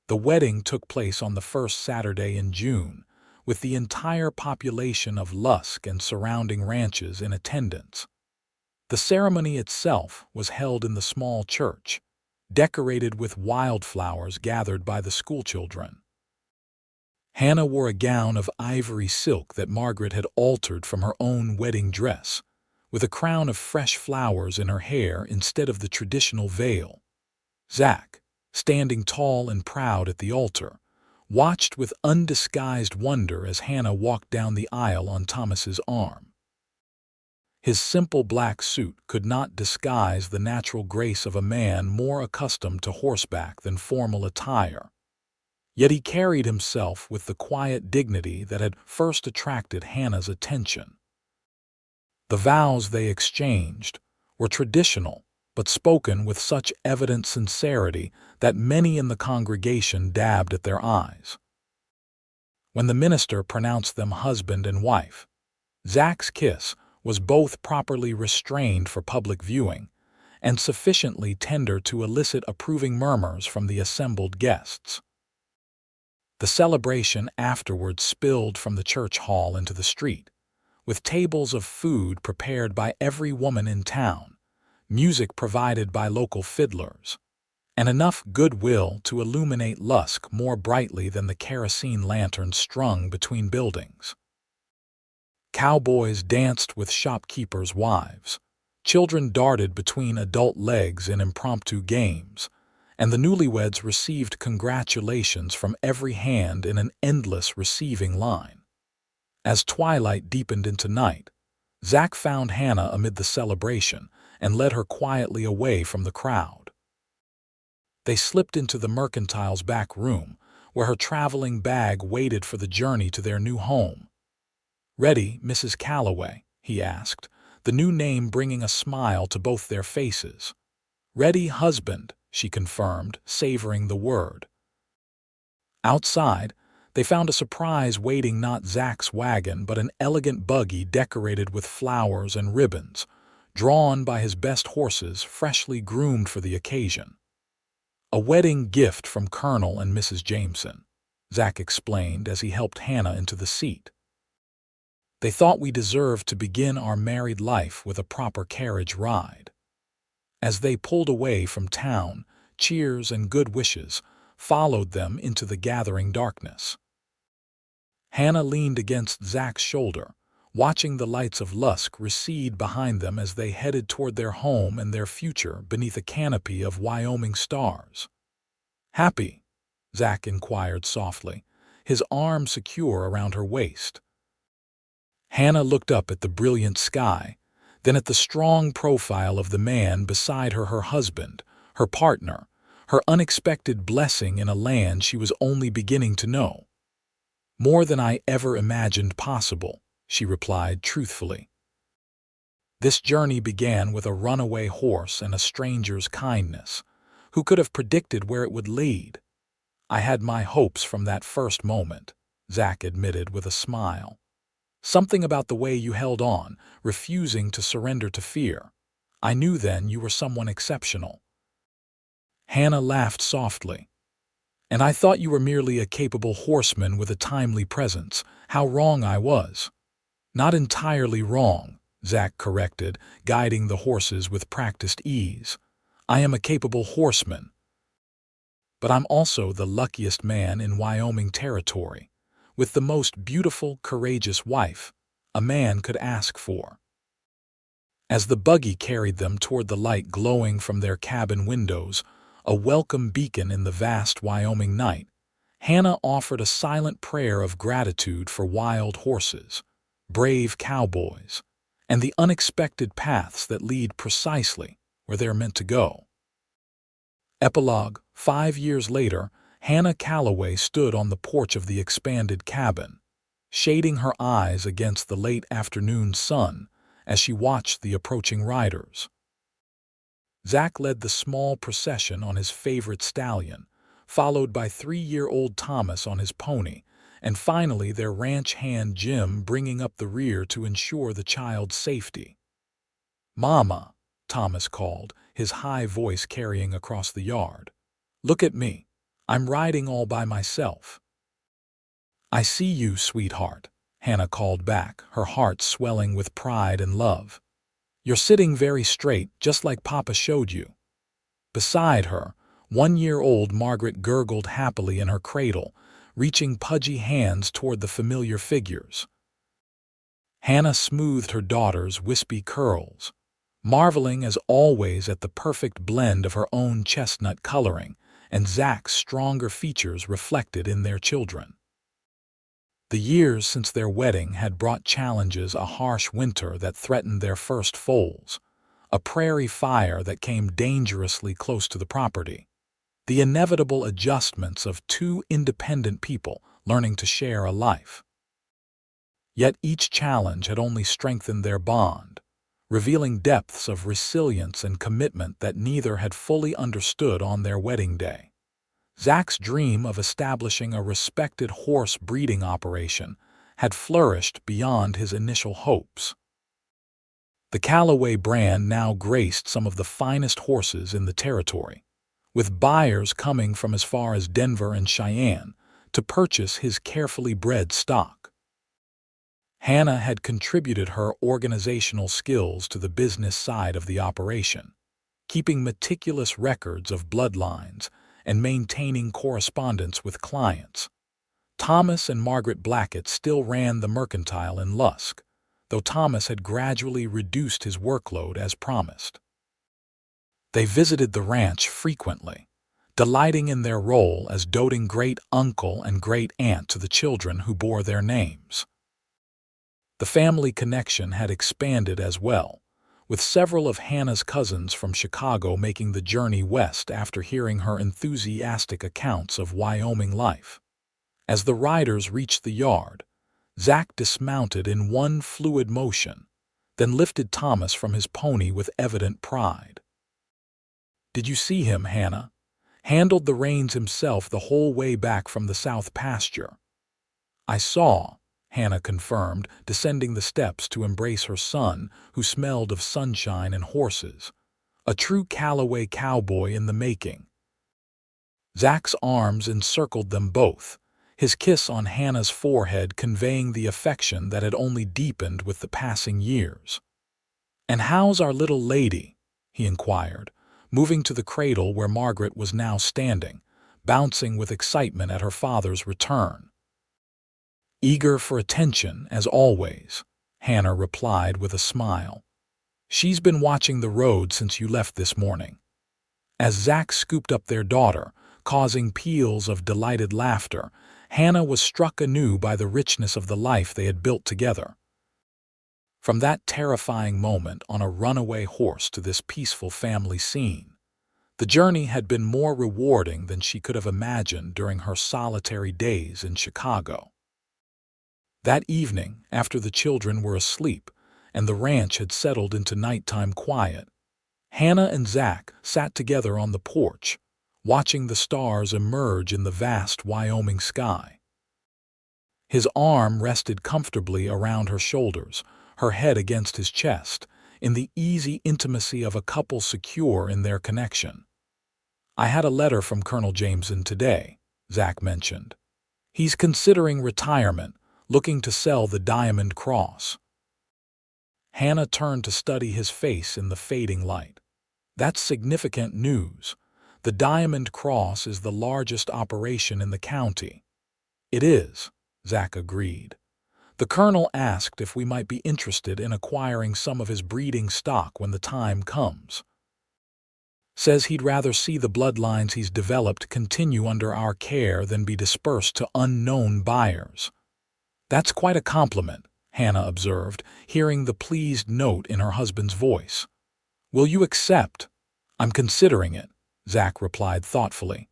The wedding took place on the first Saturday in June, with the entire population of Lusk and surrounding ranches in attendance. The ceremony itself was held in the small church, decorated with wildflowers gathered by the schoolchildren. Hannah wore a gown of ivory silk that Margaret had altered from her own wedding dress, with a crown of fresh flowers in her hair instead of the traditional veil. Zach, standing tall and proud at the altar, watched with undisguised wonder as Hannah walked down the aisle on Thomas's arm. His simple black suit could not disguise the natural grace of a man more accustomed to horseback than formal attire. Yet he carried himself with the quiet dignity that had first attracted Hannah's attention. The vows they exchanged were traditional, but spoken with such evident sincerity that many in the congregation dabbed at their eyes. When the minister pronounced them husband and wife, Zach's kiss was both properly restrained for public viewing and sufficiently tender to elicit approving murmurs from the assembled guests. The celebration afterward spilled from the church hall into the street, with tables of food prepared by every woman in town, music provided by local fiddlers, and enough goodwill to illuminate Lusk more brightly than the kerosene lanterns strung between buildings. Cowboys danced with shopkeepers' wives, children darted between adult legs in impromptu games, and the newlyweds received congratulations from every hand in an endless receiving line. As twilight deepened into night, Zach found Hannah amid the celebration and led her quietly away from the crowd. They slipped into the mercantile's back room, where her traveling bag waited for the journey to their new home. "Ready, Mrs. Calloway?" he asked, the new name bringing a smile to both their faces. "Ready, husband," she confirmed, savoring the word. Outside, they found a surprise waiting, not Zach's wagon, but an elegant buggy decorated with flowers and ribbons, drawn by his best horses freshly groomed for the occasion. "A wedding gift from Colonel and Mrs. Jameson," Zach explained as he helped Hannah into the seat. "They thought we deserved to begin our married life with a proper carriage ride." As they pulled away from town, cheers and good wishes followed them into the gathering darkness. Hannah leaned against Zach's shoulder, watching the lights of Lusk recede behind them as they headed toward their home and their future beneath a canopy of Wyoming stars. "Happy?" Zach inquired softly, his arm secure around her waist. Hannah looked up at the brilliant sky, then at the strong profile of the man beside her, her husband, her partner, her unexpected blessing in a land she was only beginning to know. "More than I ever imagined possible," she replied truthfully. This journey began with a runaway horse and a stranger's kindness. Who could have predicted where it would lead? "I had my hopes from that first moment," Zach admitted with a smile. "Something about the way you held on, refusing to surrender to fear. I knew then you were someone exceptional." Hannah laughed softly. "And I thought you were merely a capable horseman with a timely presence. How wrong I was." "Not entirely wrong," Zach corrected, guiding the horses with practiced ease. "I am a capable horseman, but I'm also the luckiest man in Wyoming territory, with the most beautiful, courageous wife a man could ask for." As the buggy carried them toward the light glowing from their cabin windows, a welcome beacon in the vast Wyoming night, Hannah offered a silent prayer of gratitude for wild horses, brave cowboys, and the unexpected paths that lead precisely where they're meant to go. Epilogue: 5 years later, Hannah Calloway stood on the porch of the expanded cabin, shading her eyes against the late afternoon sun as she watched the approaching riders. Zach led the small procession on his favorite stallion, followed by 3-year-old Thomas on his pony, and finally their ranch hand Jim bringing up the rear to ensure the child's safety. "Mama," Thomas called, his high voice carrying across the yard. "Look at me. I'm riding all by myself." "I see you, sweetheart," Hannah called back, her heart swelling with pride and love. "You're sitting very straight, just like Papa showed you." Beside her, 1-year-old Margaret gurgled happily in her cradle, reaching pudgy hands toward the familiar figures. Hannah smoothed her daughter's wispy curls, marveling as always at the perfect blend of her own chestnut coloring and Zach's stronger features reflected in their children. The years since their wedding had brought challenges: a harsh winter that threatened their first foals, a prairie fire that came dangerously close to the property, the inevitable adjustments of two independent people learning to share a life. Yet each challenge had only strengthened their bond, revealing depths of resilience and commitment that neither had fully understood on their wedding day. Zach's dream of establishing a respected horse breeding operation had flourished beyond his initial hopes. The Callaway brand now graced some of the finest horses in the territory, with buyers coming from as far as Denver and Cheyenne to purchase his carefully bred stock. Hannah had contributed her organizational skills to the business side of the operation, keeping meticulous records of bloodlines and maintaining correspondence with clients. Thomas and Margaret Blackett still ran the mercantile in Lusk, though Thomas had gradually reduced his workload as promised. They visited the ranch frequently, delighting in their role as doting great-uncle and great-aunt to the children who bore their names. The family connection had expanded as well, with several of Hannah's cousins from Chicago making the journey west after hearing her enthusiastic accounts of Wyoming life. As the riders reached the yard, Zach dismounted in one fluid motion, then lifted Thomas from his pony with evident pride. "Did you see him, Hannah? Handled the reins himself the whole way back from the south pasture." "I saw," Hannah confirmed, descending the steps to embrace her son, who smelled of sunshine and horses. "A true Callaway cowboy in the making." Zach's arms encircled them both, his kiss on Hannah's forehead conveying the affection that had only deepened with the passing years. "And how's our little lady?" he inquired, moving to the cradle where Margaret was now standing, bouncing with excitement at her father's return. "Eager for attention, as always," Hannah replied with a smile. "She's been watching the road since you left this morning." As Zach scooped up their daughter, causing peals of delighted laughter, Hannah was struck anew by the richness of the life they had built together. From that terrifying moment on a runaway horse to this peaceful family scene, the journey had been more rewarding than she could have imagined during her solitary days in Chicago. That evening, after the children were asleep and the ranch had settled into nighttime quiet, Hannah and Zach sat together on the porch, watching the stars emerge in the vast Wyoming sky. His arm rested comfortably around her shoulders, her head against his chest, in the easy intimacy of a couple secure in their connection. "I had a letter from Colonel Jameson today," Zach mentioned. "He's considering retirement, looking to sell the Diamond Cross." Hannah turned to study his face in the fading light. "That's significant news. The Diamond Cross is the largest operation in the county." "It is," Zach agreed. "The colonel asked if we might be interested in acquiring some of his breeding stock when the time comes. Says he'd rather see the bloodlines he's developed continue under our care than be dispersed to unknown buyers." "That's quite a compliment," Hannah observed, hearing the pleased note in her husband's voice. "Will you accept?" "I'm considering it," Zach replied thoughtfully.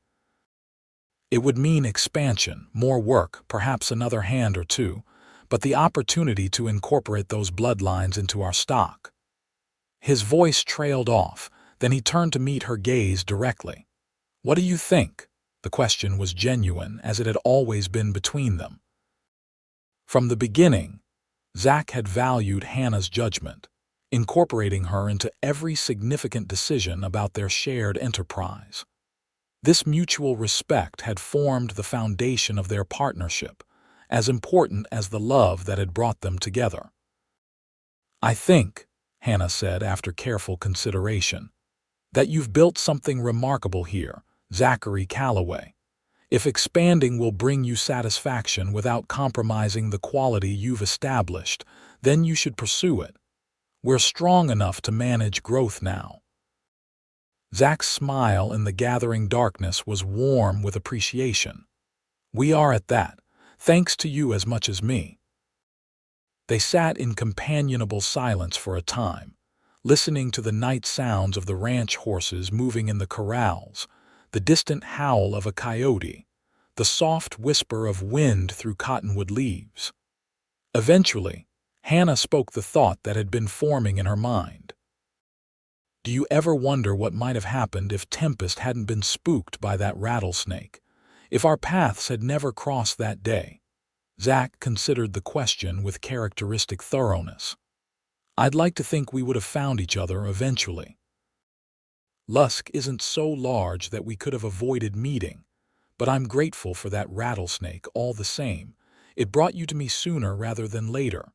"It would mean expansion, more work, perhaps another hand or two, but the opportunity to incorporate those bloodlines into our stock." His voice trailed off, then he turned to meet her gaze directly. "What do you think?" The question was genuine, as it had always been between them. From the beginning, Zach had valued Hannah's judgment, incorporating her into every significant decision about their shared enterprise. This mutual respect had formed the foundation of their partnership, as important as the love that had brought them together. "I think," Hannah said after careful consideration, "that you've built something remarkable here, Zachary Calloway. If expanding will bring you satisfaction without compromising the quality you've established, then you should pursue it. We're strong enough to manage growth now." Zach's smile in the gathering darkness was warm with appreciation. "We are at that, thanks to you as much as me." They sat in companionable silence for a time, listening to the night sounds of the ranch horses moving in the corrals, the distant howl of a coyote, the soft whisper of wind through cottonwood leaves. Eventually, Hannah spoke the thought that had been forming in her mind. "Do you ever wonder what might have happened if Tempest hadn't been spooked by that rattlesnake? If our paths had never crossed that day?" Zach considered the question with characteristic thoroughness. "I'd like to think we would have found each other eventually. Lusk isn't so large that we could have avoided meeting, but I'm grateful for that rattlesnake all the same. It brought you to me sooner rather than later."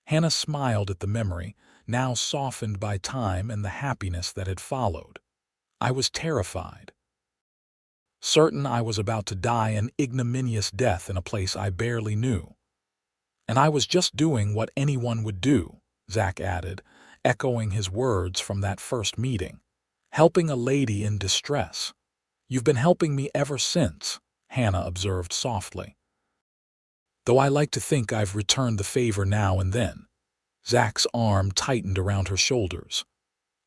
Hannah smiled at the memory, now softened by time and the happiness that had followed. "I was terrified. Certain I was about to die an ignominious death in a place I barely knew. And I was just doing what anyone would do," Zach added, echoing his words from that first meeting. "Helping a lady in distress." "You've been helping me ever since," Hannah observed softly. "Though I like to think I've returned the favor now and then." Zach's arm tightened around her shoulders.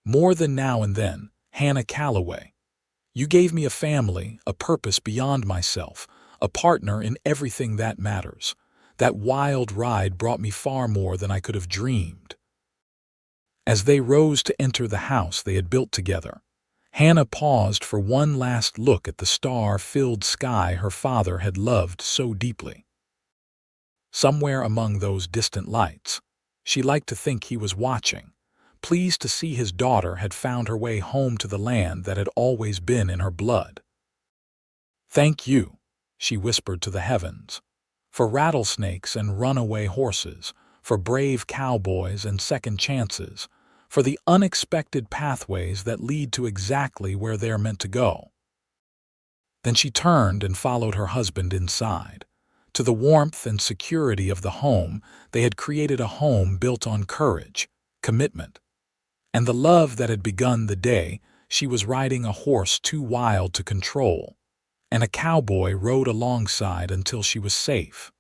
"More than now and then, Hannah Calloway. You gave me a family, a purpose beyond myself, a partner in everything that matters. That wild ride brought me far more than I could have dreamed." As they rose to enter the house they had built together, Hannah paused for one last look at the star-filled sky her father had loved so deeply. Somewhere among those distant lights, she liked to think he was watching, pleased to see his daughter had found her way home to the land that had always been in her blood. "Thank you," she whispered to the heavens, "for rattlesnakes and runaway horses, for brave cowboys and second chances, for the unexpected pathways that lead to exactly where they're meant to go." Then she turned and followed her husband inside. To the warmth and security of the home, they had created a home built on courage, commitment, and the love that had begun the day she was riding a horse too wild to control, and a cowboy rode alongside until she was safe.